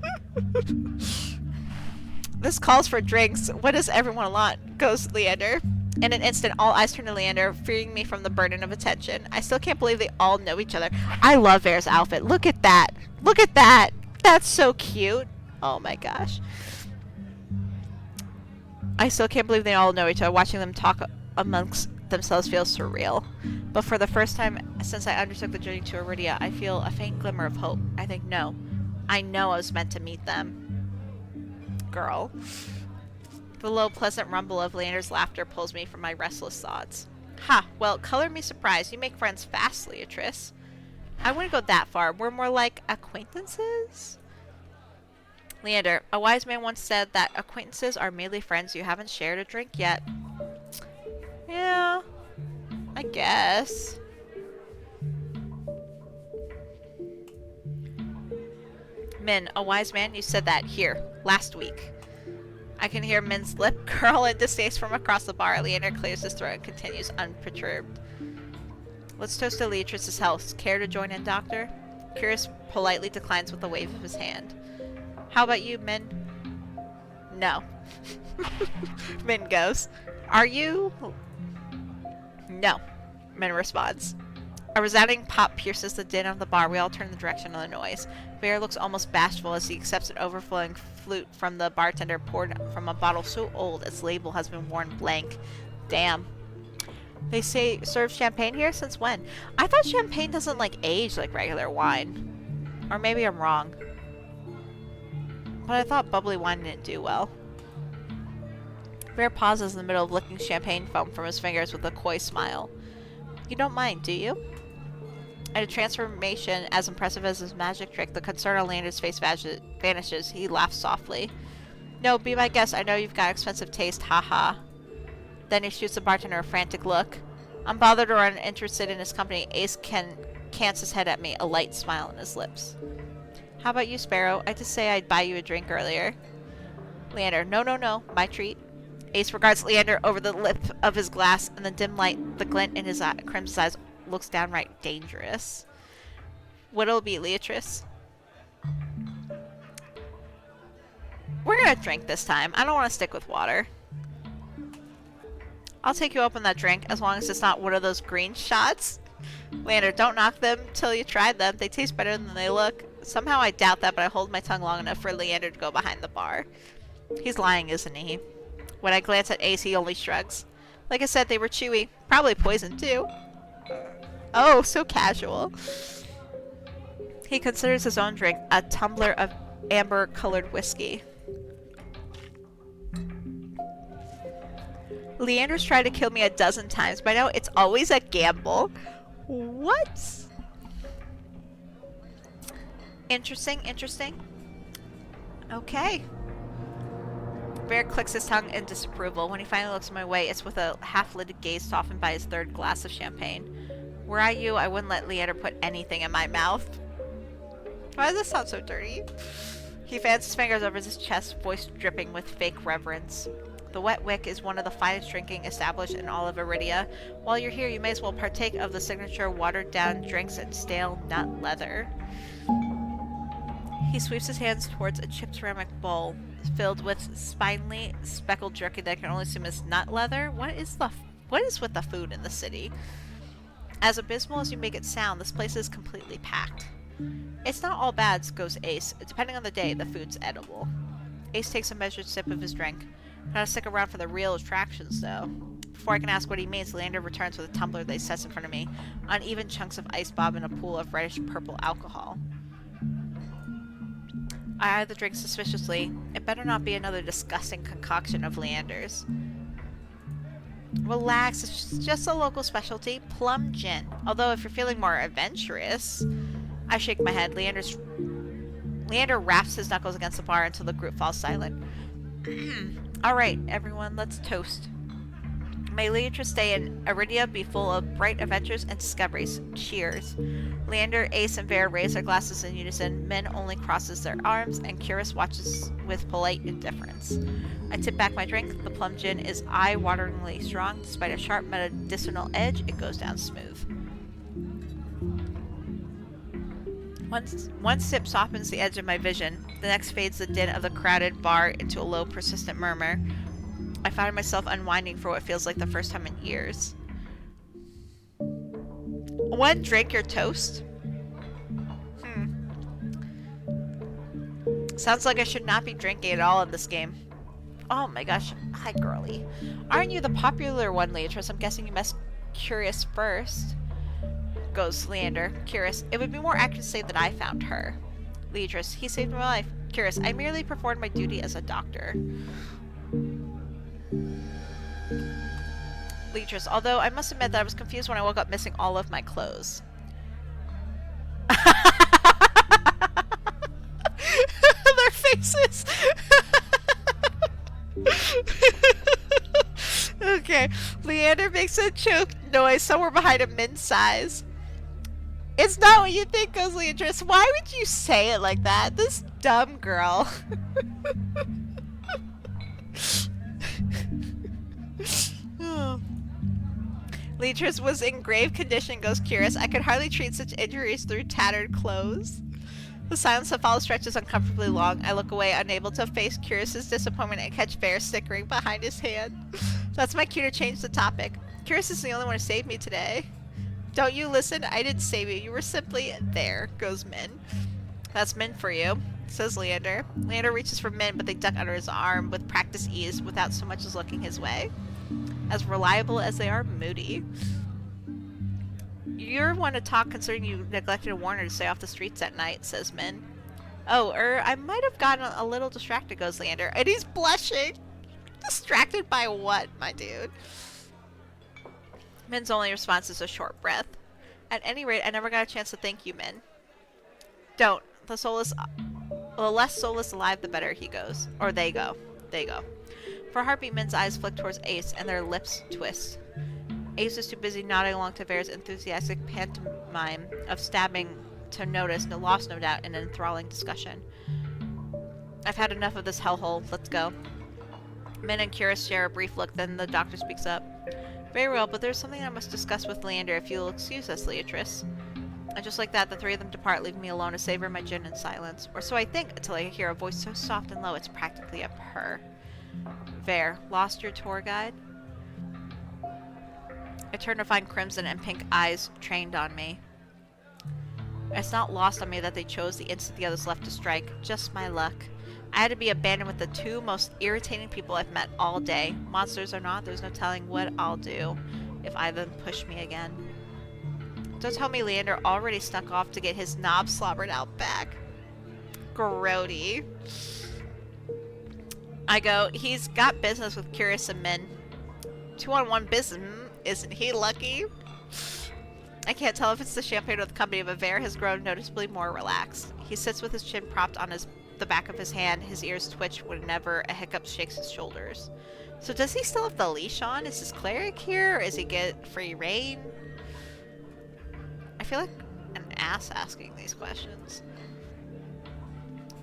This calls for drinks. What does everyone want? Goes Leander. In an instant, all eyes turn to Leander, freeing me from the burden of attention. I still can't believe they all know each other. I love Bear's outfit. Look at that. Look at that. That's so cute. Oh my gosh. I still can't believe they all know each other. Watching them talk amongst themselves feels surreal. But for the first time since I undertook the journey to Iridia, I feel a faint glimmer of hope. I think, no. I know I was meant to meet them. Girl. The low, pleasant rumble of Leander's laughter pulls me from my restless thoughts. Ha! Well, color me surprised. You make friends fast, Leatrice. I wouldn't go that far. We're more like acquaintances? Leander, a wise man once said that acquaintances are merely friends you haven't shared a drink yet. Yeah, I guess. Min, a wise man, you said that here, last week. I can hear Min's lip curl in distaste from across the bar. Leander clears his throat and continues unperturbed. Let's toast to Leatrice's health. Care to join in, Doctor? Curious politely declines with a wave of his hand. How about you, Min? No. Min goes. Are you? No. Min responds. A resounding pop pierces the din of the bar. We all turn in the direction of the noise. Bear looks almost bashful as he accepts an overflowing flute from the bartender poured from a bottle so old its label has been worn blank. Damn. They say serve champagne here? Since when? I thought champagne doesn't age like regular wine. Or maybe I'm wrong. But I thought bubbly wine didn't do well. Bear pauses in the middle of licking champagne foam from his fingers with a coy smile. You don't mind, do you? At a transformation as impressive as his magic trick, the concern on Leander's face vanishes. He laughs softly. No, be my guest. I know you've got expensive taste. Ha. Then he shoots the bartender a frantic look. Unbothered or uninterested in his company, Ace cants his head at me, a light smile on his lips. How about you, Sparrow? I just say I'd buy you a drink earlier. Leander, no. My treat. Ace regards Leander over the lip of his glass. In the dim light, the glint in his crimson eyes looks downright dangerous. What'll it be, Leatrice? We're gonna drink this time. I don't want to stick with water. I'll take you up on that drink, as long as it's not one of those green shots. Leander, don't knock them till you tried them. They taste better than they look. Somehow I doubt that, but I hold my tongue long enough for Leander to go behind the bar. He's lying, isn't he? When I glance at Ace, he only shrugs. Like I said, they were chewy. Probably poison, too. Oh, so casual. He considers his own drink a tumbler of amber-colored whiskey. Leander's tried to kill me a dozen times. By now, it's always a gamble. What? Interesting. Okay. Bear clicks his tongue in disapproval. When he finally looks my way, it's with a half-lit gaze softened by his third glass of champagne. Were I you, I wouldn't let Leander put anything in my mouth. Why does this sound so dirty? He fans his fingers over his chest, voice dripping with fake reverence. The Wet Wick is one of the finest drinking established in all of Iridia. While you're here, you may as well partake of the signature watered-down drinks and stale nut leather. He sweeps his hands towards a chipped ceramic bowl filled with spinely speckled jerky that I can only assume is nut leather. What is with the food in the city? As abysmal as you make it sound, this place is completely packed. It's not all bad, goes Ace. Depending on the day, the food's edible. Ace takes a measured sip of his drink. Gotta stick around for the real attractions, though. Before I can ask what he means, Leander returns with a tumbler that he sets in front of me. Uneven chunks of ice bob in a pool of reddish-purple alcohol. I eye the drink suspiciously. It better not be another disgusting concoction of Leander's. Relax, it's just a local specialty, plum gin. Although if you're feeling more adventurous... I shake my head. Leander raps his knuckles against the bar until the group falls silent. Alright, everyone, let's toast. May Leatrice stay in Iridia be full of bright adventures and discoveries. Cheers. Leander, Ace, and Vera raise their glasses in unison. Min only crosses their arms, and Curious watches with polite indifference. I tip back my drink. The plum gin is eye-wateringly strong. Despite a sharp medicinal edge, it goes down smooth. One sip softens the edge of my vision. The next fades the din of the crowded bar into a low, persistent murmur. I find myself unwinding for what feels like the first time in years. One drink your toast? Sounds like I should not be drinking at all in this game. Oh my gosh. Hi, girly. Aren't you the popular one, Leatrice? I'm guessing you messed Curious first. Goes Leander. Curious. It would be more accurate to say that I found her. Leatrice. He saved my life. Curious. I merely performed my duty as a doctor. Leatrice. Although I must admit that I was confused when I woke up missing all of my clothes. Their faces. Okay. Leander makes a choke noise somewhere behind a Min's size. It's not what you think, goes Leatrice. Why would you say it like that? This dumb girl. Oh. Leatrice was in grave condition, goes Curious. I could hardly treat such injuries through tattered clothes. The silence that follows stretches uncomfortably long. I look away, unable to face Curious's disappointment, and catch Bear snickering behind his hand. That's my cue to change the topic. Curious is the only one who saved me today. Don't you listen? I didn't save you. You were simply there, goes Min. That's Min for you, says Leander. Leander reaches for Min, but they duck under his arm with practiced ease without so much as looking his way. As reliable as they are moody. You're one to talk considering you neglected to warn her to stay off the streets at night, says Min. Oh, I might have gotten a little distracted, goes Leander. And he's blushing. Distracted by what, my dude? Min's only response is a short breath. At any rate, I never got a chance to thank you, Min. Don't. The less soulless alive, the better, he goes. Or they go. They go. For a heartbeat, Min's eyes flick towards Ace, and their lips twist. Ace is too busy nodding along to Vera's enthusiastic pantomime of stabbing to notice, lost no doubt, in an enthralling discussion. I've had enough of this hellhole. Let's go. Min and Curious share a brief look, then the doctor speaks up. Very well, but there's something I must discuss with Leander, if you'll excuse us, Leatrice. And just like that, the three of them depart, leaving me alone to savor my gin in silence. Or so I think, until I hear a voice so soft and low it's practically a purr. Ver, lost your tour guide? I turn to find crimson and pink eyes trained on me. It's not lost on me that they chose the instant the others left to strike. Just my luck. I had to be abandoned with the two most irritating people I've met all day. Monsters or not, there's no telling what I'll do if either of them push me again. Don't tell me Leander already snuck off to get his knob slobbered out back. Grody. I go, he's got business with Curious and Min. 2-on-1 business, isn't he lucky? I can't tell if it's the champagne or the company, but Ver has grown noticeably more relaxed. He sits with his chin propped on the back of his hand, his ears twitch whenever a hiccup shakes his shoulders. So does he still have the leash on? Is his cleric here, or is he get free reign? I feel like an ass asking these questions.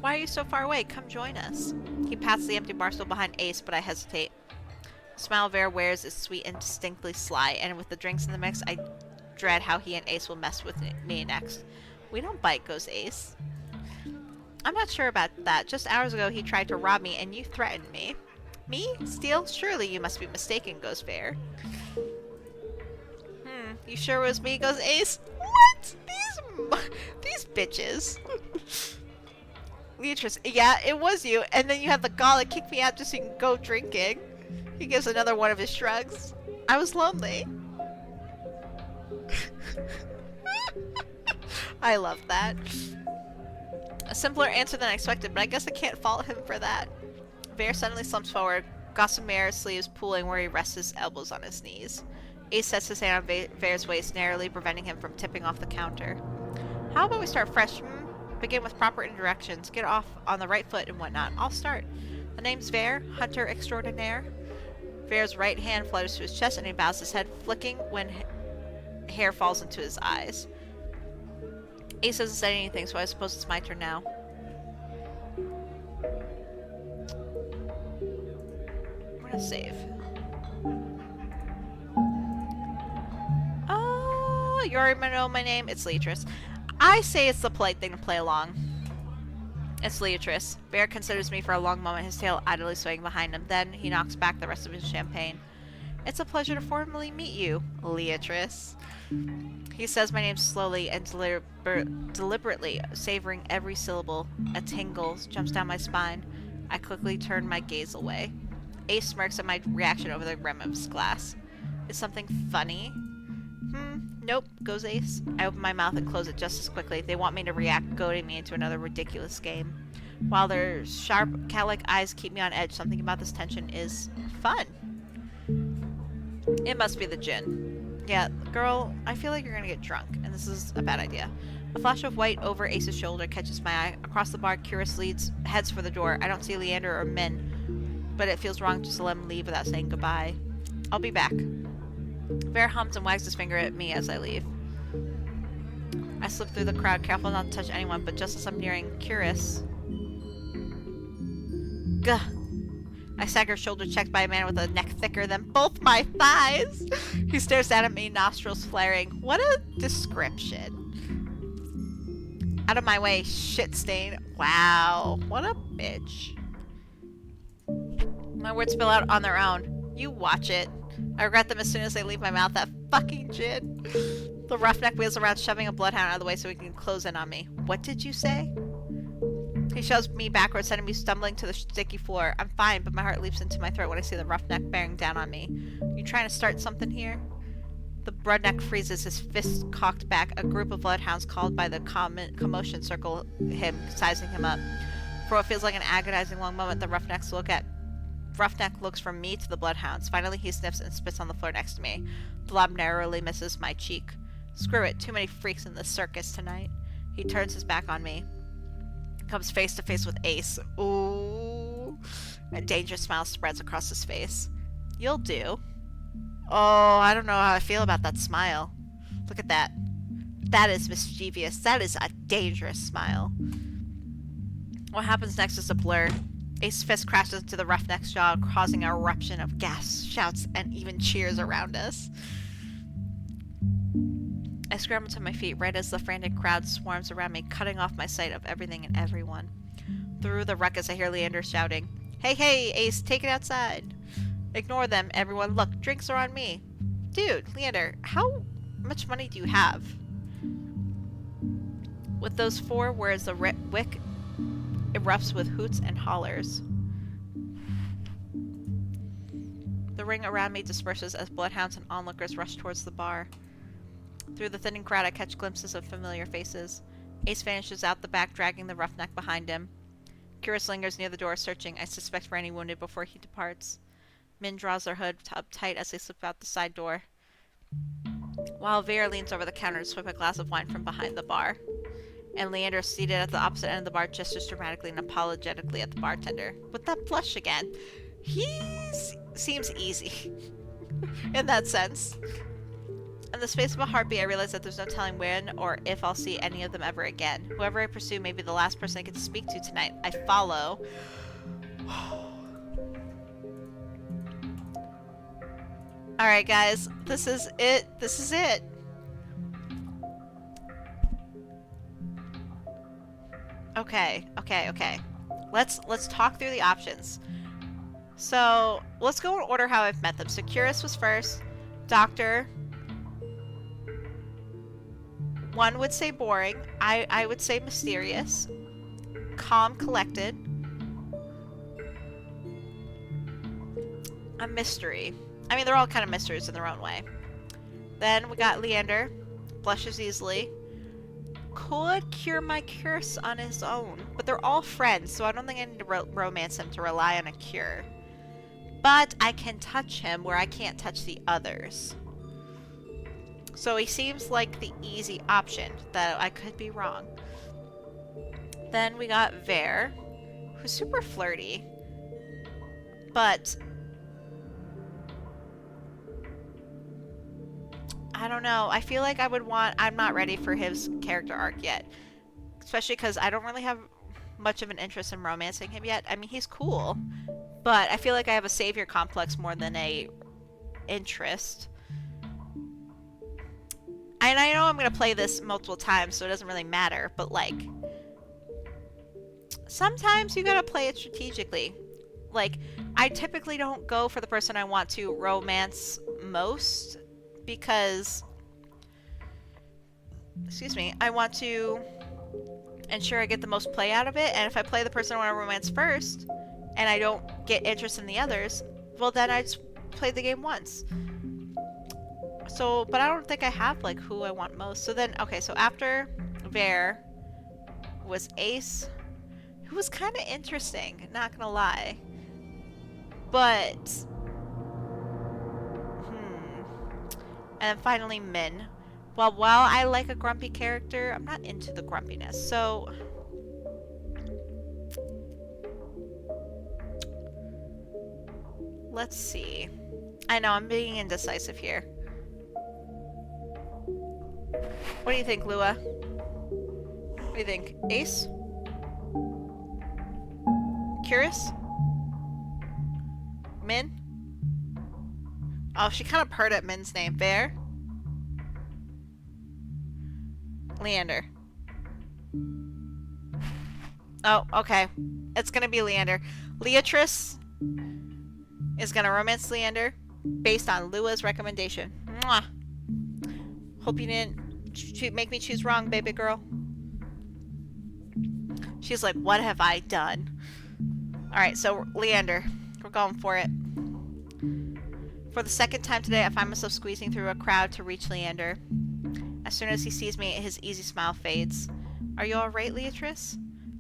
Why are you so far away? Come join us. He pats the empty bar stool behind Ace, but I hesitate. The smile Vera wears is sweet and distinctly sly, and with the drinks in the mix, I dread how he and Ace will mess with me next. We don't bite, goes Ace. I'm not sure about that. Just hours ago he tried to rob me and you threatened me. Me? Steal? Surely you must be mistaken, goes Ver. You sure it was me, goes Ace. What? These bitches. Leatrice, yeah, it was you. And then you have the gall to kick me out just so you can go drinking. He gives another one of his shrugs. I was lonely. I love that. A simpler answer than I expected, but I guess I can't fault him for that. Ver suddenly slumps forward, gossamer sleeves pooling where he rests his elbows on his knees. Ace sets his hand on Vare's waist, narrowly preventing him from tipping off the counter. How about we start fresh? Begin with proper introductions. Get off on the right foot and whatnot. I'll start. The name's Vare, hunter extraordinaire. Vare's right hand flutters to his chest and he bows his head, flicking when hair falls into his eyes. Ace doesn't say anything, so I suppose it's my turn now. I'm gonna save. Oh, you already know my name? It's Leatrice. I say it's the polite thing to play along. It's Leatrice. Vare considers me for a long moment, his tail idly swaying behind him. Then he knocks back the rest of his champagne. It's a pleasure to formally meet you, Leatrice. He says my name slowly and deliberately, savoring every syllable. A tingle jumps down my spine. I quickly turn my gaze away. Ace smirks at my reaction over the rim of his glass. Is something funny? Nope, goes Ace. I open my mouth and close it just as quickly. They want me to react, goading me into another ridiculous game. While their sharp, cat-like eyes keep me on edge, something about this tension is fun. It must be the gin. Yeah, girl, I feel like you're gonna get drunk, and this is a bad idea. A flash of white over Ace's shoulder catches my eye. Across the bar, Curious heads for the door. I don't see Leander or Min, but it feels wrong just to let him leave without saying goodbye. I'll be back. Vare hums and wags his finger at me as I leave. I slip through the crowd, careful not to touch anyone, but just as I'm nearing Curious... Gah! I stagger, shoulder checked by a man with a neck thicker than both my thighs. He stares down at me, nostrils flaring. What a description. Out of my way, shit stain. Wow, what a bitch. My words spill out on their own. You watch it. I regret them as soon as they leave my mouth. That fucking gin. The roughneck wheels around, shoving a bloodhound out of the way so he can close in on me. What did you say? He shoves me backwards, sending me stumbling to the sticky floor. I'm fine, but my heart leaps into my throat when I see the roughneck bearing down on me. You trying to start something here? The redneck freezes, his fist cocked back. A group of bloodhounds called by the commotion circle him, sizing him up. For what feels like an agonizing long moment, the roughneck looks from me to the bloodhounds. Finally, he sniffs and spits on the floor next to me. The blob narrowly misses my cheek. Screw it, too many freaks in this circus tonight. He turns his back on me. Comes face to face with Ace. Ooh. A dangerous smile spreads across his face. You'll do. Oh, I don't know how I feel about that smile. Look at that. That is mischievous. That is a dangerous smile. What happens next is a blur. Ace's fist crashes into the roughneck's jaw, causing an eruption of gasps, shouts, and even cheers around us. I scramble to my feet right as the frantic crowd swarms around me, cutting off my sight of everything and everyone. Through the ruckus, I hear Leander shouting, Hey, hey, Ace, take it outside. Ignore them, everyone. Look, drinks are on me. Dude, Leander, how much money do you have? With those 4 words, the wick erupts with hoots and hollers. The ring around me disperses as bloodhounds and onlookers rush towards the bar. Through the thinning crowd, I catch glimpses of familiar faces. Ace vanishes out the back, dragging the roughneck behind him. Curious lingers near the door, searching, I suspect, for any wounded before he departs. Min draws their hood up tight as they slip out the side door, while Vare leans over the counter to swipe a glass of wine from behind the bar. And Leander, seated at the opposite end of the bar, gestures dramatically and apologetically at the bartender. With that blush again. He seems easy in that sense. In the space of a heartbeat, I realize that there's no telling when or if I'll see any of them ever again. Whoever I pursue may be the last person I get to speak to tonight. I follow. Alright, guys. This is it. This is it. Okay. Let's talk through the options. So, let's go in order how I've met them. So, Curious was first. Doctor... One would say boring. I would say mysterious. Calm, collected. A mystery. I mean, they're all kind of mysteries in their own way. Then we got Leander. Blushes easily. Could cure my curse on his own. But they're all friends, so I don't think I need to romance him to rely on a cure. but I can touch him where I can't touch the others. So he seems like the easy option, though I could be wrong. Then we got Vare, who's super flirty, but I don't know. I feel like I'm not ready for his character arc yet, especially because I don't really have much of an interest in romancing him yet. I mean, he's cool, but I feel like I have a savior complex more than a interest. And I know I'm going to play this multiple times, so it doesn't really matter, but like, sometimes you gotta play it strategically. Like, I typically don't go for the person I want to romance most because, excuse me, I want to ensure I get the most play out of it, and if I play the person I want to romance first and I don't get interest in the others, well then I just play the game once. So, but I don't think I have like who I want most. So then, okay, so after Vare was Ace, who was kind of interesting, not gonna lie. But, and then finally Min. Well, while I like a grumpy character, I'm not into the grumpiness. So, let's see. I know, I'm being indecisive here. What do you think, Lua? What do you think? Ace? Curious? Min? Oh, she kind of purred at Min's name. Vare? Leander. Oh, okay. It's gonna be Leander. Leatrice is gonna romance Leander based on Lua's recommendation. Mwah. Hope you didn't make me choose wrong, baby girl. She's like, what have I done? Alright, so Leander. We're going for it. For the second time today, I find myself squeezing through a crowd to reach Leander. As soon as he sees me, his easy smile fades. Are you alright, Leatrice?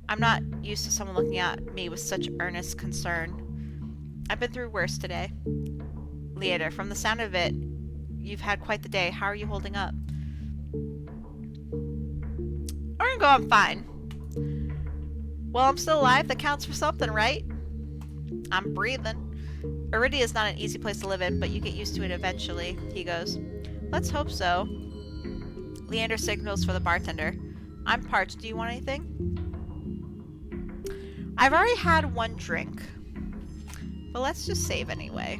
I'm not used to someone looking at me with such earnest concern. I've been through worse today. Leander, from the sound of it, you've had quite the day. How are you holding up? I'm going fine. Well, I'm still alive. That counts for something, right? I'm breathing. Iridia is not an easy place to live in, but you get used to it eventually, he goes. Let's hope so. Leander signals for the bartender. I'm parched. Do you want anything? I've already had one drink, but let's just save anyway.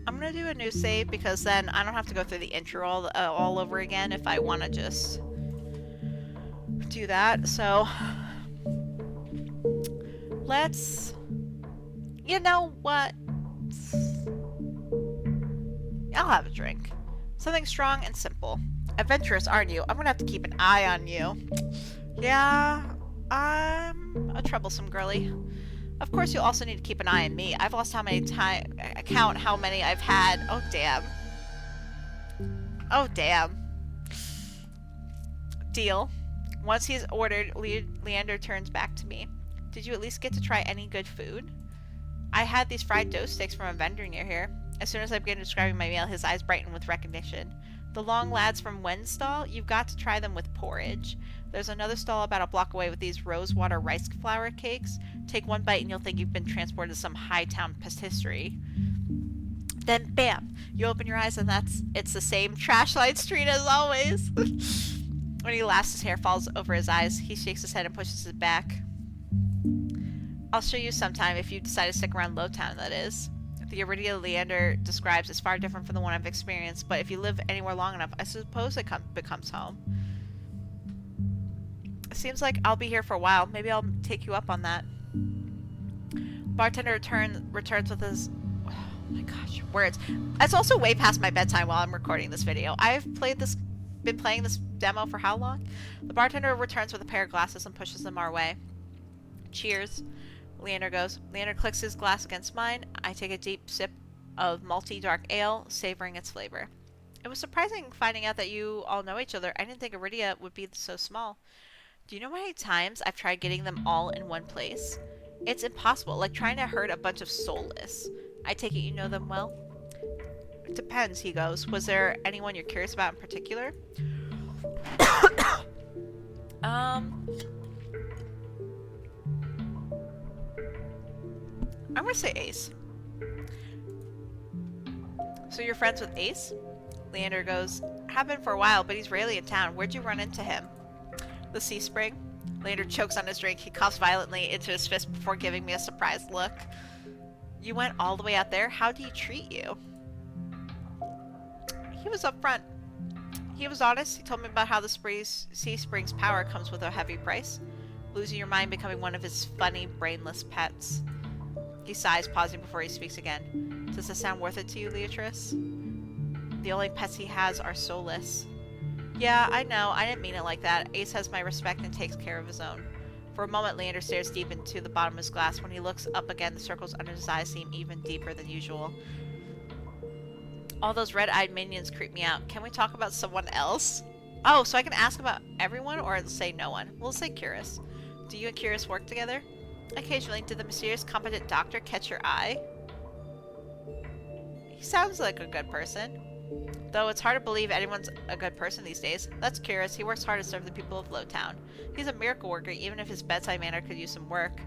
I'm gonna do a new save because then I don't have to go through the intro all over again if I want to just do that. So let's, you know what? I'll have a drink. Something strong and simple. Adventurous, aren't you? I'm gonna have to keep an eye on you. Yeah, I'm a troublesome girly. Of course, you'll also need to keep an eye on me. I've lost how many count how many I've had. Oh, damn. Oh, damn. Deal. Once he's ordered, Leander turns back to me. Did you at least get to try any good food? I had these fried dough sticks from a vendor near here. As soon as I began describing my meal, his eyes brightened with recognition. The long lads from Wen's stall, you've got to try them with porridge. There's another stall about a block away with these rosewater rice flour cakes. Take one bite and you'll think you've been transported to some high-town history. Then, bam! You open your eyes and it's the same trash-lined street as always. When he laughs, his hair falls over his eyes. He shakes his head and pushes it back. I'll show you sometime if you decide to stick around Lowtown, that is. The Iridia Leander describes is far different from the one I've experienced, but if you live anywhere long enough, I suppose it becomes home. It seems like I'll be here for a while. Maybe I'll take you up on that. Bartender returns with his... Oh my gosh, words. It's also way past my bedtime while I'm recording this video. I've been playing this demo for how long? The bartender returns with a pair of glasses and pushes them our way. Cheers. Leander goes. Leander clicks his glass against mine. I take a deep sip of malty dark ale, savoring its flavor. It was surprising finding out that you all know each other. I didn't think Iridia would be so small. Do you know how many times I've tried getting them all in one place? It's impossible, like trying to hurt a bunch of soulless. I take it you know them well? It depends, he goes. Was there anyone you're curious about in particular? I'm gonna say Ace. So you're friends with Ace? Leander goes, have been for a while, but he's rarely in town. Where'd you run into him? The Sea Spring. Leander chokes on his drink. He coughs violently into his fist before giving me a surprised look. You went all the way out there? How'd he treat you? He was upfront. He was honest. He told me about how the Sea Spring's power comes with a heavy price. Losing your mind, becoming one of his funny, brainless pets. He sighs, pausing before he speaks again. Does this sound worth it to you, Leatrice? The only pets he has are soulless. Yeah, I know. I didn't mean it like that. Ace has my respect and takes care of his own. For a moment, Leander stares deep into the bottom of his glass. When he looks up again, the circles under his eyes seem even deeper than usual. All those red-eyed minions creep me out. Can we talk about someone else? Oh, so I can ask about everyone or say no one? We'll say Curious. Do you and Curious work together? Occasionally. Did the mysterious, competent doctor catch your eye? He sounds like a good person. Though it's hard to believe anyone's a good person these days. That's Curious. He works hard to serve the people of Lowtown. He's a miracle worker, even if his bedside manner could use some work.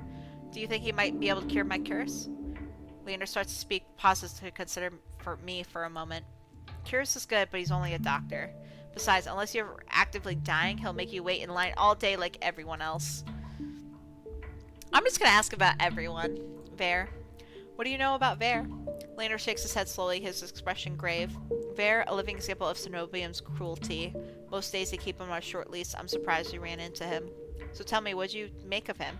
Do you think he might be able to cure my curse? Leander starts to speak, pauses to consider me for a moment. Curious is good, but he's only a doctor. Besides, unless you're actively dying, he'll make you wait in line all day like everyone else. I'm just gonna ask about everyone. Vare. What do you know about Vare? Leander shakes his head slowly, his expression grave. Vare, a living example of Cenobium's cruelty. Most days they keep him on a short leash. I'm surprised you ran into him. So tell me, what'd you make of him?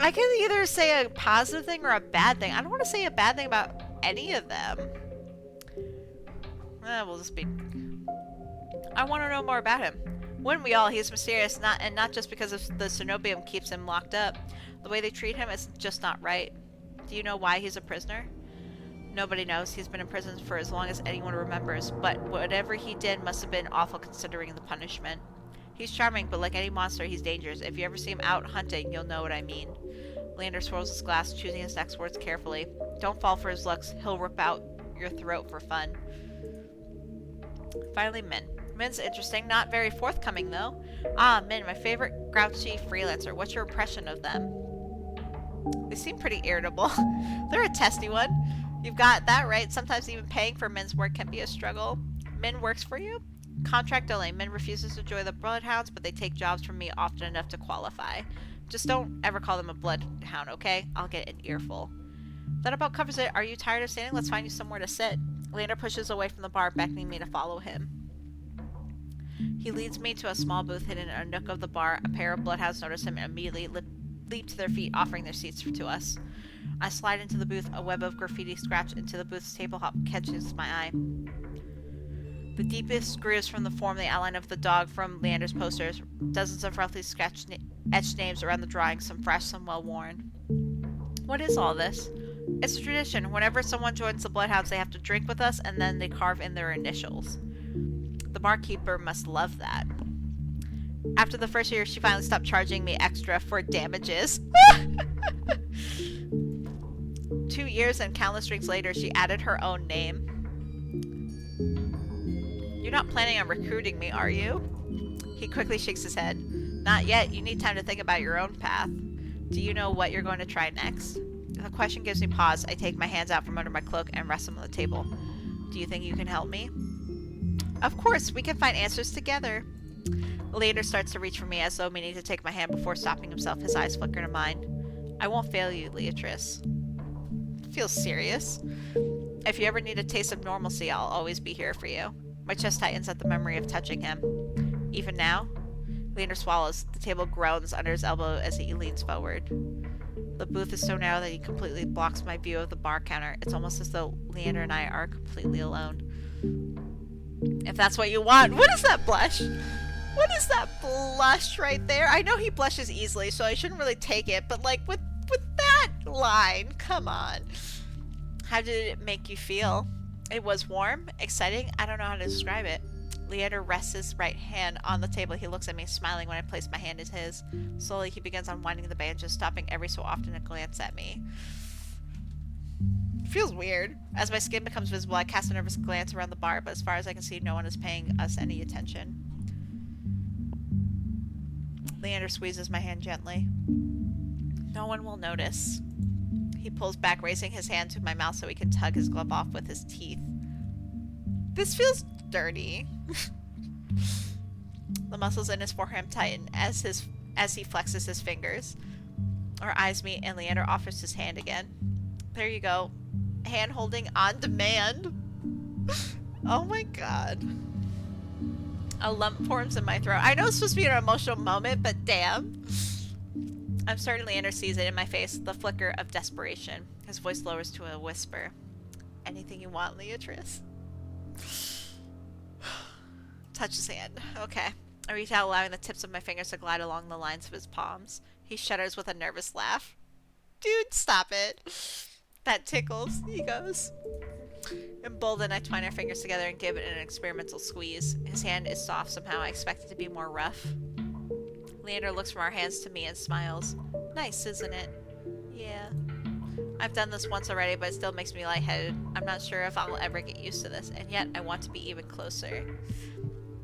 I can either say a positive thing or a bad thing. I don't want to say a bad thing about any of them. We'll just be... I want to know more about him. Wouldn't we all? He's mysterious, not just because of the Cenobium keeps him locked up. The way they treat him is just not right. Do you know why he's a prisoner? Nobody knows. He's been in prison for as long as anyone remembers, but whatever he did must have been awful considering the punishment. He's charming, but like any monster, he's dangerous. If you ever see him out hunting, you'll know what I mean. Leander swirls his glass, choosing his next words carefully. Don't fall for his looks. He'll rip out your throat for fun. Finally, Min. Min's interesting. Not very forthcoming, though. Ah, Min, my favorite grouchy freelancer. What's your impression of them? They seem pretty irritable. They're a testy one. You've got that right. Sometimes even paying for Min's work can be a struggle. Min works for you? Contract only. Min refuses to join the Bloodhounds, but they take jobs from me often enough to qualify. Just don't ever call them a Bloodhound, okay? I'll get an earful. That about covers it. Are you tired of standing? Let's find you somewhere to sit. Leander pushes away from the bar, beckoning me to follow him. He leads me to a small booth hidden in a nook of the bar. A pair of Bloodhounds notice him and immediately leap to their feet, offering their seats to us. I slide into the booth. A web of graffiti scratched into the booth's tabletop catches my eye. The deepest grooves from the form the outline of the dog from Leander's posters. Dozens of roughly etched names around the drawing, some fresh, some well-worn. What is all this? It's a tradition. Whenever someone joins the Bloodhounds, they have to drink with us, and then they carve in their initials. The barkeeper must love that. After the first year, she finally stopped charging me extra for damages. 2 years and countless drinks later, she added her own name. You're not planning on recruiting me, are you? He quickly shakes his head. Not yet. You need time to think about your own path. Do you know what you're going to try next? The question gives me pause. I take my hands out from under my cloak and rest them on the table. Do you think you can help me? Of course, we can find answers together. Leander starts to reach for me as though meaning to take my hand before stopping himself, his eyes flicker to mine. I won't fail you, Leatrice. Feels serious. If you ever need a taste of normalcy, I'll always be here for you. My chest tightens at the memory of touching him. Even now? Leander swallows. The table groans under his elbow as he leans forward. The booth is so narrow that he completely blocks my view of the bar counter. It's almost as though Leander and I are completely alone. If that's what you want. What is that blush? What is that blush right there? I know he blushes easily, so I shouldn't really take it, but like with that line, come on. How did it make you feel? It was warm, exciting. I don't know how to describe it. Leander rests his right hand on the table. He looks at me, smiling when I place my hand in his. Slowly, he begins unwinding the bandages, stopping every so often to glance at me. It feels weird. As my skin becomes visible, I cast a nervous glance around the bar, but as far as I can see, no one is paying us any attention. Leander squeezes my hand gently. No one will notice. He pulls back, raising his hand to my mouth so he can tug his glove off with his teeth. This feels dirty. The muscles in his forearm tighten as he flexes his fingers. Our eyes meet and Leander offers his hand again. There you go. Hand holding on demand. Oh my god. A lump forms in my throat. I know it's supposed to be an emotional moment, but damn. I'm certain Leander sees it in my face, the flicker of desperation. His voice lowers to a whisper. Anything you want, Leatrice? Touch his hand. Okay. I reach out, allowing the tips of my fingers to glide along the lines of his palms. He shudders with a nervous laugh. Dude, stop it. That tickles, he goes. Emboldened, I twine our fingers together and give it an experimental squeeze. His hand is soft somehow. I expect it to be more rough. Leander looks from our hands to me and smiles. Nice, isn't it? Yeah. I've done this once already, but it still makes me lightheaded. I'm not sure if I'll ever get used to this, and yet I want to be even closer.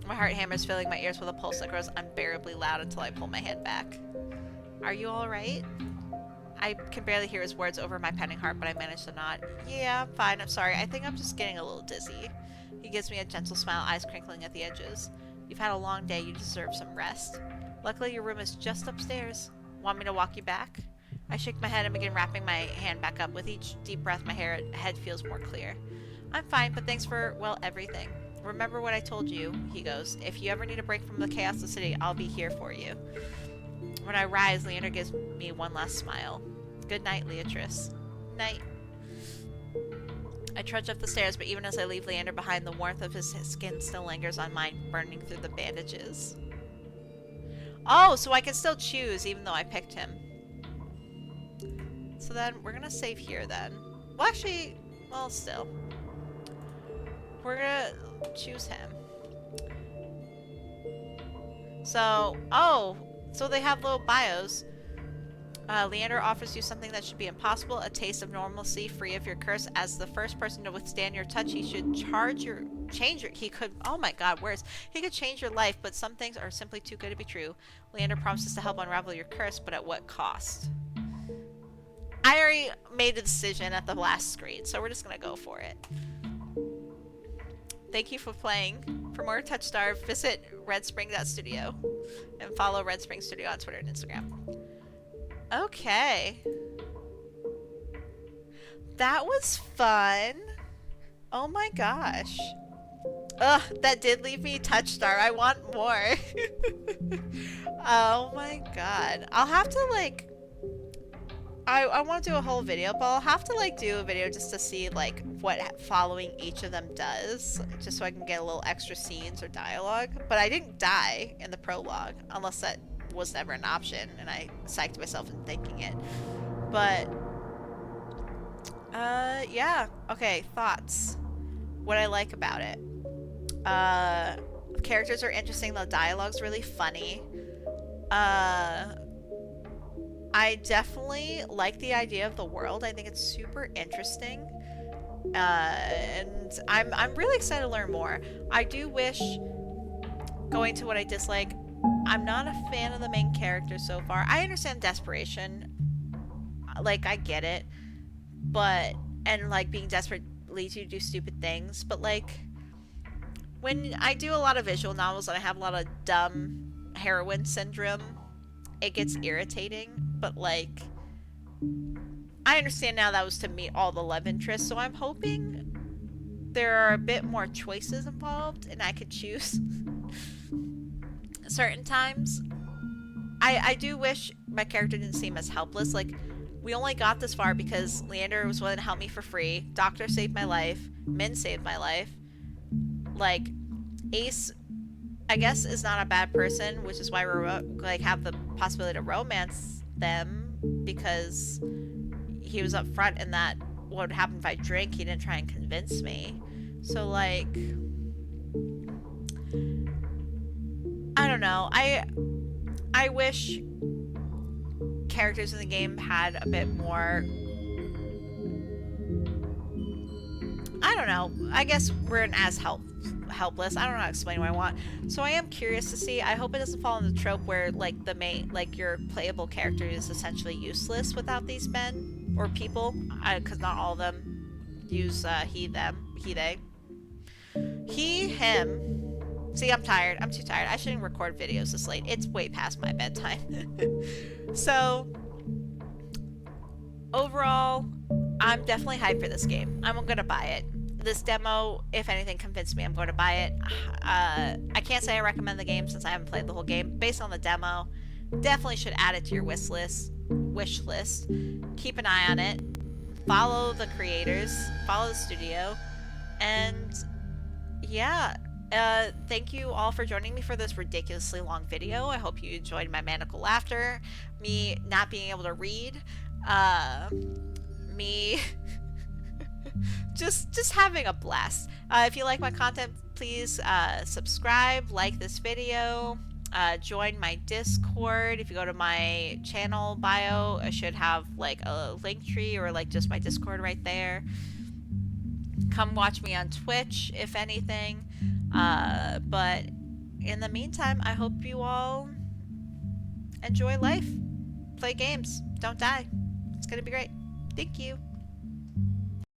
My heart hammers, filling my ears with a pulse that grows unbearably loud until I pull my hand back. Are you alright? I can barely hear his words over my pounding heart, but I manage to nod. Yeah, I'm fine. I'm sorry. I think I'm just getting a little dizzy. He gives me a gentle smile, eyes crinkling at the edges. You've had a long day. You deserve some rest. Luckily, your room is just upstairs. Want me to walk you back? I shake my head and begin wrapping my hand back up. With each deep breath, my head feels more clear. I'm fine, but thanks for, well, everything. Remember what I told you, he goes. If you ever need a break from the chaos of the city, I'll be here for you. When I rise, Leander gives me one last smile. Good night, Leatrice. Night. I trudge up the stairs, but even as I leave Leander behind, the warmth of his skin still lingers on mine, burning through the bandages. Oh, so I can still choose, even though I picked him. So then, we're gonna save here then. Well, actually, well, still. We're gonna choose him. So, oh, so they have little bios. Leander offers you something that should be impossible, a taste of normalcy, free of your curse. As the first person to withstand your touch, he should he could, oh my god, worse. He could change your life, but some things are simply too good to be true. Leander promises to help unravel your curse, but at what cost? I already made a decision at the last screen, so we're just gonna go for it. Thank you for playing. For more TouchStarved, visit redspring.studio and follow Red Spring Studio on Twitter and Instagram. Okay. That was fun. Oh my gosh. Ugh, that did leave me TouchStarved. I want more. Oh my god. I'll have to like... I want to do a whole video, but I'll have to like do a video just to see like what following each of them does, just so I can get a little extra scenes or dialogue. But I didn't die in the prologue, unless that was never an option and I psyched myself into thinking it. But yeah. Okay, thoughts. What I like about it. The characters are interesting, the dialogue's really funny. I definitely like the idea of the world. I think it's super interesting. And I'm really excited to learn more. I do wish, going to what I dislike, I'm not a fan of the main character so far. I understand desperation. Like, I get it. But, and like being desperate leads you to do stupid things. But like, when I do a lot of visual novels and I have a lot of dumb heroine syndrome, it gets irritating. But like, I understand now that was to meet all the love interests, so I'm hoping there are a bit more choices involved and I could choose certain times. I do wish my character didn't seem as helpless. Like, we only got this far because Leander was willing to help me for free. Doctor saved my life. Min saved my life. Like, Ace, I guess, is not a bad person, which is why we're like have the possibility to romance them, because he was up front in that what would happen if I drink, he didn't try and convince me. So like, I don't know. I wish characters in the game had a bit more. I don't know. I guess we're an as helpless. I don't know how to explain what I want. So I am curious to see. I hope it doesn't fall in the trope where like the main, like your playable character is essentially useless without these men or people, because not all of them use he, them, he, they, he, him. See, I'm tired. I'm too tired. I shouldn't record videos this late. It's way past my bedtime. So overall, I'm definitely hyped for this game. I'm gonna buy it. This demo, if anything, convinced me I'm going to buy it. I can't say I recommend the game since I haven't played the whole game. Based on the demo, definitely should add it to your wish list. Keep an eye on it. Follow the creators. Follow the studio. And yeah, thank you all for joining me for this ridiculously long video. I hope you enjoyed my maniacal laughter, me not being able to read, me just having a blast. If you like my content, please subscribe, like this video, join my Discord. If you go to my channel bio, I should have like a link tree or like just my Discord right there. Come watch me on Twitch, if anything. But in the meantime, I hope you all enjoy life. Play games. Don't die. It's gonna be great. Thank you.